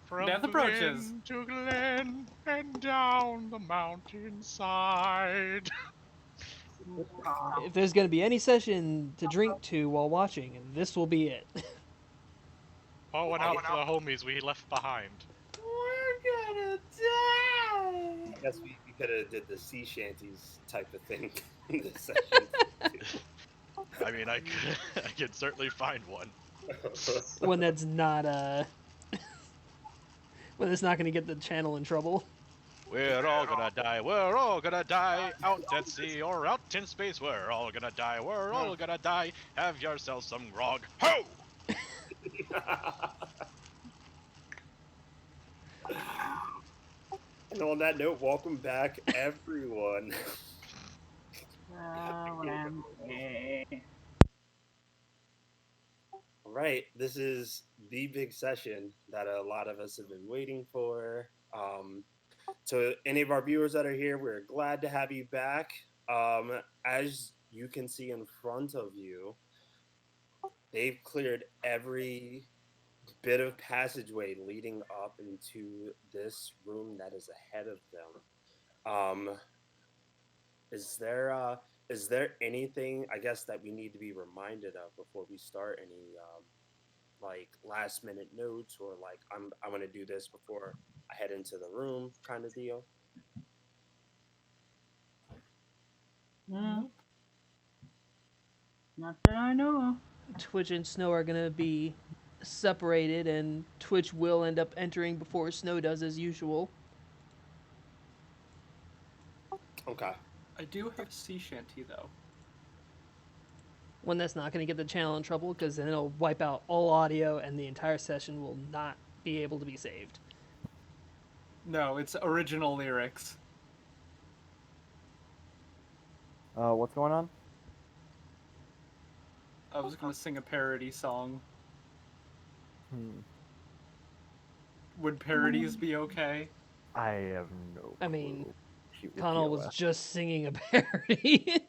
From Death approaches. glen to glen and down the mountainside. If there's going to be any session to drink to while watching, this will be it. Pouring out for the homies we left behind. We're gonna die. I guess we could have did the sea shanties type of thing in this session. I mean, I could certainly find one. One that's not when it's not going to get the channel in trouble. We're all gonna die. We're all gonna die out at sea or out in space. We're all gonna die. We're all gonna die. Have yourself some grog. Ho! And on that note, welcome back, everyone. All right, this is the big session that a lot of us have been waiting for. To any of our viewers that are here, we're glad to have you back. As you can see in front of you, they've cleared every bit of passageway leading up into this room that is ahead of them. Is there anything, I guess, that we need to be reminded of before we start? Any like last minute notes, or like I'm gonna do this before I head into the room kind of deal? Not that I know of. Twitch and Snow are going to be separated, and Twitch will end up entering before Snow does, as usual. Okay. I do have a sea shanty though. One that's not going to get the channel in trouble, because then it'll wipe out all audio and the entire session will not be able to be saved. No, it's original lyrics. What's going on? I was gonna sing a parody song. Would parodies be okay? I have no. I mean, clue. Shoot with Connell was TOS. just singing a parody.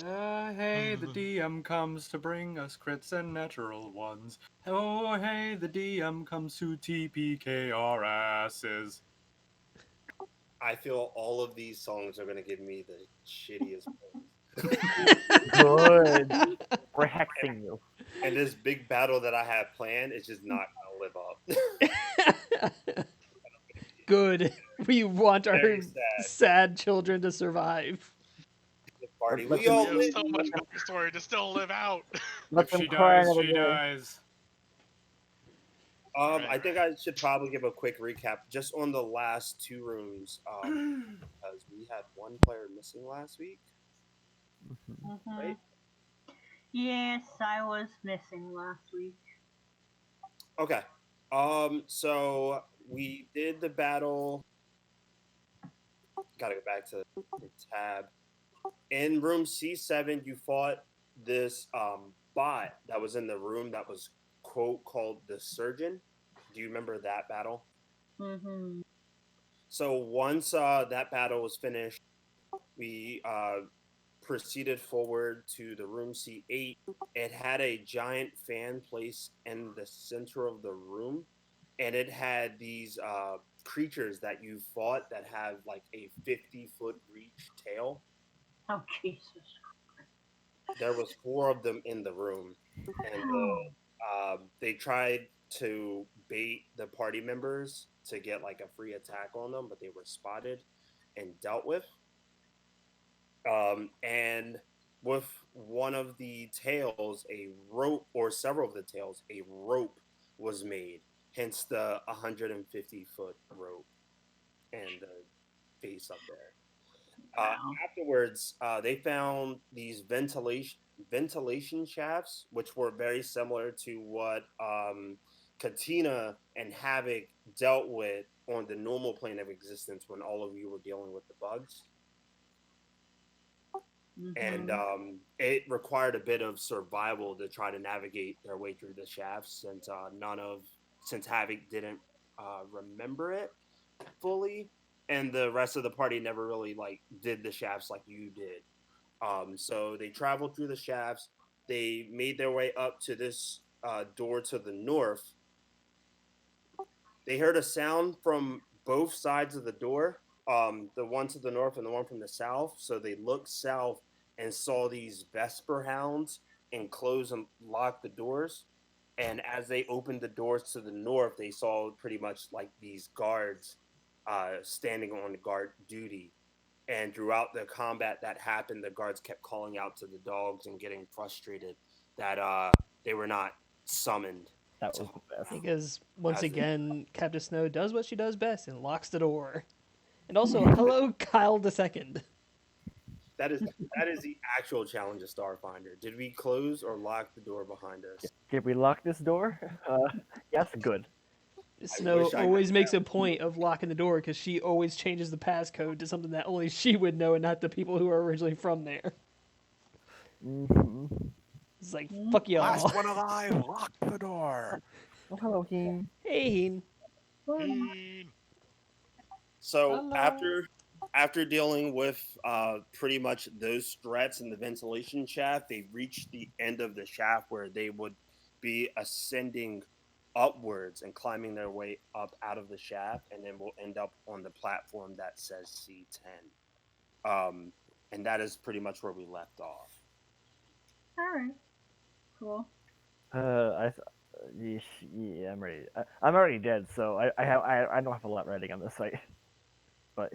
Hey, the DM comes to bring us crits and natural ones. Oh, hey, the DM comes to TPK our asses. I feel all of these songs are gonna give me the shittiest points. Good. We're hexing you. And this big battle that I have planned is just not gonna live up. Good. We want our Very sad. sad. Children to survive. The party. Let We them all There's live. so much backstory to still live out. Let If them she cry dies, another she day. dies. I think I should probably give a quick recap just on the last two rooms, because we had one player missing last week. Right? Yes, I was missing last week. Okay. So we did the battle. Gotta go back to the tab. In room C7, you fought this bot that was in the room that was quote called the surgeon. Do you remember that battle? Mm-hmm. So once that battle was finished, we proceeded forward to the room C8. It had a giant fan placed in the center of the room, and it had these creatures that you fought that have like a 50-foot reach tail. Oh, Jesus. There was 4 of them in the room, and they tried to bait the party members to get like a free attack on them, but they were spotted and dealt with. And with one of the tails, a rope, or several of the tails, a rope was made, hence the 150-foot rope and the face up there. Afterwards, they found these ventilation shafts, which were very similar to what Katina and Havoc dealt with on the normal plane of existence when all of you were dealing with the bugs. And it required a bit of survival to try to navigate their way through the shafts, since Havoc didn't remember it fully, and the rest of the party never really like did the shafts like you did. So they traveled through the shafts. They made their way up to this door to the north, they heard a sound from both sides of the door, the one to the north and the one from the south. So they looked south and saw these Vesper hounds and close and lock the doors. And as they opened the doors to the north, they saw pretty much like these guards standing on guard duty. And throughout the combat that happened, the guards kept calling out to the dogs and getting frustrated that they were not summoned. That was the best. Because once As it- again, Captain Snow does what she does best and locks the door. And also, hello, Kyle II. That is the actual challenge of Starfinder. Did we close or lock the door behind us? Did we lock this door? Yes, good. Snow wish I always could makes a point of locking the door because she always changes the passcode to something that only she would know and not the people who are originally from there. Mm-hmm. It's like, fuck y'all. Last one alive, lock the door. Oh, hello, Heen. Hey, Heen. Heen. So after dealing with pretty much those threats in the ventilation shaft, they reached the end of the shaft where they would be ascending upwards and climbing their way up out of the shaft, and then we'll end up on the platform that says C10. And that is pretty much where we left off. All right. Cool. Yeah, I'm ready. I'm already dead, so I don't have a lot writing on this site. But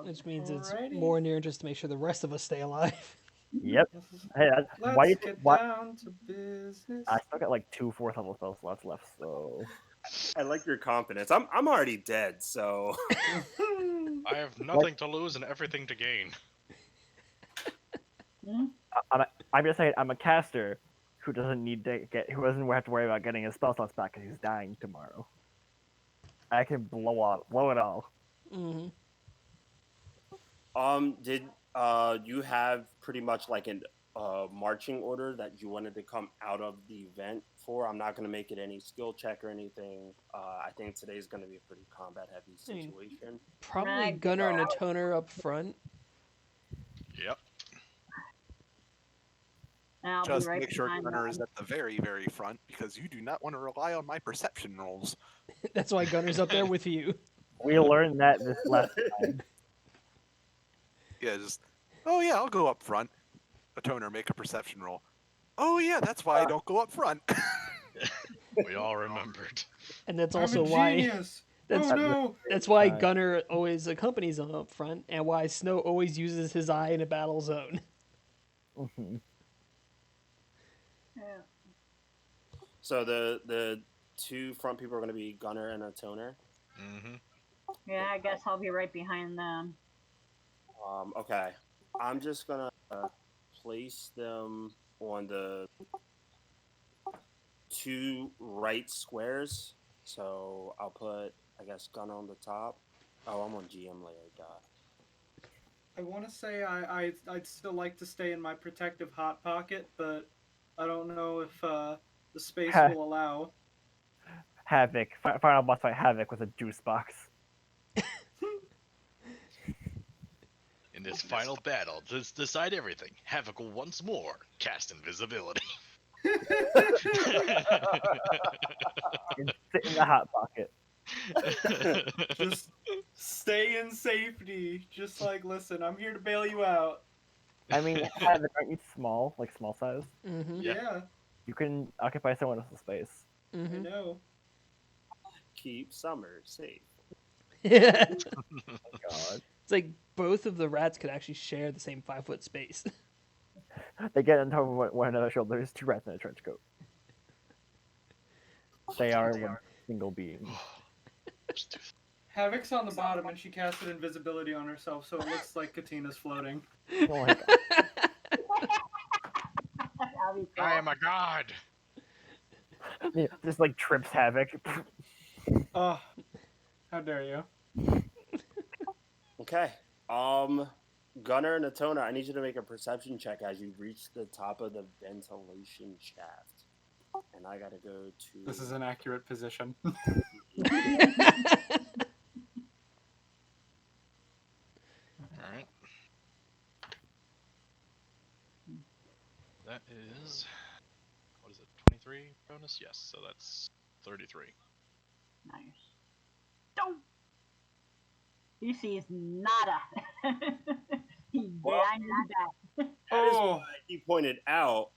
Which means it's Alrighty. more in your interest to make sure the rest of us stay alive. yep. Hey, Let's why? get Why? down to business. I still got like 2 4th level spell slots left, so I like your confidence. I'm already dead, so I have nothing to lose and everything to gain. Hmm? I'm just saying I'm a caster who doesn't have to worry about getting his spell slots back because he's dying tomorrow. I can blow it all. Mm-hmm. Did you have pretty much like an marching order that you wanted to come out of the event for? I'm not going to make it any skill check or anything. I think today's going to be a pretty combat heavy I mean, situation. Probably Right. Gunner and a Toner up front. Yep. And I'll Just be right make sure behind Gunner is them. at the very, very front because you do not want to rely on my perception rolls. That's why Gunner's up there with you. We learned that this last time. Yeah, oh yeah, I'll go up front. A Toner, make a perception roll. Oh yeah, that's why I don't go up front. We all remembered. And that's I'm also a why genius. that's Oh no! that's why Uh, Gunner always accompanies him up front, and why Snow always uses his eye in a battle zone. Mhm. Yeah. So the two front people are going to be Gunner and a Toner. Mm-hmm. Yeah, I guess I'll be right behind them. Okay, I'm just gonna place them on the 2 right squares. So I'll put, I guess, Gunner on the top. Oh, I'm on GM layer. Duh. I want to say I'd still like to stay in my protective hot pocket, but I don't know if the space will allow. Havoc. Final boss fight Havoc with a juice box. In this final battle, to decide everything, Havoc will once more cast invisibility. And sit in the hot pocket. Just stay in safety. Just like, listen, I'm here to bail you out. I mean, Havoc, aren't you small? Like small size? Mm-hmm. Yeah. Yeah, You can occupy someone else's space. I Mm-hmm. know. Keep Summer safe. it's God. like both of the rats could actually share the same 5-foot space. They get on top of one another's shoulders, 2 rats in a trench coat. They are one single being. Just do Havoc's on the bottom, and she casted invisibility on herself, so it looks like Katina's floating. Oh my God. I'll be I am a god. Yeah, just like trips Havoc. Oh, how dare you? Okay. Gunner and Atona, I need you to make a perception check as you reach the top of the ventilation shaft. And I gotta go to. This is an accurate position. Alright. That is. What is it? 3 bonus? Yes, so that's 33. Nice. Don't. He sees nada. He Well, behind that. That is Oh, why he pointed out,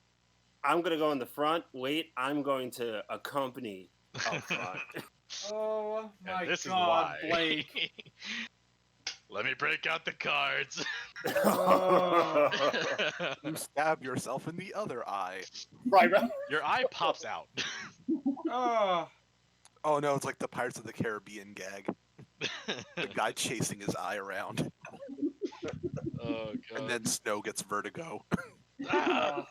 I'm going to go in the front. Wait, I'm going to accompany up front. oh And my this is God, why. Blake. Let me break out the cards. Oh. You stab yourself in the other eye. right. Your eye pops out. Oh. Oh no, it's like the Pirates of the Caribbean gag. The guy chasing his eye around, Oh god. and then Snow gets vertigo. Ah!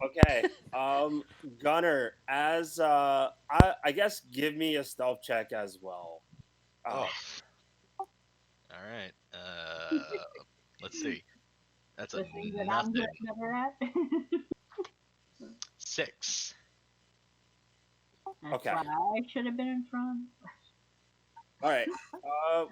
Okay. Gunner, as I guess give me a stealth check as well. Oh. All right. Let's see. That's a The thing that I'm nothing. better at. 6. That's Okay. why I should have been in front. All right.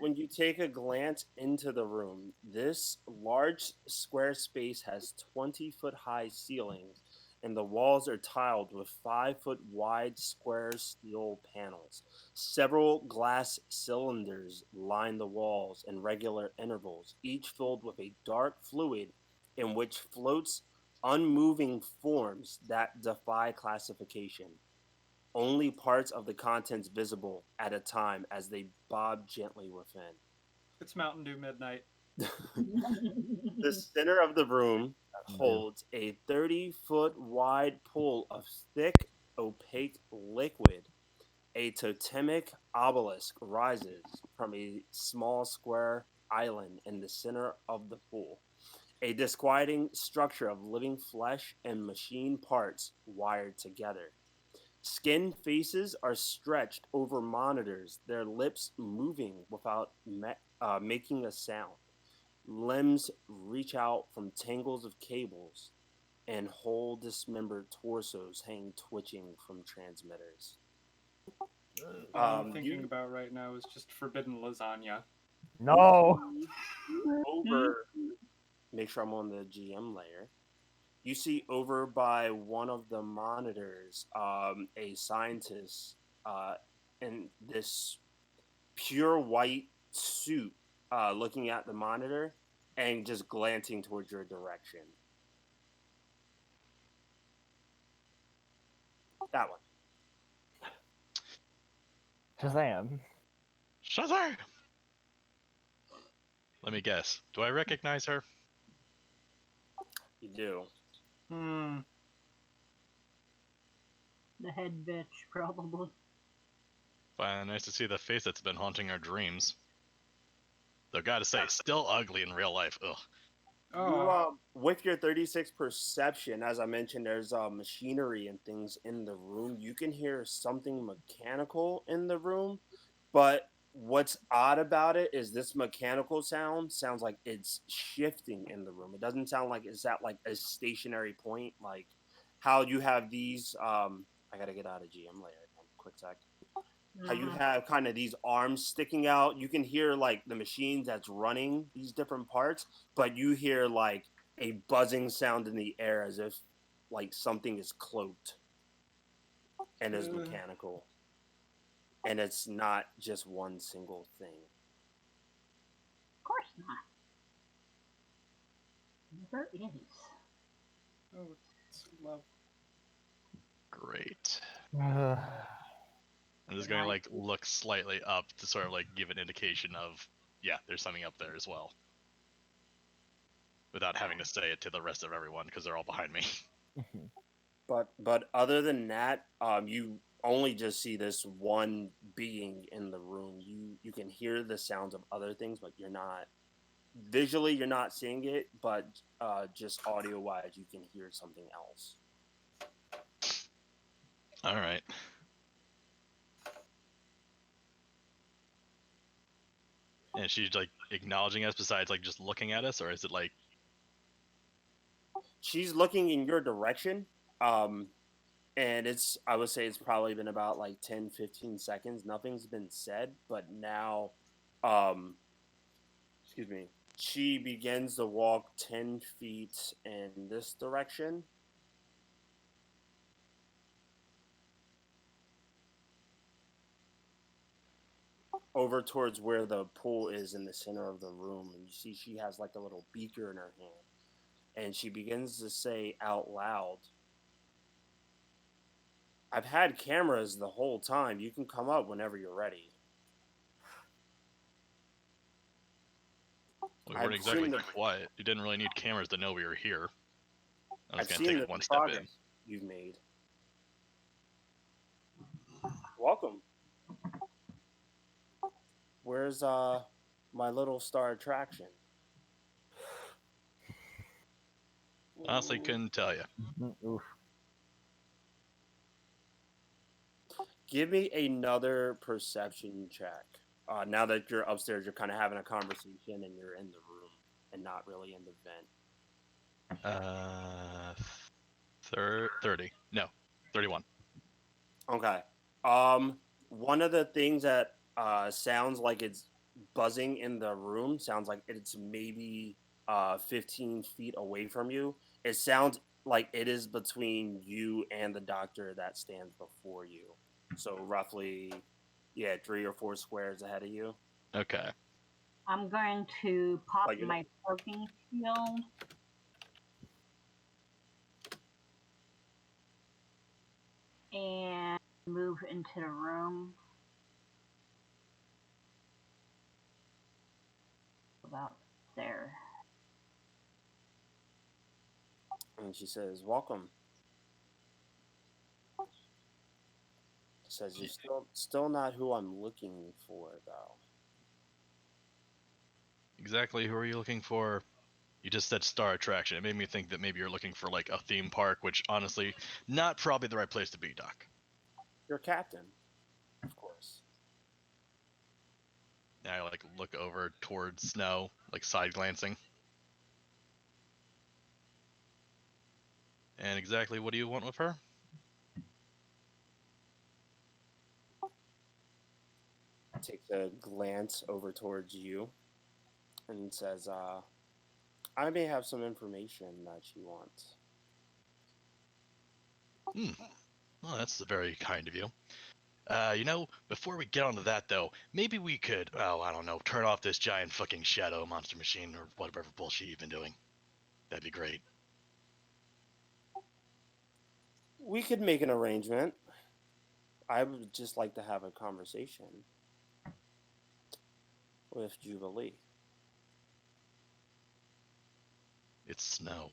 When you take a glance into the room, this large square space has 20-foot high ceilings, and the walls are tiled with 5-foot wide square steel panels. Several glass cylinders line the walls in regular intervals, each filled with a dark fluid in which floats unmoving forms that defy classification. Only parts of the contents visible at a time as they bob gently within. It's Mountain Dew Midnight. The center of the room holds a 30-foot wide pool of thick, opaque liquid. A totemic obelisk rises from a small square island in the center of the pool. A disquieting structure of living flesh and machine parts wired together. Skin faces are stretched over monitors, their lips moving without making a sound. Limbs reach out from tangles of cables, and whole dismembered torsos hang twitching from transmitters. All I'm thinking You about right now is just forbidden lasagna. No. over, make sure I'm on the GM layer. You see over by one of the monitors a scientist in this pure white suit looking at the monitor and just glancing towards your direction. That one. Shazam. Shazam! Let me guess. Do I recognize her? You do. The head bitch, probably. Fine, nice to see the face that's been haunting our dreams. Though, gotta say, still ugly in real life. Ugh. Oh. With your 36 perception, as I mentioned, there's machinery and things in the room. You can hear something mechanical in the room, but what's odd about it is this mechanical sound sounds like it's shifting in the room. It doesn't sound like it's at like a stationary point, like how you have these. I gotta get out of GM layer. Quick sec. How you have kind of these arms sticking out. You can hear like the machine that's running these different parts, but you hear like a buzzing sound in the air as if like something is cloaked and is mechanical. And it's not just one single thing. Of course not. Never is. Oh, it's love. Great. I'm just gonna like look slightly up to sort of like give an indication of, yeah, there's something up there as well. Without having to say it to the rest of everyone because they're all behind me. But other than that, you only just see this one being in the room. You can hear the sounds of other things, but you're not visually you're not seeing it, but just audio wise you can hear something else. All right. And she's like acknowledging us besides like just looking at us, or is it like She's looking in your direction, and I would say it's probably been about like 10-15 seconds. Nothing's been said, but now excuse me, she begins to walk 10 feet in this direction, over towards where the pool is in the center of the room, and you see she has like a little beaker in her hand, and she begins to say out loud, "I've had cameras the whole time. You can come up whenever you're ready." We I've weren't exactly seen the quiet. You didn't really need cameras to know we were here. I was I've gonna seen take the it one step in. progress you've made. Welcome. Where's my little star attraction? Honestly, couldn't tell you. Oof. Give me another perception check. Now that you're upstairs, you're kind of having a conversation and you're in the room and not really in the vent. 30. No, 31. Okay. One of the things that sounds like it's buzzing in the room sounds like it's maybe 15 feet away from you. It sounds like it is between you and the doctor that stands before you. So roughly, yeah, 3 or 4 squares ahead of you. Okay. I'm going to pop Like, my cloaking shield. And move into the room. About there. And she says, "Welcome." Says, "You're still not who I'm looking for, though." Exactly who are you looking for? You just said star attraction. It made me think that maybe you're looking for like a theme park, which honestly, not probably the right place to be, Doc. Your captain, of course. Now I like look over towards Snow, like side glancing. And exactly what do you want with her? Takes a glance over towards you and says, "I may have some information that you want." Well, that's very kind of you. Before we get onto that though, maybe we could, I don't know, turn off this giant fucking shadow monster machine or whatever bullshit you've been doing. That'd be great. We could make an arrangement. I would just like to have a conversation with Jubilee. It's Snow.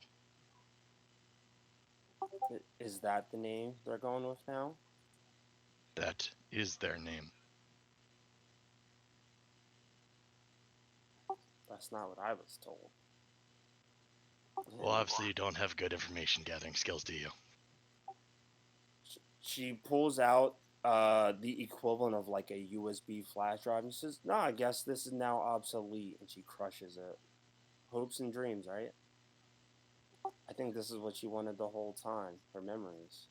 Is that the name they're going with now? That is their name. That's not what I was told. Well, obviously you don't have good information gathering skills, do you? She pulls out the equivalent of like a USB flash drive and says, "No, I guess this is now obsolete," and she crushes it. Hopes and dreams, right? I think this is what she wanted the whole time, her memories.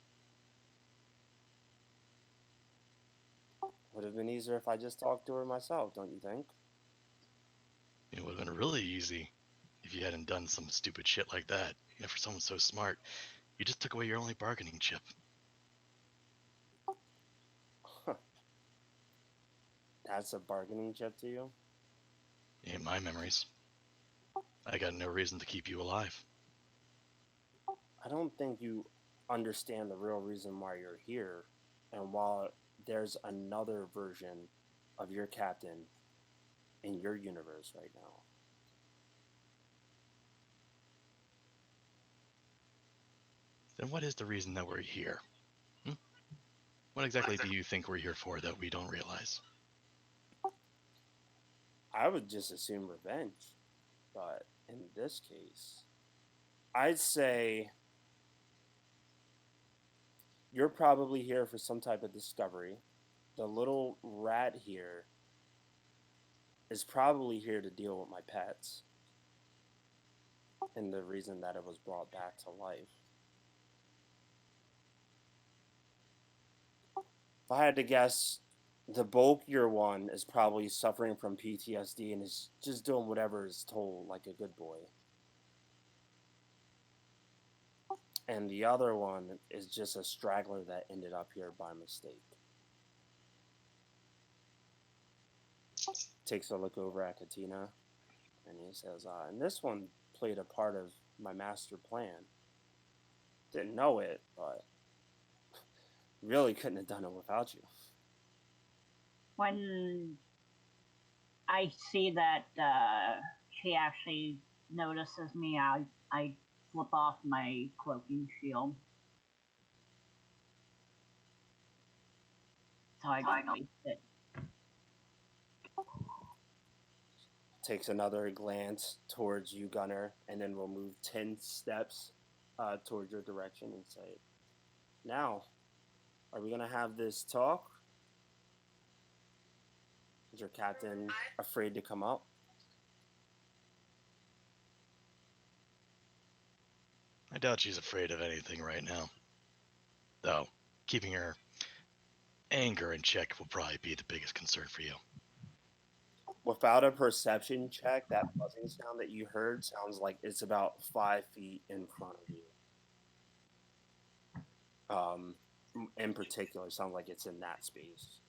Would have been easier if I just talked to her myself, don't you think? It would have been really easy if you hadn't done some stupid shit like that. For someone so smart, you just took away your only bargaining chip. That's a bargaining chip to you? In my memories, I got no reason to keep you alive. I don't think you understand the real reason why you're here, and while there's another version of your captain in your universe right now. Then what is the reason that we're here? What exactly do you think we're here for that we don't realize? I would just assume revenge, but in this case, I'd say you're probably here for some type of discovery. The little rat here is probably here to deal with my pets and the reason that it was brought back to life. If I had to guess, the bulkier one is probably suffering from PTSD and is just doing whatever is told like a good boy. And the other one is just a straggler that ended up here by mistake. takes a look over at Katina, and he says, and this one played a part of my master plan. Didn't know it, but really couldn't have done it without you. When I see that she actually notices me, I flip off my cloaking shield. So I don't waste it. Takes another glance towards you, Gunner, and then we'll move 10 steps towards your direction and say, now, are we going to have this talk? Is your captain afraid to come up? I doubt she's afraid of anything right now. Though, keeping her anger in check will probably be the biggest concern for you. Without a perception check, that buzzing sound that you heard sounds like it's about 5 feet in front of you. In particular, sounds like it's in that space.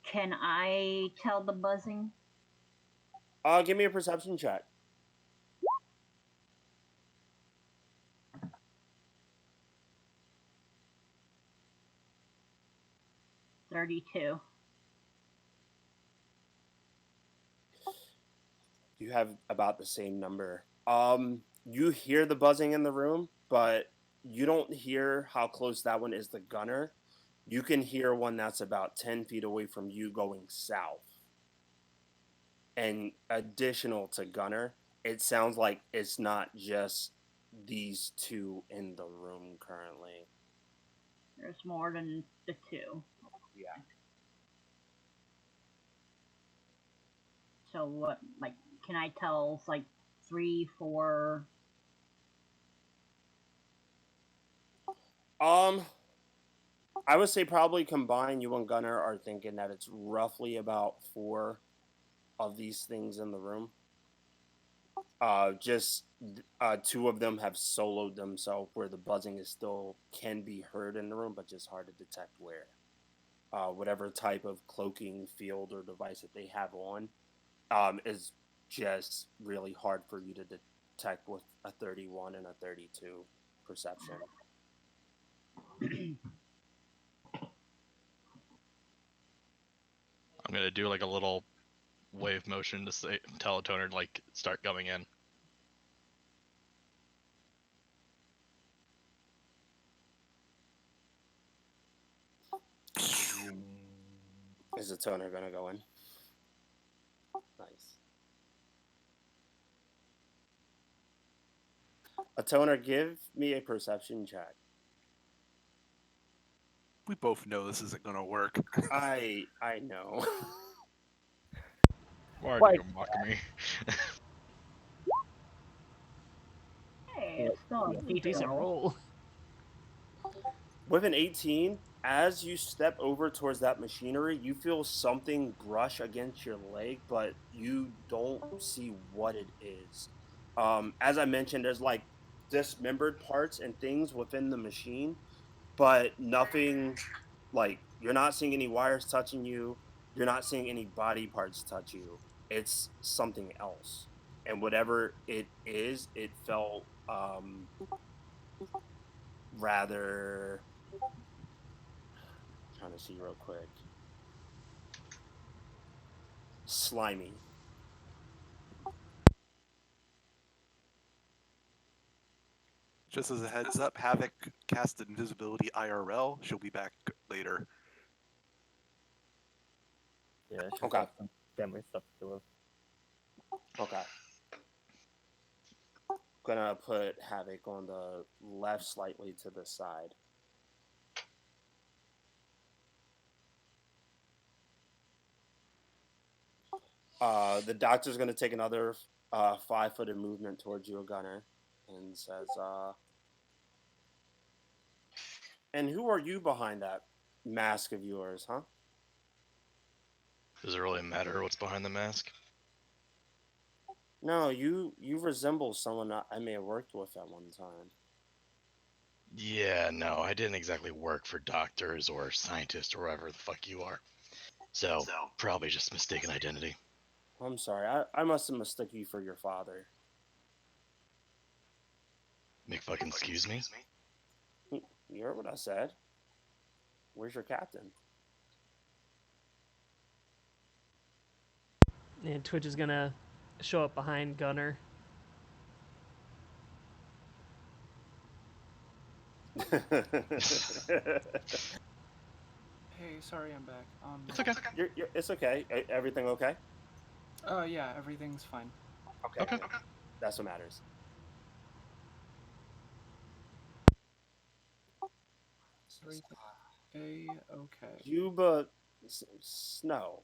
Can I tell the buzzing? Give me a perception check. 32. You have about the same number. You hear the buzzing in the room, but you don't hear how close that one is to Gunner. You can hear one that's about 10 feet away from you going south. And additional to Gunner, it sounds like it's not just these two in the room currently. There's more than the two. Yeah. So what, like, can I tell it's like 3, 4? I would say probably combined, you and Gunner are thinking that it's roughly about 4 of these things in the room. Just 2 of them have soloed themselves where the buzzing is still can be heard in the room, but just hard to detect where. Whatever type of cloaking field or device that they have on is just really hard for you to detect with a 31 and a 32 perception. I'm gonna do like a little wave motion to say, tell a toner to like start going in. Is the toner gonna go in? Nice. A toner, give me a perception check. We both know this isn't gonna work. I know. Why Why- are you mocking me? Hey, it's still a Yeah. Decent roll. With an 18, as you step over towards that machinery, you feel something brush against your leg, but you don't see what it is. As I mentioned, there's like dismembered parts and things within the machine, but nothing like you're not seeing any wires touching you. You're not seeing any body parts touch you. It's something else. And whatever it is, it felt rather trying to see real quick. Slimy. Just as a heads up, Havoc cast invisibility IRL. She'll be back later. Yeah, she's Okay. got some family stuff to do with. Okay. Gonna put Havoc on the left slightly to the side. The doctor's gonna take another 5-footed movement towards you, Gunner, and says, and who are you behind that mask of yours, huh? Does it really matter what's behind the mask? No, you resemble someone I may have worked with at one time. Yeah, no, I didn't exactly work for doctors or scientists or whatever the fuck you are. So, probably just mistaken identity. I'm sorry. I must have mistook you for your father. Make fucking excuse me? You heard what I said. Where's your captain? And Twitch is gonna show up behind Gunner. Hey, sorry, I'm back. It's okay. It's okay. Everything okay? Yeah, everything's fine. Okay. That's what matters. Okay. Yuba Snow.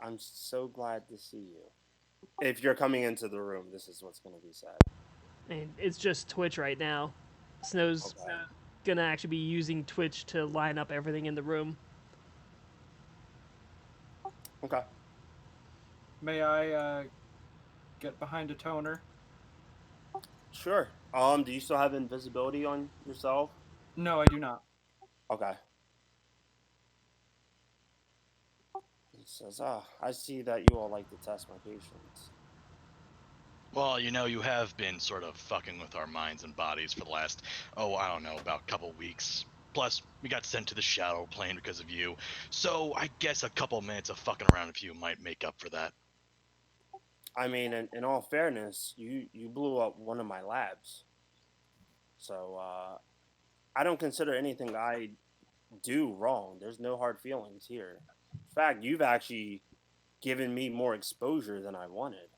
I'm so glad to see you. If you're coming into the room, this is what's going to be said. And it's just Twitch right now. Snow's Okay. gonna actually be using Twitch to line up everything in the room. Okay. May I get behind a toner? Sure. Do you still have invisibility on yourself? No, I do not. Okay. He says, I see that you all like to test my patience. Well, you have been sort of fucking with our minds and bodies for the last, I don't know, about a couple weeks. Plus, we got sent to the shadow plane because of you. So, I guess a couple minutes of fucking around with you might make up for that. I mean, in all fairness, you blew up one of my labs. So, I don't consider anything I do wrong. There's no hard feelings here. In fact, you've actually given me more exposure than I wanted.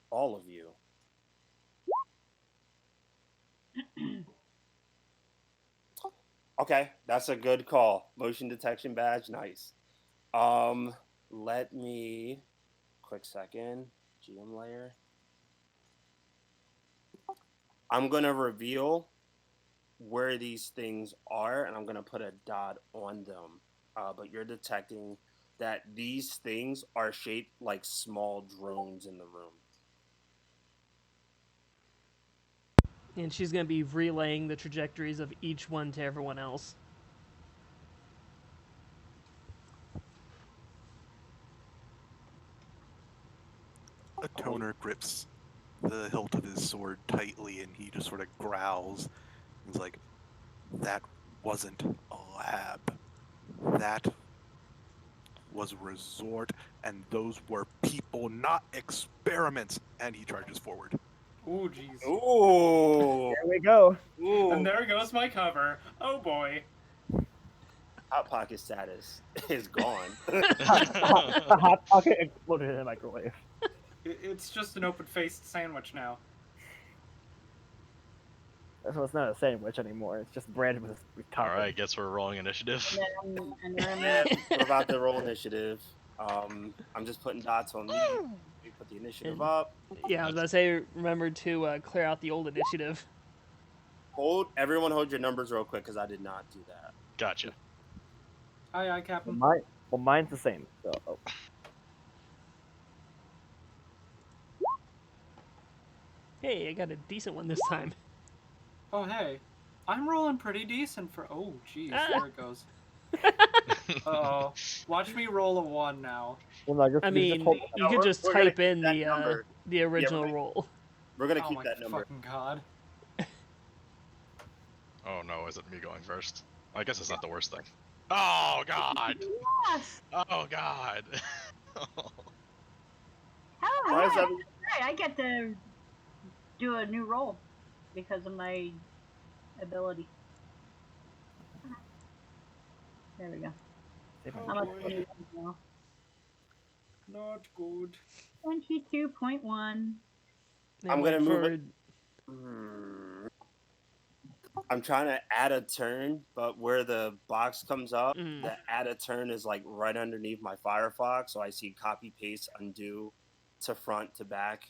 All of you. Okay, that's a good call. Motion detection badge, nice. Let me quick second. GM layer. I'm gonna reveal where these things are, and I'm gonna put a dot on them. But you're detecting that these things are shaped like small drones in the room. And she's gonna be relaying the trajectories of each one to everyone else. A toner grips the hilt of his sword tightly, and he just sort of growls. He's like, "That wasn't a lab. That was a resort, and those were people, not experiments." And he charges forward. Ooh, jeez. Ooh, There we go. ooh. And there goes my cover. Oh boy. Hot pocket status is gone. A hot pocket exploded in a microwave. It's just an open-faced sandwich now. So it's not a sandwich anymore. It's just bread with topping. Alright, guess we're rolling initiative. And then And we're about to roll initiative. I'm just putting dots on me. We put the initiative And- up. Yeah, I was about to say, remember to clear out the old initiative. Everyone hold your numbers real quick because I did not do that. Gotcha. Aye, Captain. Mine's the same. So, Hey, I got a decent one this time. Oh, hey. I'm rolling pretty decent for... Oh, jeez, Ah. there it goes. Uh-oh. Watch me roll a 1 now. well, no, I mean, hold you could just we're gonna type in keep that number. the original gonna- roll. We're going to Oh keep my that number. fucking god. Oh no, is it me going first? I guess it's not the worst thing. Oh god! yes. Oh god! Oh, Why is yeah. that? Right, I get to do a new roll because of my ability. There we go. Oh I'm up boy. 21 now. Not good. 22.1. I'm gonna move for it. I'm trying to add a turn, but where the box comes up, Mm. the add a turn is like right underneath my Firefox. So I see copy, paste, undo to front to back.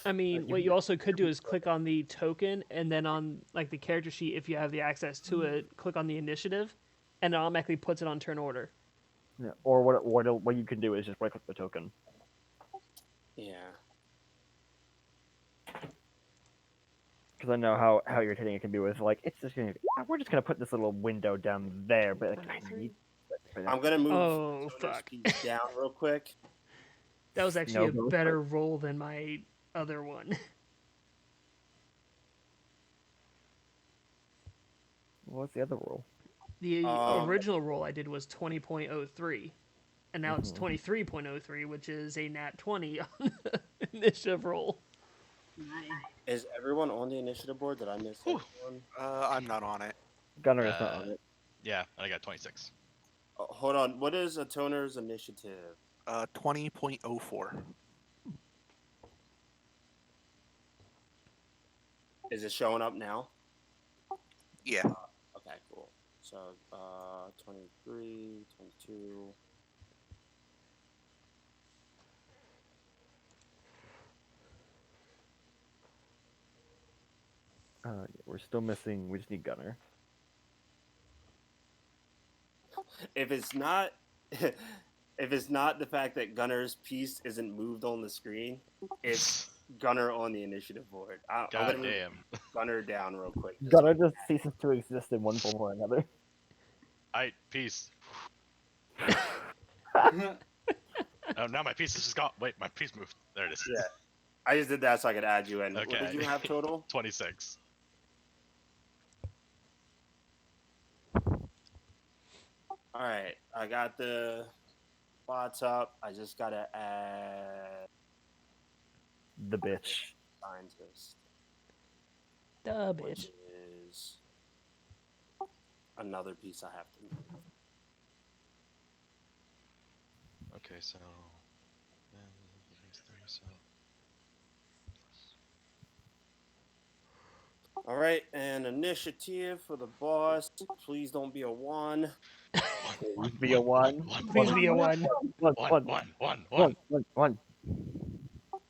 I mean, what you also could do is click on the token, and then on like the character sheet, if you have the access to it, click on the initiative, and it automatically puts it on turn order. Yeah, or what you can do is just right click the token. Yeah. Because I know how irritating it can be with like it's just gonna. We're just gonna put this little window down there, but like I need it. I'm gonna move Oh, Toner's fuck. piece down real quick. That was actually No, a go for better roll than my other one. What's the other roll? The Um, original roll I did was 20.03, and now it's Mhm. 23.03, which is a nat 20 on the initiative roll. Nice. Is everyone on the initiative board? Did I miss Whew. anyone? I'm not on it. Gunner is not on it. Yeah, I got 26. Hold on. What is a Toner's initiative? 20.04. Is it showing up now? Yeah. Okay, cool. So, 23, 22. We're still missing. We just need Gunner. If it's not, if it's not the fact that Gunner's piece isn't moved on the screen, it's Gunner on the initiative board. I'm God gonna move damn. Gunner down real quick. Gunner just ceases to exist in one form or another. Peace. Oh, now my piece is just gone. Wait, my piece moved. There it is. Yeah. I just did that so I could add you in. What Okay. did you have total? 26. All right, I got the bots up. I just gotta add The bitch. scientist, Duh, which bitch. is another piece I have to move. Okay, so. All right, and initiative for the boss. Please don't be a one. Be a one. Please be a one. One.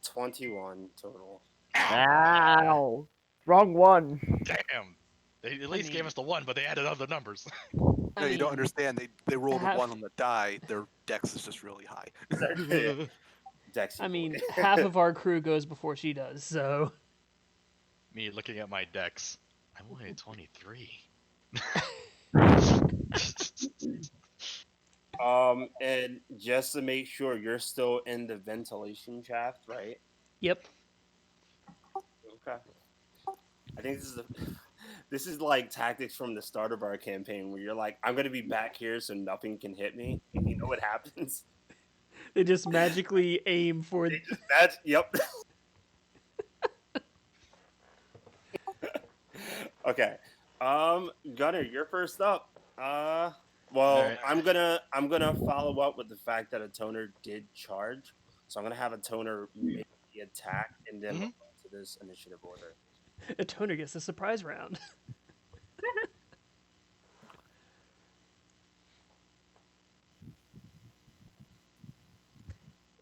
21 total. Ow! Wrong one. Damn. They at least gave us the 1, but they added other numbers. No, you don't understand. They rolled a half- 1 on the die. Their dex is just really high. Dexy I mean, boy. half of our crew goes before she does, so. Me looking at my decks. I'm only at 23. And just to make sure you're still in the ventilation shaft, right? Yep. Okay. I think this is like tactics from the start of our campaign where you're like, I'm gonna be back here so nothing can hit me. And you know what happens? They just magically aim for. That's yep. Okay. Gunner, you're first up. Well, Alright. I'm gonna follow up with the fact that a toner did charge. So I'm gonna have a toner make the attack and then Mhm. we'll go to this initiative order. A toner gets a surprise round.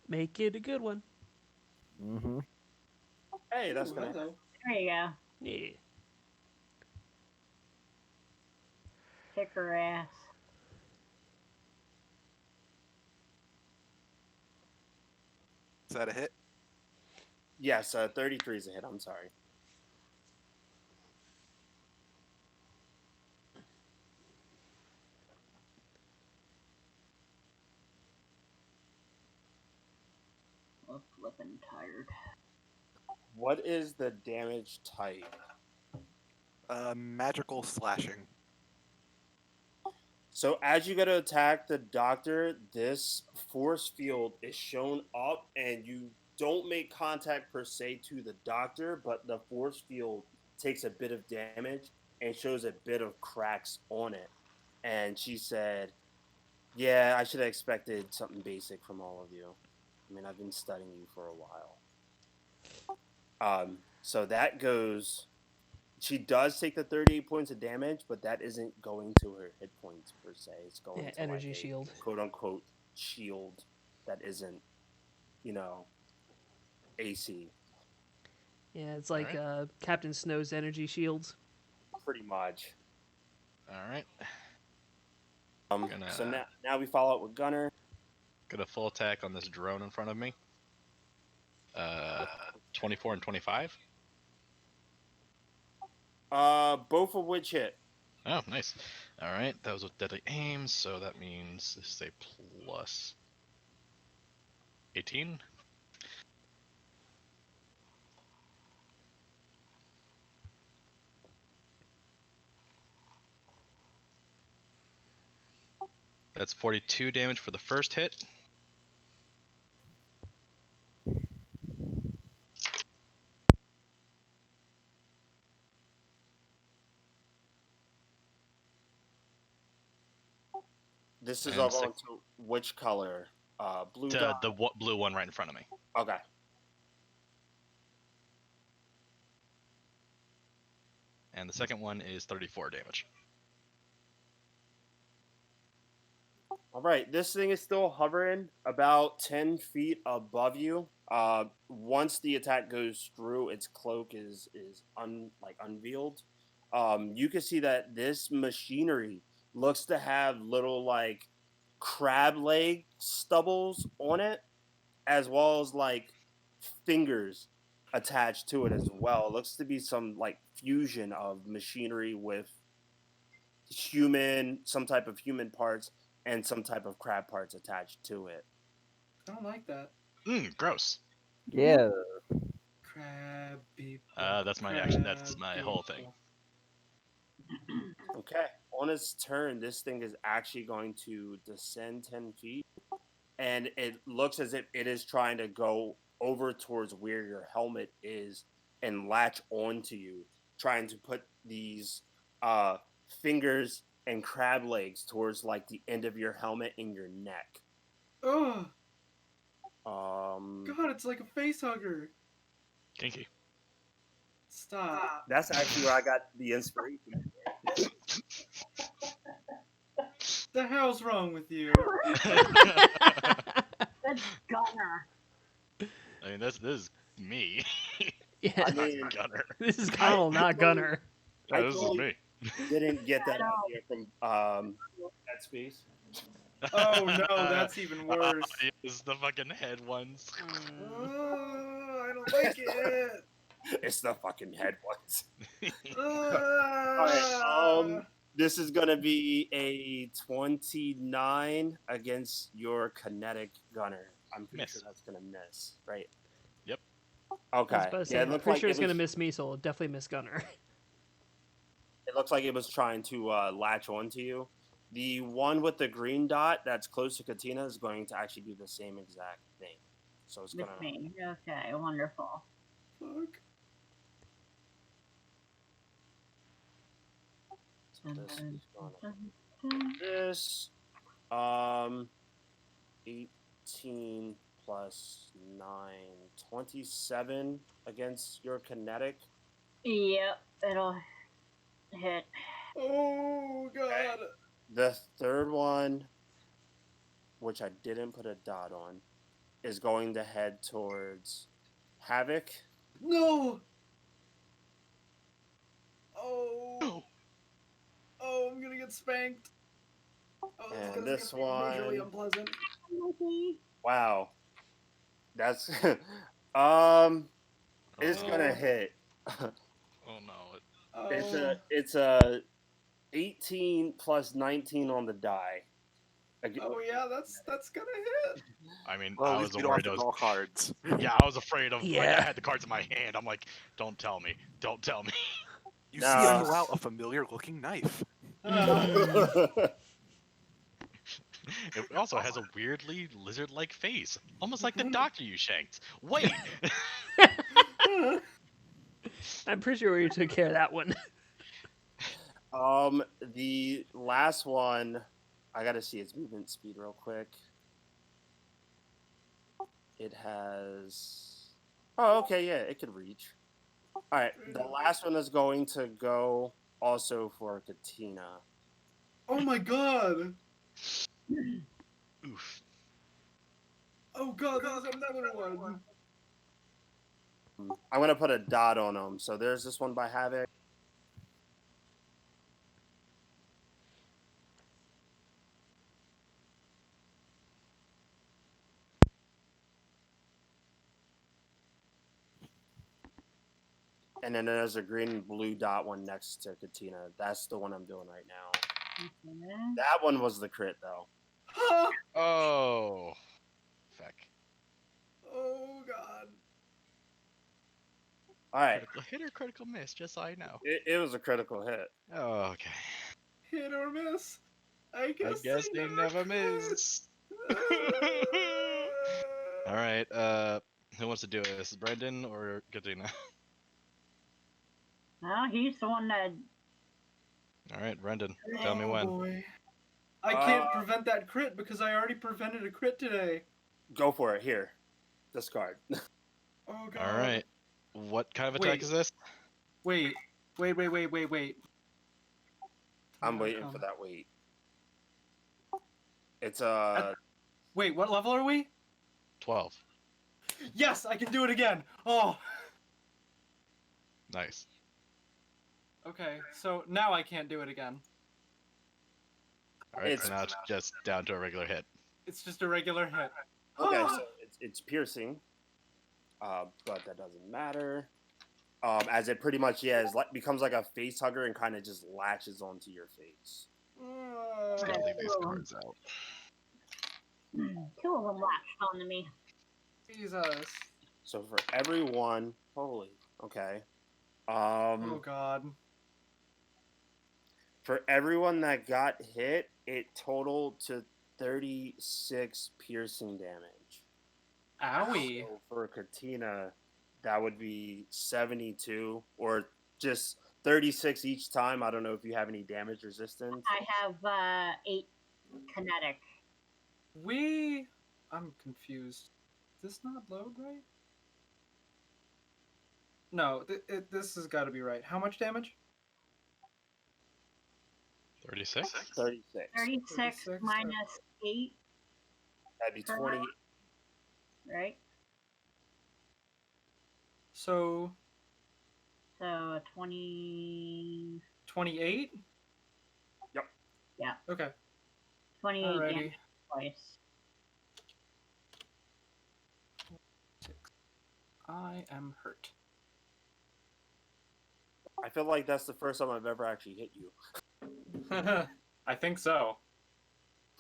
Make it a good one. Mm-hmm. Hey, that's gonna hello. There you go. Yeah. Kick her ass. Is that a hit? yes, 33 is a hit, I'm sorry. I'm flipping tired. What is the damage type? Magical slashing. So as you go to attack the doctor, this force field is shown up, and you don't make contact per se to the doctor, but the force field takes a bit of damage and shows a bit of cracks on it. And she said, "Yeah, I should have expected something basic from all of you. I mean, I've been studying you for a while." So that goes. She does take the 38 points of damage, but that isn't going to her hit points per se. It's going Yeah, to energy like a shield. quote unquote shield that isn't, you know, AC. Yeah, it's like Alright. Captain Snow's energy shields. Pretty much. Alright. So now we follow up with Gunner. Got a full attack on this drone in front of me. 24 and 25. Both of which hit. Oh, nice. All right, that was with deadly aim, so that means this is a plus 18. That's 42 damage for the first hit. This is And all going to which color? Blue to dot. the blue one right in front of me. Okay. And the second one is 34 damage. All right. This thing is still hovering about 10 feet above you. Once the attack goes through, its cloak is unveiled. You can see that this machinery looks to have little like crab leg stubbles on it, as well as like fingers attached to it as well. It looks to be some like fusion of machinery with some type of human parts and some type of crab parts attached to it. I don't like that. Gross. Yeah. Crab people. That's my action. That's my whole thing. Okay. On its turn, this thing is actually going to descend 10 feet. And it looks as if it is trying to go over towards where your helmet is and latch onto you, trying to put these fingers and crab legs towards like the end of your helmet and your neck. Oh, Um, God, it's like a face hugger. Kinky. Stop. that's actually where I got the inspiration. The hell's wrong with you? That's Gunner. I mean, this is me. Yeah, I mean, Gunner. this is Connell, not Gunner. I This is totally me. didn't get that idea from that space. Oh no, that's even worse. It's the fucking head ones. Oh, I don't like it. It's the fucking head ones. All right, this is gonna be a 29 against your kinetic gunner. I'm pretty sure that's gonna miss, right? Yep. I was Okay. about to say, Yeah, it I'm looked pretty like sure it it's going to was- miss me, so it'll definitely miss Gunner. It looks like it was trying to latch onto you. The one with the green dot that's close to Katina is going to actually do the same exact thing. So it's With gonna. me. Okay, wonderful. Fuck. So this is gonna do this. 18 plus 9, 27 against your kinetic. Yep, it'll hit. Oh God. The third one, which I didn't put a dot on, is going to head towards Havoc. No. Oh. Oh, I'm gonna get spanked. Oh, And this one, majorly unpleasant. wow, that's it's gonna hit. Oh no. Oh. It's a 18 plus 19 on the die. Oh yeah, that's gonna hit. I mean, Well, I at was least you don't have worried. to draw cards. Yeah, I was afraid of. Like, I Yeah. had the cards in my hand. I'm like, don't tell me. Don't tell me. You Nah. see him pull out a familiar-looking knife. It also has a weirdly lizard-like face, almost like the doctor you shanked. Wait. I'm pretty sure you took care of that one. The last one, I gotta see its movement speed real quick. It has. Oh, okay, yeah, it could reach. All right, the last one is going to go also for Katina. Oh my God. Oof. Oh God, there's another one. I'm gonna put a dot on them. So there's this one by Havoc. And then there's a green and blue dot one next to Katina. That's the one I'm doing right now. Okay. That one was the crit though. Oh, feck. Oh god. All right, Critical hit or critical miss, just so I know. it was a critical hit. Oh, okay. Hit or miss. I I guess they never miss. All right. Who wants to do this? Brendan or Katina? Well, he's the one that. All right, Brendan. Tell me Oh when. boy. I can't prevent that crit because I already prevented a crit today. Go for it. Here, discard. Oh god. All right. What kind of attack Wait. is this? Wait. I'm waiting for that wait. It's Wait, what level are we? 12. Yes, I can do it again. Oh. Nice. Okay, so now I can't do it again. All right. It's- So now it's just down to a regular hit. It's just a regular hit. okay. So it's piercing, but that doesn't matter. As it pretty much becomes like a face hugger and kind of just latches onto your face. Just gotta leave these cards out. Two of them latched onto me. Jesus. So for everyone, okay. Oh god. For everyone that got hit, it totaled to 36 piercing damage. Owie. So for Katina, that would be 72 or just 36 each time. I don't know if you have any damage resistance. I have 8 kinetic. I'm confused. Does this not load right? No, this has got to be right. How much damage? 36? 36. 36 36, minus 8, That'd be 20. right? So So 20. 28? Yep. Yeah. Okay. 28 Alrighty. damage twice. I am hurt. I feel like that's the first time I've ever actually hit you. I think so.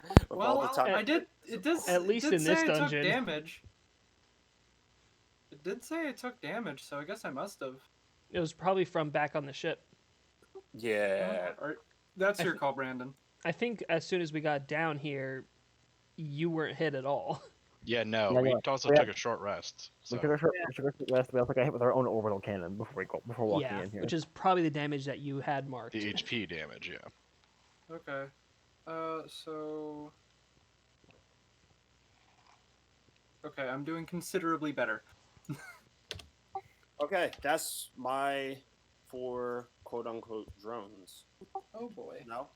With Well, all the time- I did. It does. At least it did in this say I dungeon. took damage. It did say I took damage, so I guess I must have. It was probably from back on the ship. Yeah. That's I your thi- call, Brandon. I think as soon as we got down here, you weren't hit at all. Yeah, no. Yeah, We yeah. also We took had- a short rest. We So. took a short rest. We also got hit with our own orbital cannon before walking Yeah, in here. which is probably the damage that you had marked. The HP damage, yeah. Okay. So. Okay, I'm doing considerably better. Okay, that's my 4 quote unquote drones. Oh boy. No?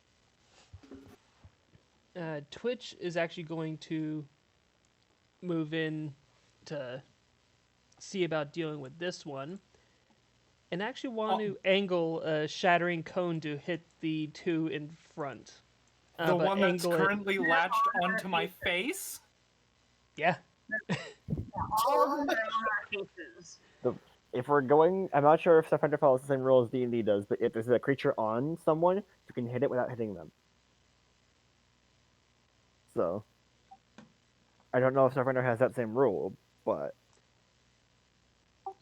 Twitch is actually going to move in to see about dealing with this one, and actually want to angle a shattering cone to hit the two in front. The but one that's angle it- currently latched onto my face? Yeah. All of them are on our faces. If we're going, I'm not sure if Starfinder follows the same rule as D&D does, but if there's a creature on someone, you can hit it without hitting them. So, I don't know if Starfinder has that same rule, but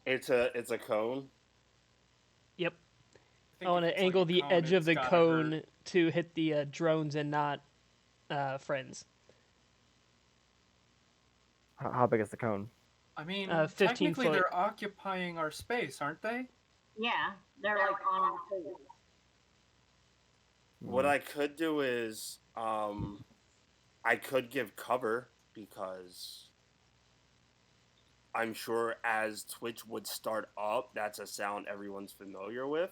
It's a cone. Yep. think I want if to it's like angle a the cone, edge of it's the gotta cone hurt. to hit the drones and not friends. how big is the cone? I mean, 15 technically foot. they're occupying our space, aren't they? Yeah, they're like on our face. What I could do is I could give cover because I'm sure as Twitch would start up, that's a sound everyone's familiar with.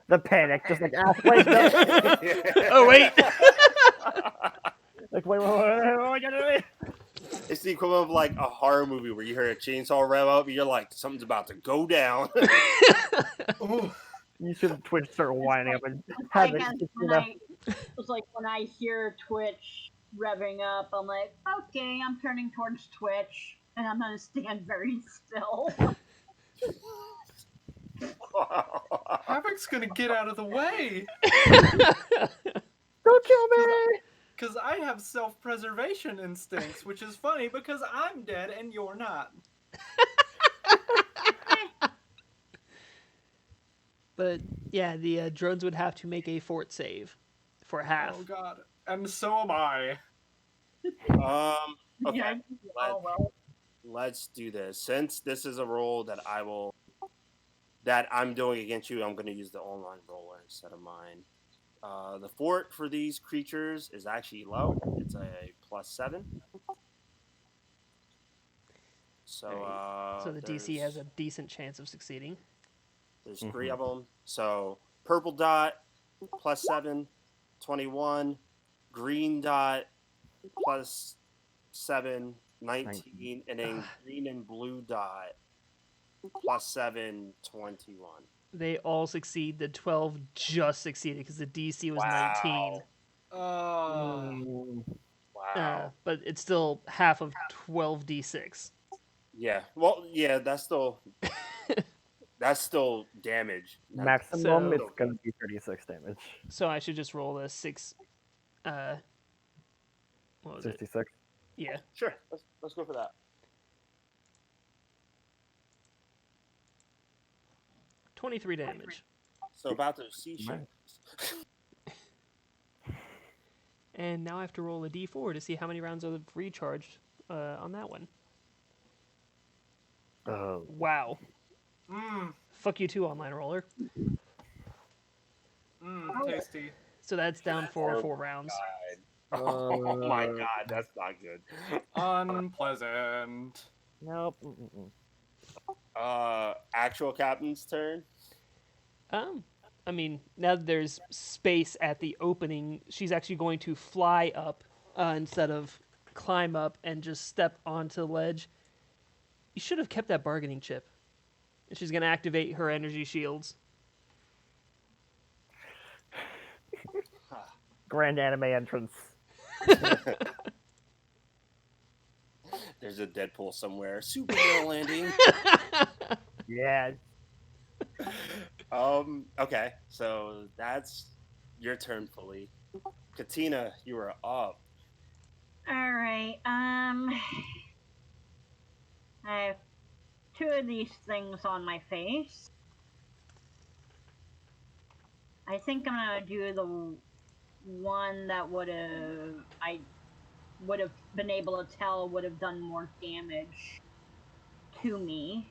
The panic, just like, ah, wait, no. Oh wait. Like, wait. It's the equivalent of like a horror movie where you hear a chainsaw rev up and you're like, something's about to go down. Oh, You should Twitch start winding up and It's have like, it. it's like when I hear Twitch revving up, I'm like, okay, I'm turning towards Twitch, and I'm gonna stand very still. Havoc's gonna get out of the way Don't kill me! because I have self-preservation instincts, which is funny because I'm dead and you're not. But yeah, the drones would have to make a fort save for half. Oh god, and so am I. Okay. Yeah, oh, well. Let's do this. Since this is a roll that I'm doing against you, I'm going to use the online roller instead of mine. The fort for these creatures is actually low. It's a +7. So, So the DC has a there's- decent chance of succeeding. There's 3 of them. So purple dot +7, 21. Green dot +7, 19, and then green and blue dot +7, 21. They all succeed. The 12 just succeeded because the DC was Wow. 19. Wow. But it's still half of 12d6. Yeah. Well, yeah. That's still damage. Maximum So- is gonna be 36 damage. So I should just roll a 6. What was it? 66. Yeah. Sure. Let's go for that. 23 damage. So about to see shit. And now I have to roll a d4 to see how many rounds of recharge on that one. Oh. Wow. Mmm, Fuck you too, online roller. tasty. So that's down for 4 rounds. Oh my god, that's not good. Unpleasant. Nope. Actual captain's turn. I mean, now that there's space at the opening, she's actually going to fly up instead of climb up and just step onto the ledge. You should have kept that bargaining chip. And she's going to activate her energy shields. Grand anime entrance. There's a Deadpool somewhere. Superhero landing. Yeah. Okay, so that's your turn, fully. Katina, you are up. All right. I have 2 of these things on my face. I think I'm gonna do the one that I would have been able to tell would have done more damage to me.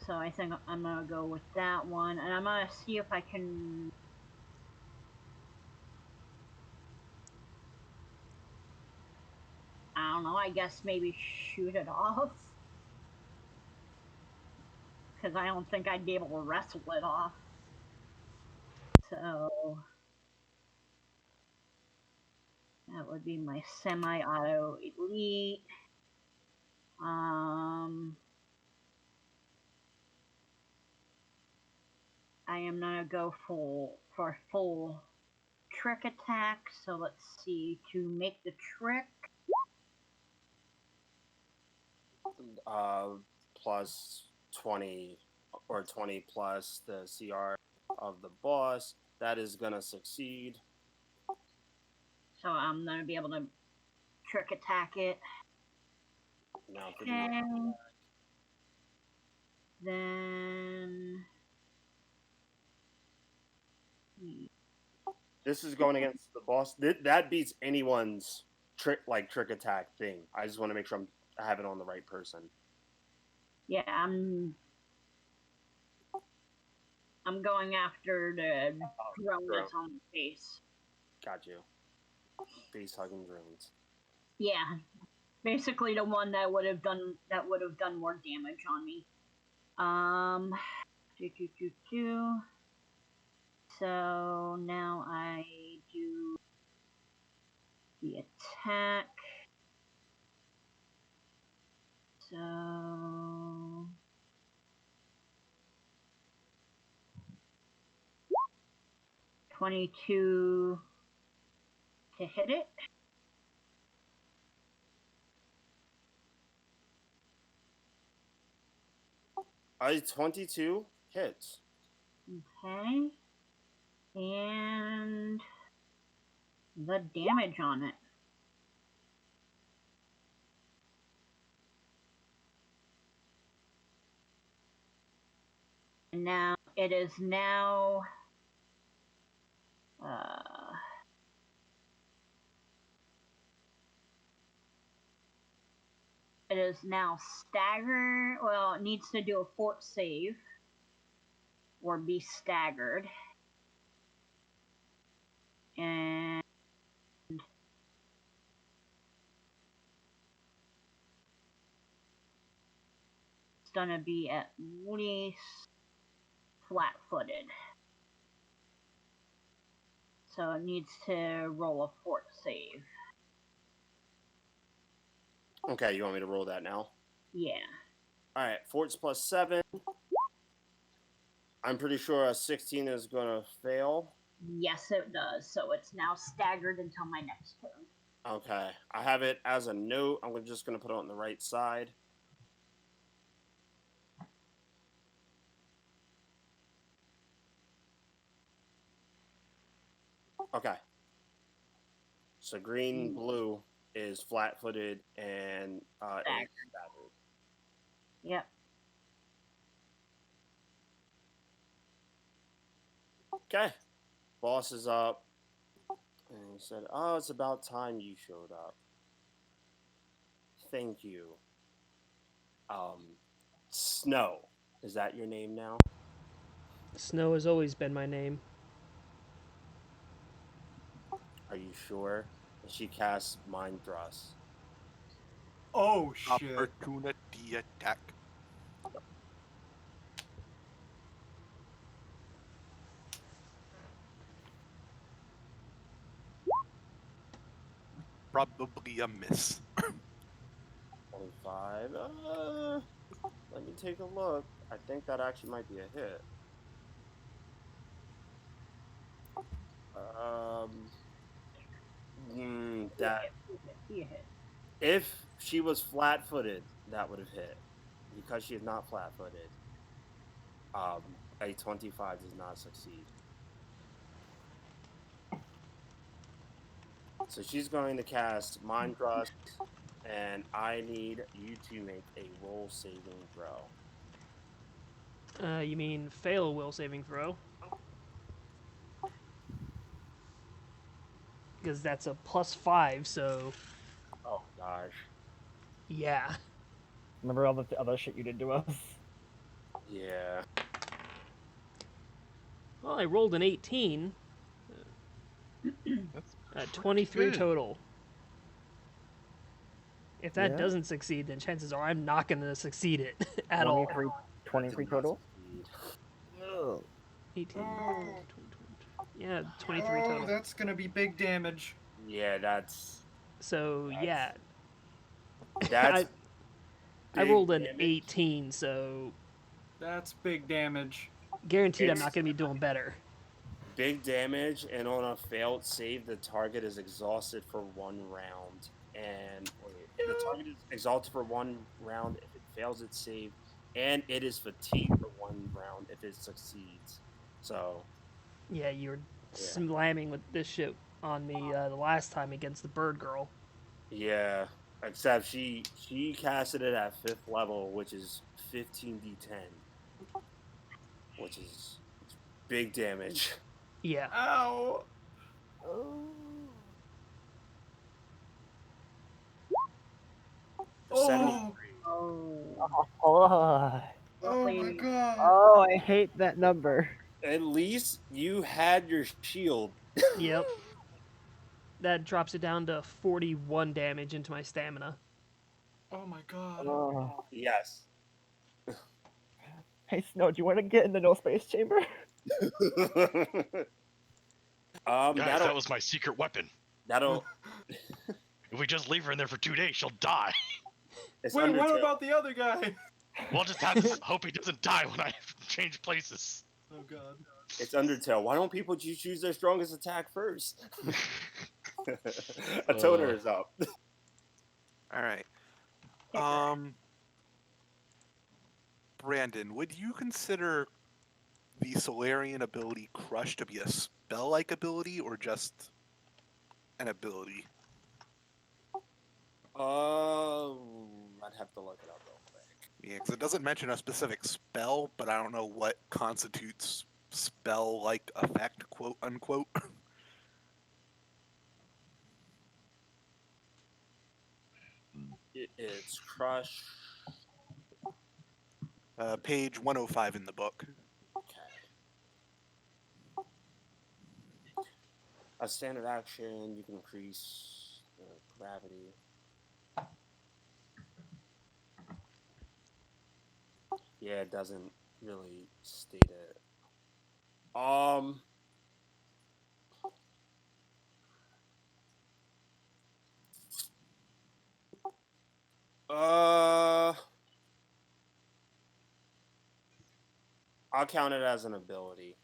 So I think I'm gonna go with that one, and I'm gonna see if I can. I don't know. I guess maybe shoot it off, because I don't think I'd be able to wrestle it off. So that would be my semi-auto elite. I am gonna go for full trick attack. So let's see, to make the trick. Plus 20 or 20 plus the CR of the boss. That is gonna succeed. So I'm gonna be able to trick attack it. Now for Okay. the Then this is going against the boss. That beats anyone's trick attack thing. I just want to make sure I have it on the right person. yeah, I'm going after the drone that's on the face. Got you. Face hugging drones. Yeah, basically the one that would have done more damage on me. So now I do the attack. So 22 to hit it. A 22 hits. Okay. And the damage on it. And now it is now it is now staggered. Well, it needs to do a fort save or be staggered. And it's gonna be at least flat-footed. So it needs to roll a fort save. Okay, you want me to roll that now? Yeah. All right, fort's +7. I'm pretty sure a 16 is gonna fail. Yes, it does. So it's now staggered until my next turn. Okay, I have it as a note. I'm just gonna put it on the right side. Okay. So green, blue is flat-footed and is staggered. Yep. Okay. Boss is up. And he said, "Oh, it's about time you showed up. Thank you. Snow. Is that your name now?" Snow has always been my name. Are you sure? And she casts Mind Thrust. Oh shit! Opportunity attack. Probably a miss. 25. Let me take a look. I think that actually might be a hit. That Be a hit. if she was flat-footed, that would have hit. Because she is not flat-footed, a 25 does not succeed. So she's going to cast Mind Thrust, and I need you to make a roll saving throw. You mean fail a will saving throw? Because that's a +5, so Oh gosh. yeah. Remember all the other shit you did to us? Yeah. Well, I rolled an 18. That's 23 good. total. If that Yeah. doesn't succeed, then chances are I'm not going to succeed it at all. 23 Did not total? succeed. Ugh. 18. Oh. 20. Yeah, 23 Oh, total. that's gonna be big damage. Yeah, that's So, yeah. that's I big rolled an damage. 18, so That's big damage. guaranteed I'm It's- not going to be doing better. Big damage, and on a failed save, the target is exhausted for 1 round. And the target is exhausted for 1 round if it fails its save, and it is fatigued for 1 round if it succeeds. So Yeah, you were Yeah. slamming with this shit on me the last time against the bird girl. yeah, except she casted it at 5th level, which is 15d10, which is big damage. Yeah. Ow! Oh. 73. Oh. Oh. Oh my Luckily, god! Oh, I hate that number. At least you had your shield. Yep. That drops it down to 41 damage into my stamina. Oh my god! Oh. Yes. Hey, Snow, do you want to get in the no space chamber? Guys, that that'll was my secret weapon. that'll. If we just leave her in there for 2 days, she'll die. It's Wait, what Undertale. about the other guy? We'll just have to hope he doesn't die when I change places. Oh god. It's Undertale. Why don't people choose their strongest attack first? A toner is up. All right. Brandon, would you consider the Solarian ability Crush to be a spell-like ability or just an ability? I'd have to look it up real quick. Yeah, because it doesn't mention a specific spell, but I don't know what constitutes spell-like effect, quote unquote. It's Crush. Page 105 in the book. Okay. A standard action, you can increase gravity. Yeah, it doesn't really state it. Uh, I'll count it as an ability,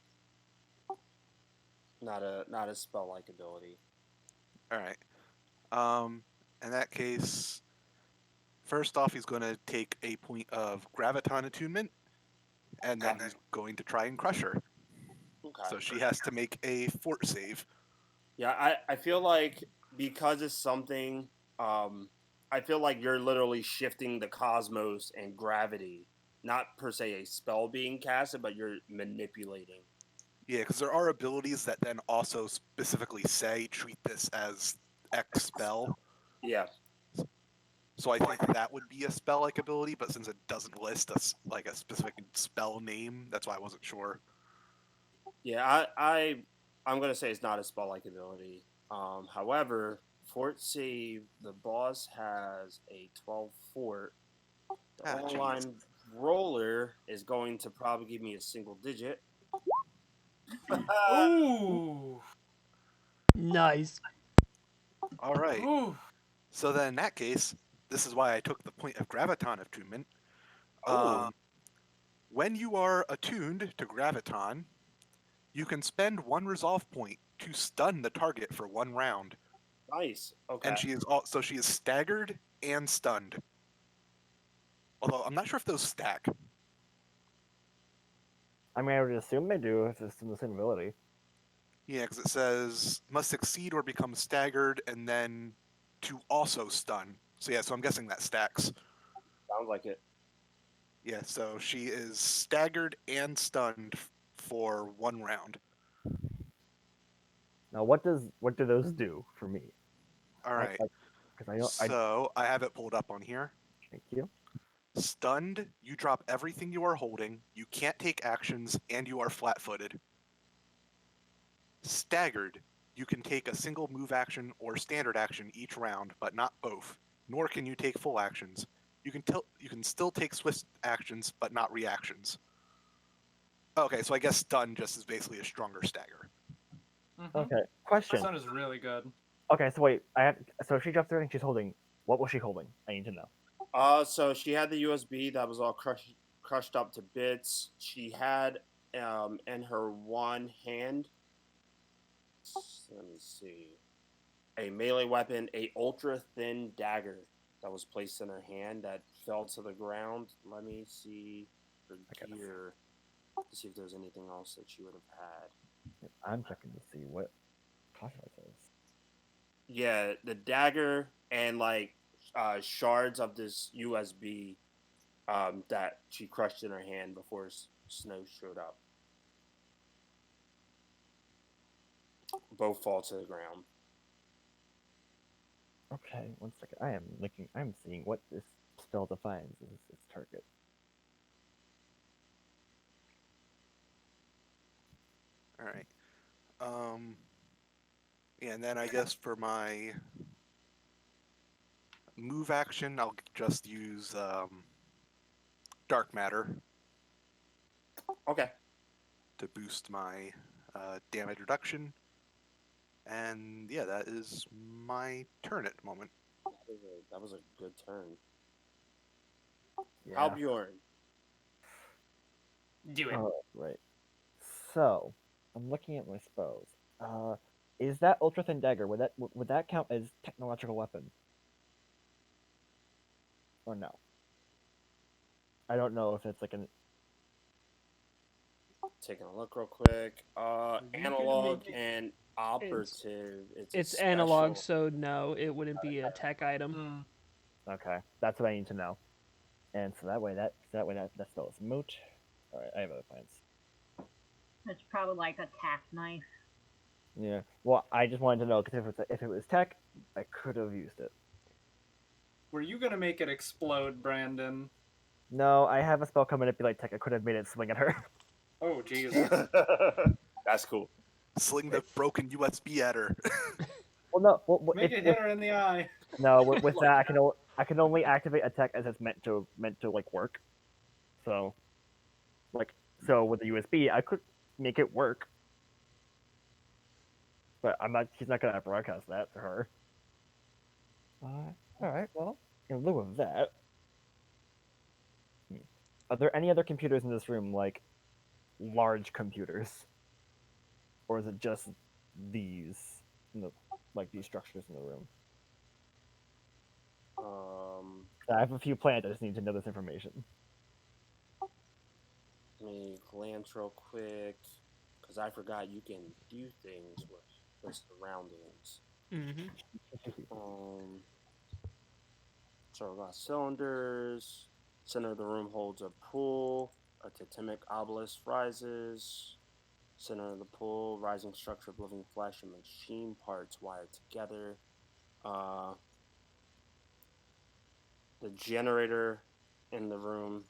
not a spell like ability. All right. In that case, first off, he's going to take a point of graviton attunement, and then Okay. he's going to try and crush her. Okay. So she has to make a fort save. Yeah, I feel like because it's something, I feel like you're literally shifting the cosmos and gravity, not per se a spell being casted, but you're manipulating. Yeah, because there are abilities that then also specifically say treat this as X spell. Yeah. So I think that would be a spell-like ability, but since it doesn't list a specific spell name, that's why I wasn't sure. Yeah, I'm gonna say it's not a spell like ability. However, fort save, the boss has a 12 fort. The Ah, online roller is going to probably give me a single digit. Ooh. Nice. All right. Ooh. So then in that case, this is why I took the point of graviton attunement. Oh. When you are attuned to graviton, you can spend one resolve point to stun the target for 1 round. Nice. Okay. And she is staggered and stunned. Although I'm not sure if those stack. I mean, I would assume they do if it's in the same ability. Yeah, because it says must succeed or become staggered, and then to also stun. So yeah, so I'm guessing that stacks. Sounds like it. Yeah, so she is staggered and stunned for 1 round. Now, what do those do for me? All right. Because So I have it pulled up on here. thank you. Stunned, you drop everything you are holding, you can't take actions, and you are flat-footed. Staggered, you can take a single move action or standard action each round, but not both. Nor can you take full actions. You can still take swift actions, but not reactions. Okay, so I guess stun just is basically a stronger stagger. Mm-hmm. Okay, question. Sun is really good. Okay, so wait, so if she drops everything she's holding, what was she holding? I need to know. So she had the USB that was all crushed up to bits. She had in her one hand, let me see, a melee weapon, a ultra thin dagger that was placed in her hand that fell to the ground. Let me see her gear to see if there's anything else that she would have had. I'm checking to see what caution it says. Yeah, the dagger and like shards of this USB that she crushed in her hand before Snow showed up. Both fall to the ground. Okay, 1 second. I'm seeing what this spell defines as its target. All right. Yeah, and then I guess for my move action, I'll just use Dark Matter. Okay. To boost my damage reduction. And yeah, that is my turn at the moment. That was a good turn. Yeah. Bjorn. Do it. Oh, right. So, I'm looking at my spells. Is that ultra thin dagger? Would that count as technological weapon? Or no? I don't know if it's like an. Taking a look real quick. can Analog make it- and operative. It's a It's analog, special. so no, it wouldn't be a tech item. Hmm. Okay, that's what I need to know. And so that way that spell is moot. All right, I have other plans. It's probably like a tack knife. Yeah. Well, I just wanted to know because if it was tech, I could have used it. Were you gonna make it explode, Brandon? No, I have a spell called Manipulate Tech. I could have made it swing at her. Oh, jeez. That's cool. Sling the broken USB at her. Well, no. Well, Make it hit her in the eye. no. With that, I can only activate a tech as it's meant to like work. So, so with the USB, I could make it work. But I'm not. He's not gonna broadcast that to her. All right. Well, in lieu of that, are there any other computers in this room, like large computers, or is it just these, like these structures in the room? I have a few plans. I just need to know this information. Let me glance real quick because I forgot you can do things with the surroundings. Mm-hmm. So we got cylinders. Center of the room holds a pool. A totemic obelisk rises. Center of the pool, rising structure of living flesh and machine parts wired together. The generator in the room,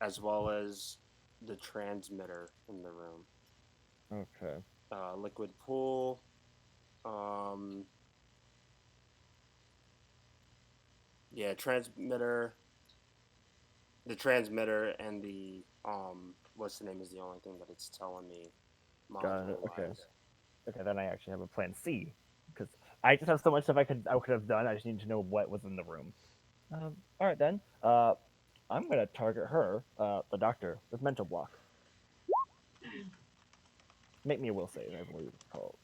as well as the transmitter in the room. Okay. Liquid pool. Yeah, transmitter. The transmitter and the what's the name is the only thing that it's telling me. Got it. Okay. module-wise. Okay, then I actually have a plan C because I just have so much stuff I could have done. I just need to know what was in the room. All right then. I'm gonna target her, the doctor, with mental block. Make me a will save. I believe it's called.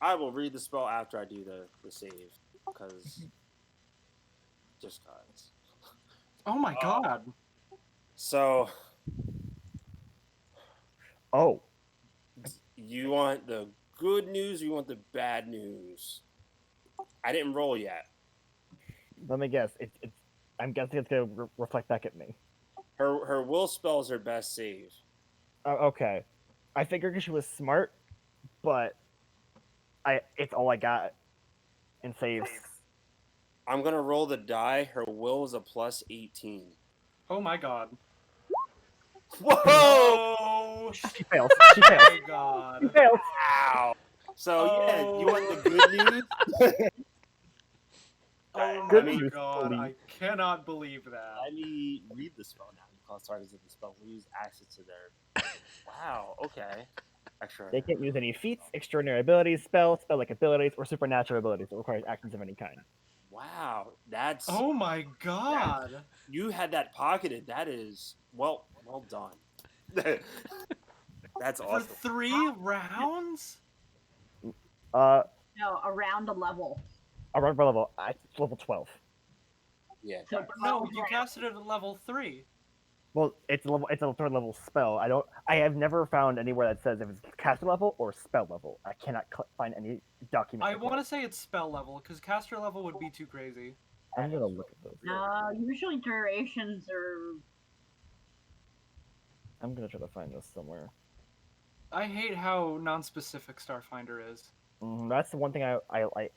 I will read the spell after I do the save, because just cause. Oh my god. So Oh, you want the good news? Or you want the bad news? I didn't roll yet. let me guess. It's. I'm guessing it's gonna reflect back at me. Her will spell is her best save. Okay. I figured she was smart, but it's all I got in saves. I'm gonna roll the die. Her will is a plus 18. Oh my god. Whoa! Oh She fails. She fails. my She god. fails. Wow. So yeah, you want the good news? Oh Good my news, god. please. I cannot believe that. Let me read the spell now. You cause targets of the spell lose access to their. Wow. Okay. Extra. They can't use any feats, extraordinary abilities, spell-like abilities, or supernatural abilities that require actions of any kind. Wow. That's. Oh my god. You had that pocketed. That is well done. That's For awesome. 3 rounds? Uh, No, around a level. around for level, level 12. Yeah. So No, you casted it at level 3. Well, it's a third level spell. I have never found anywhere that says if it's caster level or spell level. I cannot find any document. I want to say it's spell level, because caster level would be too crazy. I'm gonna look at those. No, usually durations are. I'm gonna try to find this somewhere. I hate how non-specific Starfinder is. That's the one thing I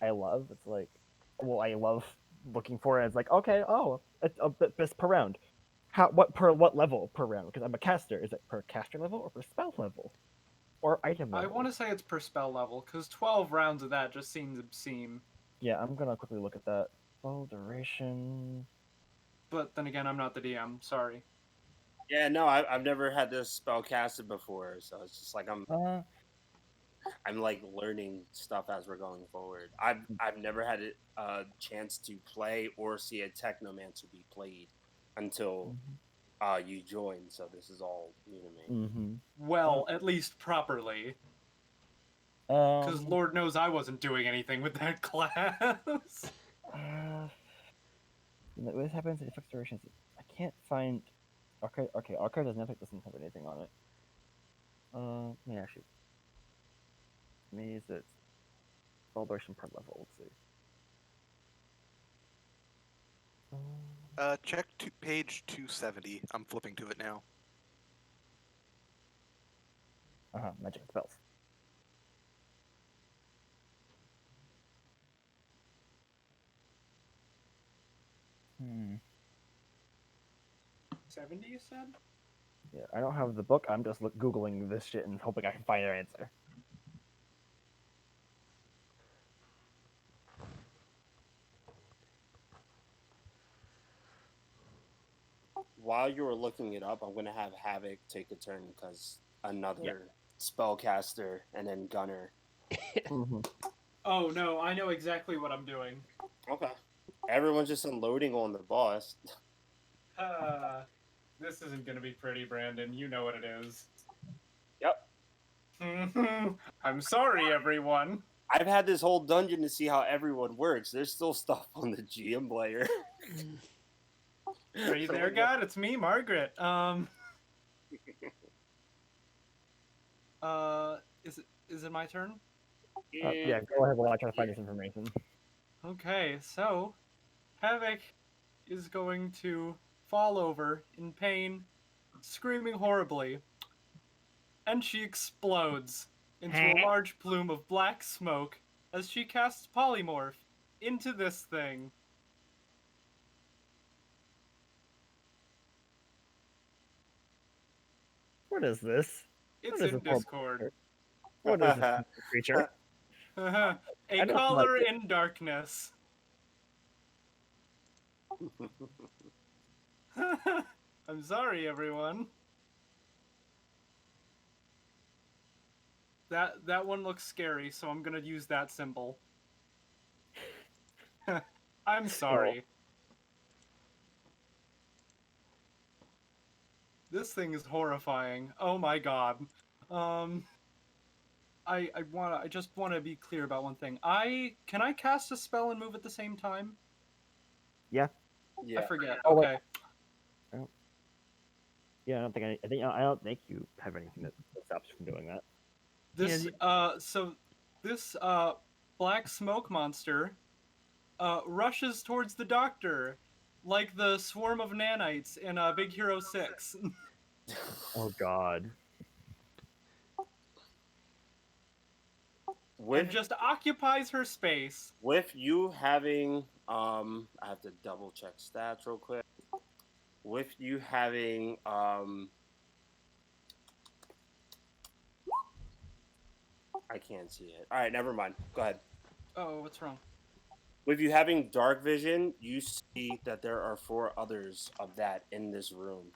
love. It's like, well, I love looking for it. It's like, okay, oh, it's a bit per round. What level per round? Because I'm a caster. Is it per caster level or per spell level, or item level? I want to say it's per spell level, because 12 rounds of that just seems obscene. Yeah, I'm gonna quickly look at that. Spell duration. But then again, I'm not the DM. Sorry. Yeah. No, I've never had this spell casted before, so it's just like I'm like learning stuff as we're going forward. I've never had a chance to play or see a technomancer be played until you joined. So this is all new to me. Well, at least properly. Because Lord knows I wasn't doing anything with that class. What happens? It affects durations. I can't find. Okay, Archive doesn't have anything on it. Let me actually. Me is it celebration per level. Let's see. Check page 270. I'm flipping to it now. Magic spells. Hmm. 70, you said? Yeah, I don't have the book. I'm just googling this shit and hoping I can find an answer. While you were looking it up, I'm gonna have Havoc take a turn because another spellcaster and then Gunner. Mm-hmm. Oh no, I know exactly what I'm doing. Okay. Everyone's just unloading on the boss. This isn't gonna be pretty, Brandon. You know what it is. Yep. I'm sorry, everyone. I've had this whole dungeon to see how everyone works. There's still stuff on the GM player. Are you there, God? It's me, Margaret. Is it my turn? Yeah, go ahead while I try to find this information. Okay, so Havoc is going to fall over in pain, screaming horribly, and she explodes into a large plume of black smoke as she casts polymorph into this thing. What is this? It's What is in this horrible Discord. creature? What is this creature? A I don't color like it. in darkness. I'm sorry, everyone. That one looks scary, so I'm gonna use that symbol. I'm sorry. This thing is horrifying. Oh my god. I just wanna be clear about one thing. Can I cast a spell and move at the same time? Yeah. Yeah. I forget. Oh, wait. Okay. Yeah, I don't think you have anything that stops you from doing that. This so this black smoke monster rushes towards the doctor like the swarm of nanites in Big Hero 6. Oh god. And just occupies her space. With you having, I have to double check stats real quick. With you having, I can't see it. All right, never mind. Go ahead. Oh, what's wrong? With you having dark vision, you see that there are 4 others of that in this room.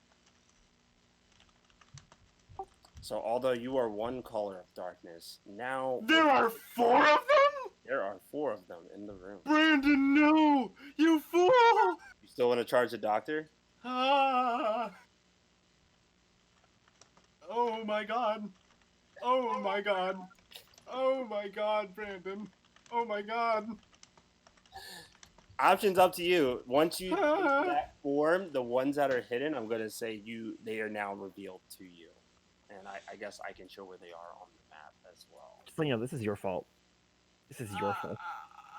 So although you are one color of darkness, now There are 4 of them? there are 4 of them in the room. Brandon, no! You fool! You still want to charge the doctor? Ah! Oh my god. Oh my god. Oh my god, Brandon. Oh my god. Options up to you. Once you take that form, the ones that are hidden, I'm gonna say they are now revealed to you. And I guess I can show where they are on the map as well. So, this is your fault. This is your fault.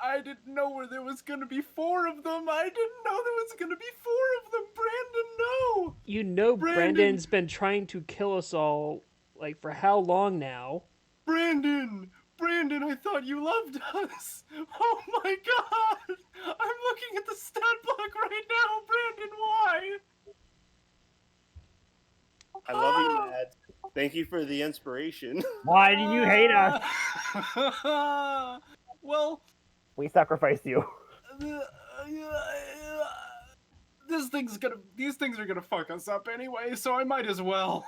I didn't know where there was gonna be 4 of them. I didn't know there was gonna be 4 of them. Brandon, no! You know Brandon! Brandon's been trying to kill us all, like, for how long now? Brandon! Brandon, I thought you loved us! Oh my god! I'm looking at the stat block right now! Brandon, why? I love you, Matt. Thank you for the inspiration. Why do you hate us? Well, We sacrificed you. these things are gonna fuck us up anyway, so I might as well.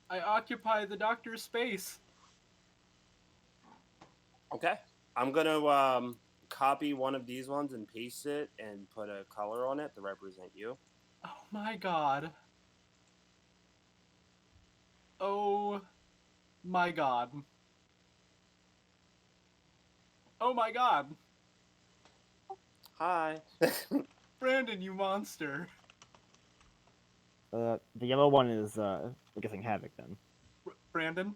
I occupy the doctor's space. Okay. I'm gonna copy one of these ones and paste it and put a color on it to represent you. Oh my god. Oh my god. Oh my god. Hi. Brandon, you monster. The yellow one is I'm guessing Havoc then. Brandon,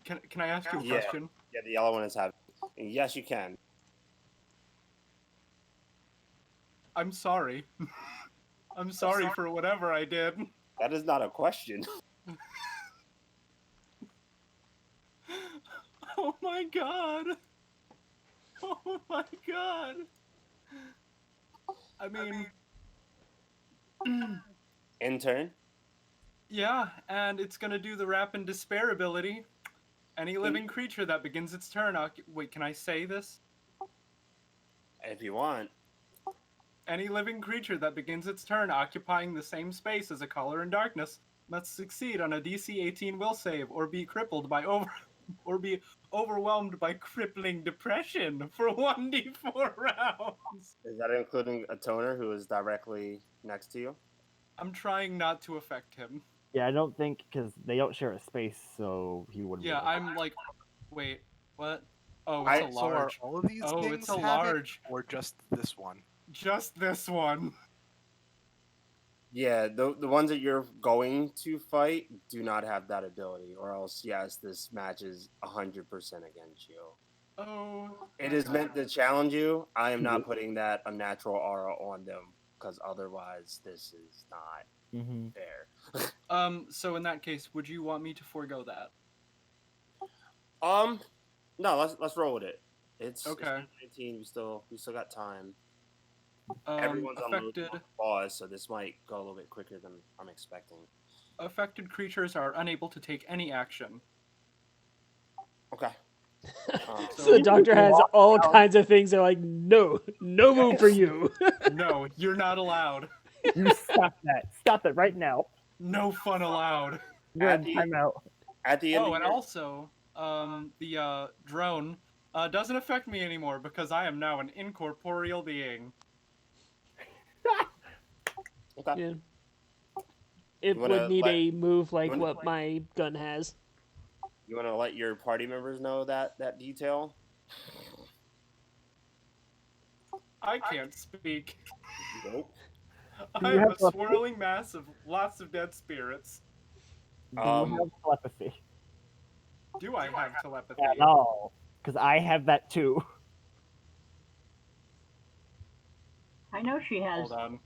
can I ask you a Yeah. question? Yeah, the yellow one is having. Yes, you can. I'm sorry. I'm sorry for whatever I did. That is not a question. Oh my god. Oh my god. I mean, Intern. yeah, and it's gonna do the Rap and Despair ability. Any living creature that begins its turn. Wait, can I say this? If you want. Any living creature that begins its turn occupying the same space as a color in darkness must succeed on a DC 18 will save or be crippled by or be overwhelmed by crippling depression for 1d4 rounds. Is that including a toner who is directly next to you? I'm trying not to affect him. Yeah, I don't think because they don't share a space, so he wouldn't. Yeah, be able to- I'm like, wait, what? Oh, it's a So are large. all of these Oh, things it's a have large. it, or just this one? Just this one. Yeah, the ones that you're going to fight do not have that ability, or else yes, this match is 100% against you. Oh. It is meant to challenge you. I am not putting that unnatural aura on them because otherwise this is not Mhm. fair. So in that case, would you want me to forego that? No, let's roll with it. It's Okay. 19. We still got time. Everyone's Affected on pause, so this might go a little bit quicker than I'm expecting. creatures are unable to take any action. Okay. So the doctor has all kinds of things that are like, no move for you. No, you're not allowed. You stop that! Stop it right now! No fun allowed. You're At in the- timeout. At the end Oh, of and your, also, the drone doesn't affect me anymore because I am now an incorporeal being. okay. Yeah. It You wanna would need let- a move like wanna- what my gun has. You want to let your party members know that detail? I can't speak. Nope. I you am have a swirling mass of lots of dead spirits. Do you have telepathy? Do I have telepathy? At all? Because I have that too. I know she has. Hold on.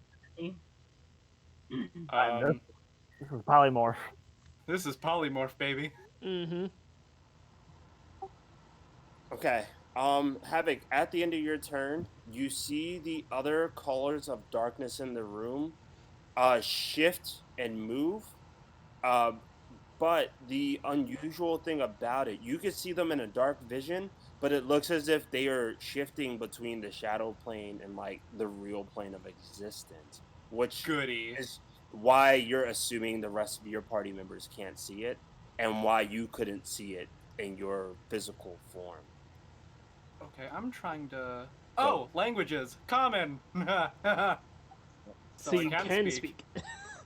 This is polymorph. This is polymorph, baby. Mm-hmm. Okay. Havoc, at the end of your turn, you see the other colors of darkness in the room shift and move. But the unusual thing about it, you can see them in a dark vision, but it looks as if they are shifting between the shadow plane and like the real plane of existence, which Goody. is why you're assuming the rest of your party members can't see it, and why you couldn't see it in your physical form. Okay, I'm trying to. Oh, languages. Common. So you can speak.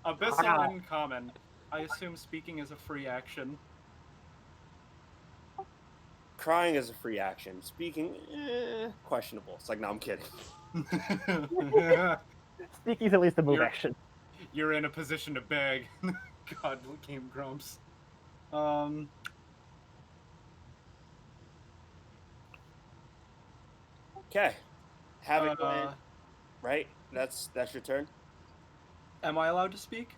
Abyssal and common. I assume speaking is a free action. Crying is a free action. Speaking, questionable. It's like, no, I'm kidding. Speaking's at least a move You're- action. You're in a position to beg. God, Game Grumps. Okay, have it going. Right? That's your turn. Am I allowed to speak?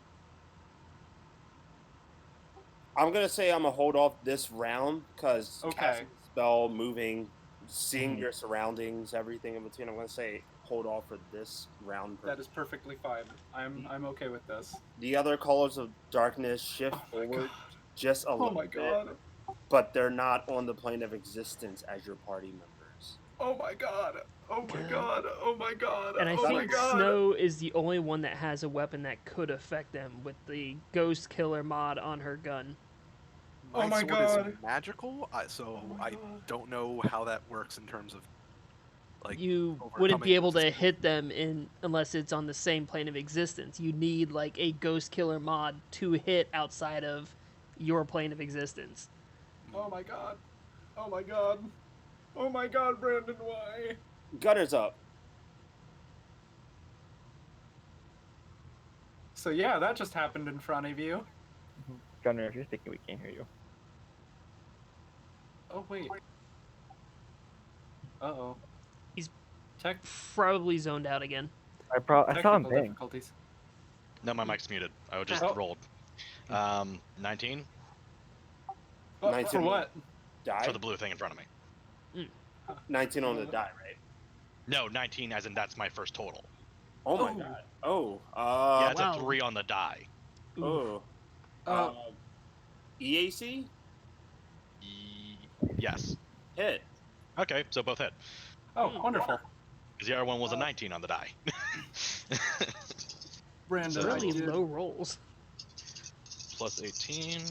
I'm gonna say I'm gonna hold off this round because Okay. casting the spell, moving, seeing your surroundings, everything in between. I'm gonna say hold off for this round. That is perfectly fine. I'm okay with this. The other colors of darkness shift Oh my forward god. just a Oh little my bit, god. but they're not on the plane of existence as your party members. Oh my god. Oh my god. Oh my god. And I oh my think god. Snow is the only one that has a weapon that could affect them with the Ghost Killer mod on her gun. Oh my sword god. is magical, so Oh my I god. don't know how that works in terms of like You wouldn't be overcoming able to resistance. hit them unless it's on the same plane of existence. You need like a Ghost Killer mod to hit outside of your plane of existence. Oh my god. Oh my god. Oh my god, Brandon, why? Gunner's up. So yeah, that just happened in front of you. Gunner, if you're speaking, we can't hear you. Oh wait. Uh-oh. He's Tech Probably zoned out again. I saw him technical bang. difficulties. No, my mic's muted. I just Oh. rolled. 19 Oh, 19 for what? Die? for the blue thing in front of me. 19 on the die, right? No, 19 as in that's my first total. Oh my Oh. god. Oh. Yeah, it's wow. a 3 on the die. Oof. Oh. EAC? Yes. Hit. Okay, so both hit. Oh, wonderful. Because the other one was a 19 on the die. Brandon, So- Really I did. low rolls. Plus 18.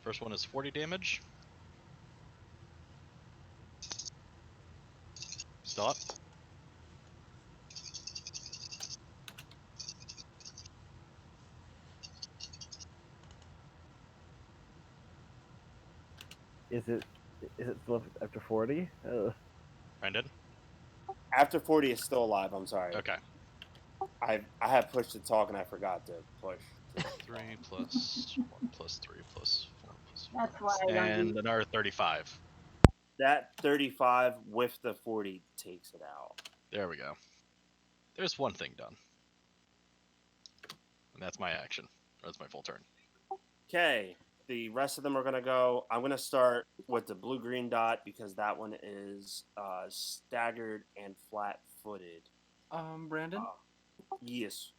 First one is 40 damage. Still up. Is it still up after 40? Brendan? After 40 is still alive, I'm sorry. Okay. I have pushed to talk and I forgot to push. 3 plus 1 plus 3 plus 4 plus 4. That's why I don't And do- another 35. That 35 with the 40 takes it out. There we go. There's one thing done. And that's my action. That's my full turn. Okay, the rest of them are gonna go. I'm gonna start with the blue-green dot because that one is staggered and flat-footed. Brandon? Yes.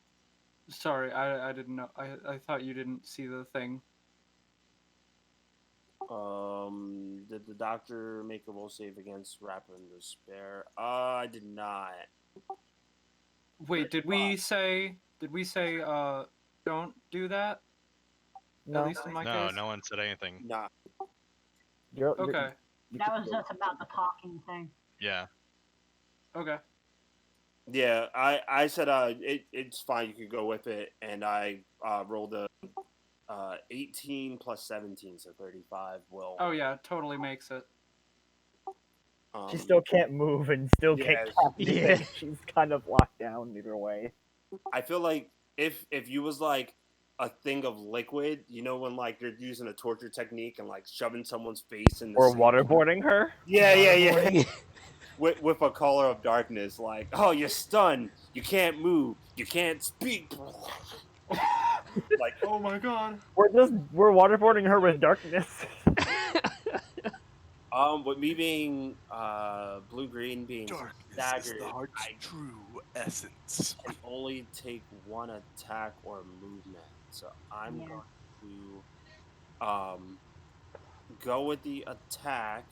Sorry, I didn't know. I thought you didn't see the thing. Did the doctor make a will save against rapid despair? I did not. Wait, did we say don't do that? No, At least in my No, case. no one said anything. Nah. you're, Okay. That was just about the talking thing. Yeah. Okay. Yeah, I said it's fine. You could go with it, and I rolled a 18 plus 17, so 35. Will. Oh yeah, totally makes it. She still can't move and still Yeah, can't cast anything. Yeah. She's kind of locked down either way. I feel like if you was like a thing of liquid, you know, when like you're using a torture technique and like shoving someone's face in the Or sink. waterboarding her. Yeah. With a collar of darkness, like, oh, you're stunned, you can't move, you can't speak. Like, Oh my god. We're waterboarding her with darkness. with me being blue green being Darkness is staggered, the heart's I true essence. can only take one attack or movement. So I'm Yeah. going to go with the attack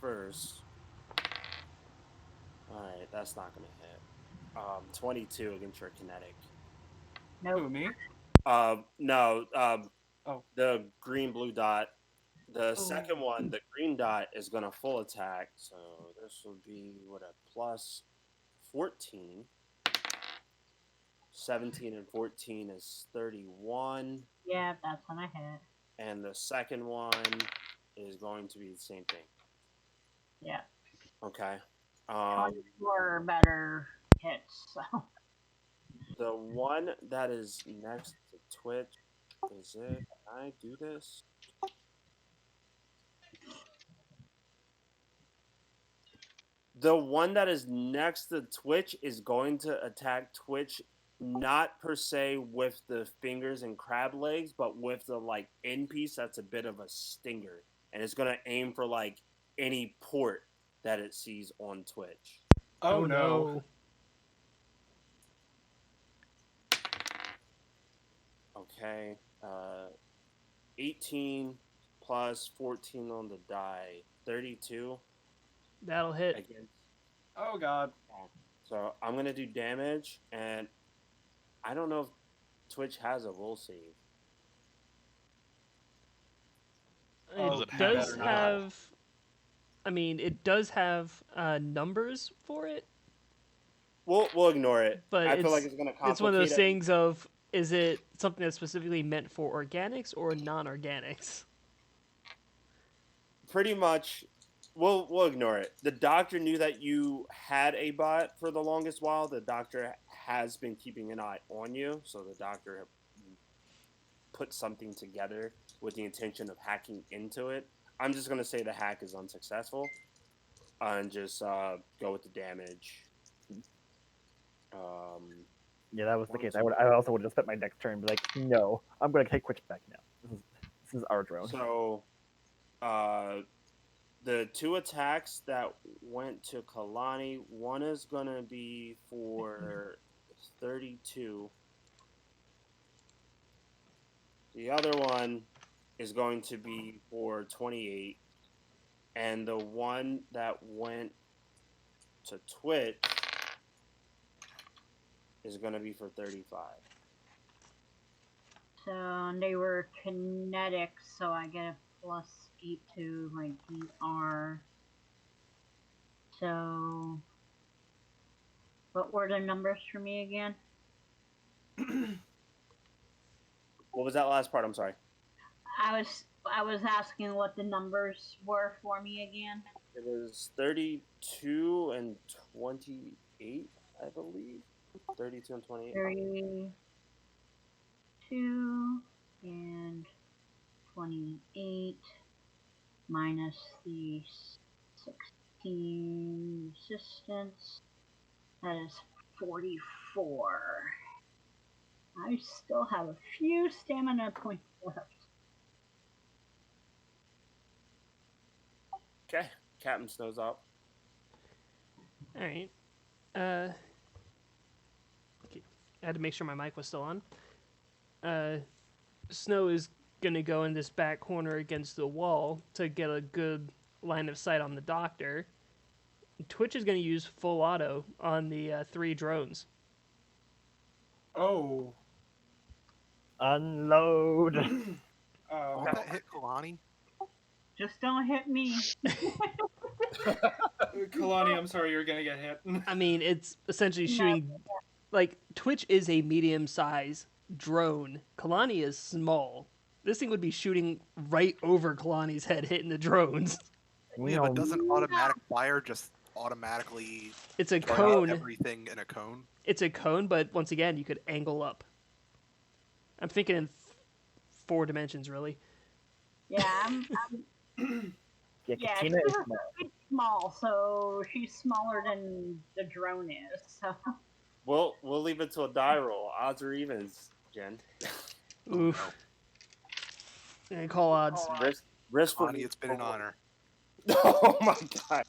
first. Alright, that's not gonna hit. 22 against your kinetic. Who, me? No, Oh. the green blue dot. The second one, the green dot, is gonna full attack. So this will be what, a plus 14. 17 and 14 is 31. Yeah, that's when I hit. And the second one is going to be the same thing. Yeah. Okay. 24 better hits, so. The one that is next to Twitch, is it? Can I do this? The one that is next to Twitch is going to attack Twitch, not per se with the fingers and crab legs, but with the like end piece that's a bit of a stinger, and it's gonna aim for like any port that it sees on Twitch. Oh no. Okay, 18 plus 14 on the die, 32 That'll hit. against. Oh god. So I'm gonna do damage, and I don't know if Twitch has a will save. Does It it does have it or not? have. I mean, it does have numbers for it, We'll ignore it. but I feel like it's gonna complicate it's one of those it. things of, is it something that's specifically meant for organics or non-organics? pretty much, we'll ignore it. The doctor knew that you had a bot for the longest while. The doctor has been keeping an eye on you, so the doctor put something together with the intention of hacking into it. I'm just gonna say the hack is unsuccessful, and just go with the damage. Yeah, that was the case. I also would have spent my next turn and be like, no, I'm gonna take Twitch back now. This is our drone. So, the two attacks that went to Kalani, one is gonna be for 32. The other one is going to be for 28. And the one that went to Twitch is going to be for 35. So they were kinetic, so I get a +8 to my DR. So, what were the numbers for me again? What was that last part? I'm sorry. I was asking what the numbers were for me again. It was 32 and 28, I believe. 32 and 28. 32 and 28 minus the 16 resistance. That is 44. I still have a few stamina points left. Okay. Captain Snow's up. All right. Okay. I had to make sure my mic was still on. Snow is gonna go in this back corner against the wall to get a good line of sight on the doctor. Twitch is gonna use full auto on the 3 drones. Oh. Unload. Won't that hit Kalani? Just don't hit me. Kalani, I'm sorry, you're gonna get hit. I mean, it's essentially shooting. Like, Twitch is a medium-sized drone. Kalani is small. This thing would be shooting right over Kalani's head, hitting the drones. Yeah, but doesn't automatic fire just automatically It's a fire cone. everything in a cone? It's a cone, but once again, you could angle up. I'm thinking in 4 dimensions, really. Yeah, I'm Yeah, yeah, Katina is she's small. pretty small, so she's smaller than the drone is. So We'll leave it to a die roll. Odds or evens, Jen. Oof. And call odds. Risk for Kalani, it's been an honor. Oh my god.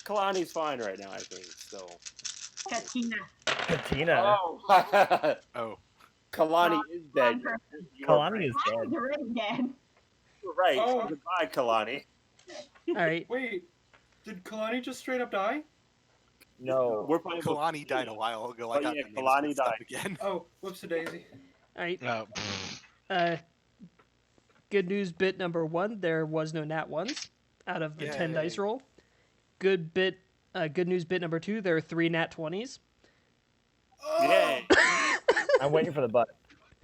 Kalani's fine right now, I think. Still. Katina. Katina. Oh. Oh, Kalani is dead. You were Kalani is dead. Kalani's already dead. right. Oh. Goodbye, Kalani. All right. Wait, did Kalani just straight up die? No. We're playing with Kalani died a while ago. I Oh, got yeah, the names Kalani mixed up died. again. Oh, whoops a daisy. All right. Pfft. Good news bit number 1, there was no nat 1s out of the 10 Yay. dice roll. Good news bit number 2, there are 3 nat 20s. Yay. I'm waiting for the button.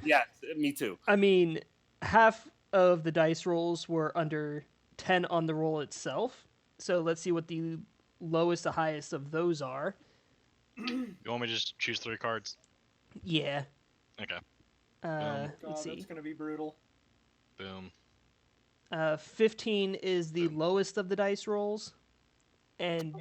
Yes, me too. I mean, half of the dice rolls were under 10 on the roll itself. So let's see what the lowest to highest of those are. You want me to just choose 3 cards? Yeah. Okay. God, Let's see. that's gonna be brutal. Boom. 15 is the lowest of the dice rolls, and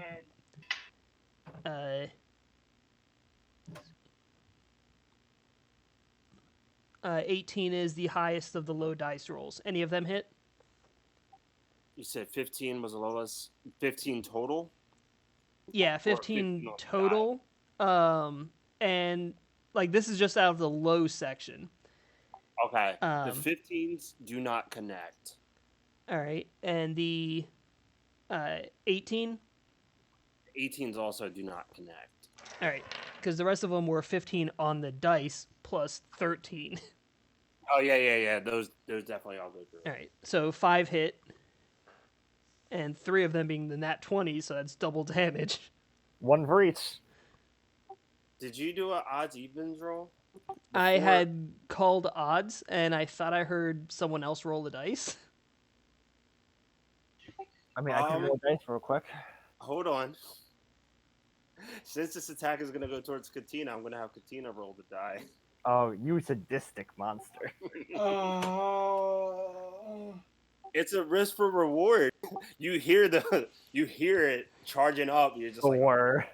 18 is the highest of the low dice rolls. Any of them hit? You said 15 was the lowest. 15 total? Yeah, 15 15 on the total. And like this is just out of the low section. Okay. The Um, 15s do not connect. All right, and the 18. 18s also do not connect. All right, because the rest of them were 15 on the dice plus 13. Oh yeah. Those definitely all go through. All right, so 5 hit, and 3 of them being the nat 20, so that's double damage. One for each. Did you do an odds evens roll? I Before- had called odds, and I thought I heard someone else roll the dice. I mean, I can roll dice real quick. Hold on. Since this attack is gonna go towards Katina, I'm gonna have Katina roll the die. Oh, you sadistic monster. Oh. It's a risk for reward. You hear it charging up. You're just like, 4.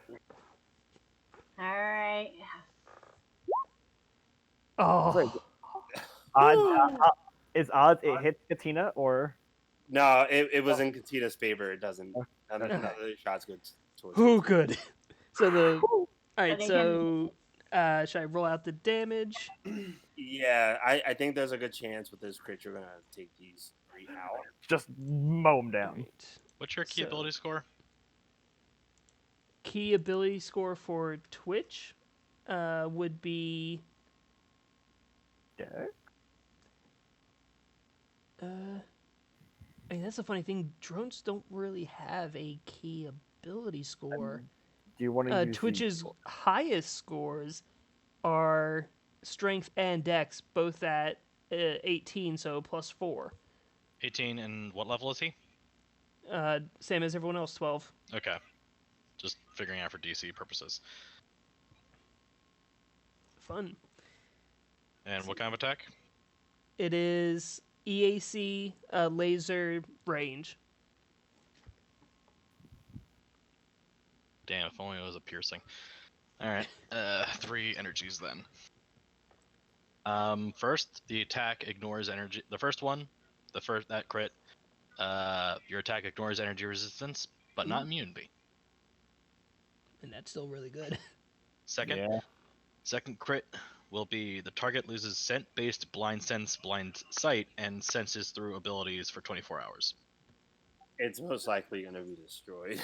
All right. Oh, Is odds it hits Katina or? no, it was in Katina's favor. It doesn't. None of the shots go towards. oh, good. So the all right. But So should I roll out the damage? Yeah, I think there's a good chance with this crit you're gonna take these 3 out. Just mow him down. Right. What's your key So- ability score? Key ability score for Twitch would be Derek? I mean, that's the funny thing. Drones don't really have a key ability score. Do you want to use Twitch's highest scores are strength and dex, both at 18, so +4. 18, and what level is he? Same as everyone else, 12. Okay. Just figuring out for DC purposes. Fun. And what kind of attack? It is EAC laser range. Damn, if only it was a piercing. Alright, 3 energies then. First, the attack ignores energy. The first one, that crit, your attack ignores energy resistance, but not immunity. And that's still really good. Second, Yeah. second crit will be the target loses scent-based blind sense, blind sight, and senses through abilities for 24 hours. It's most likely gonna be destroyed.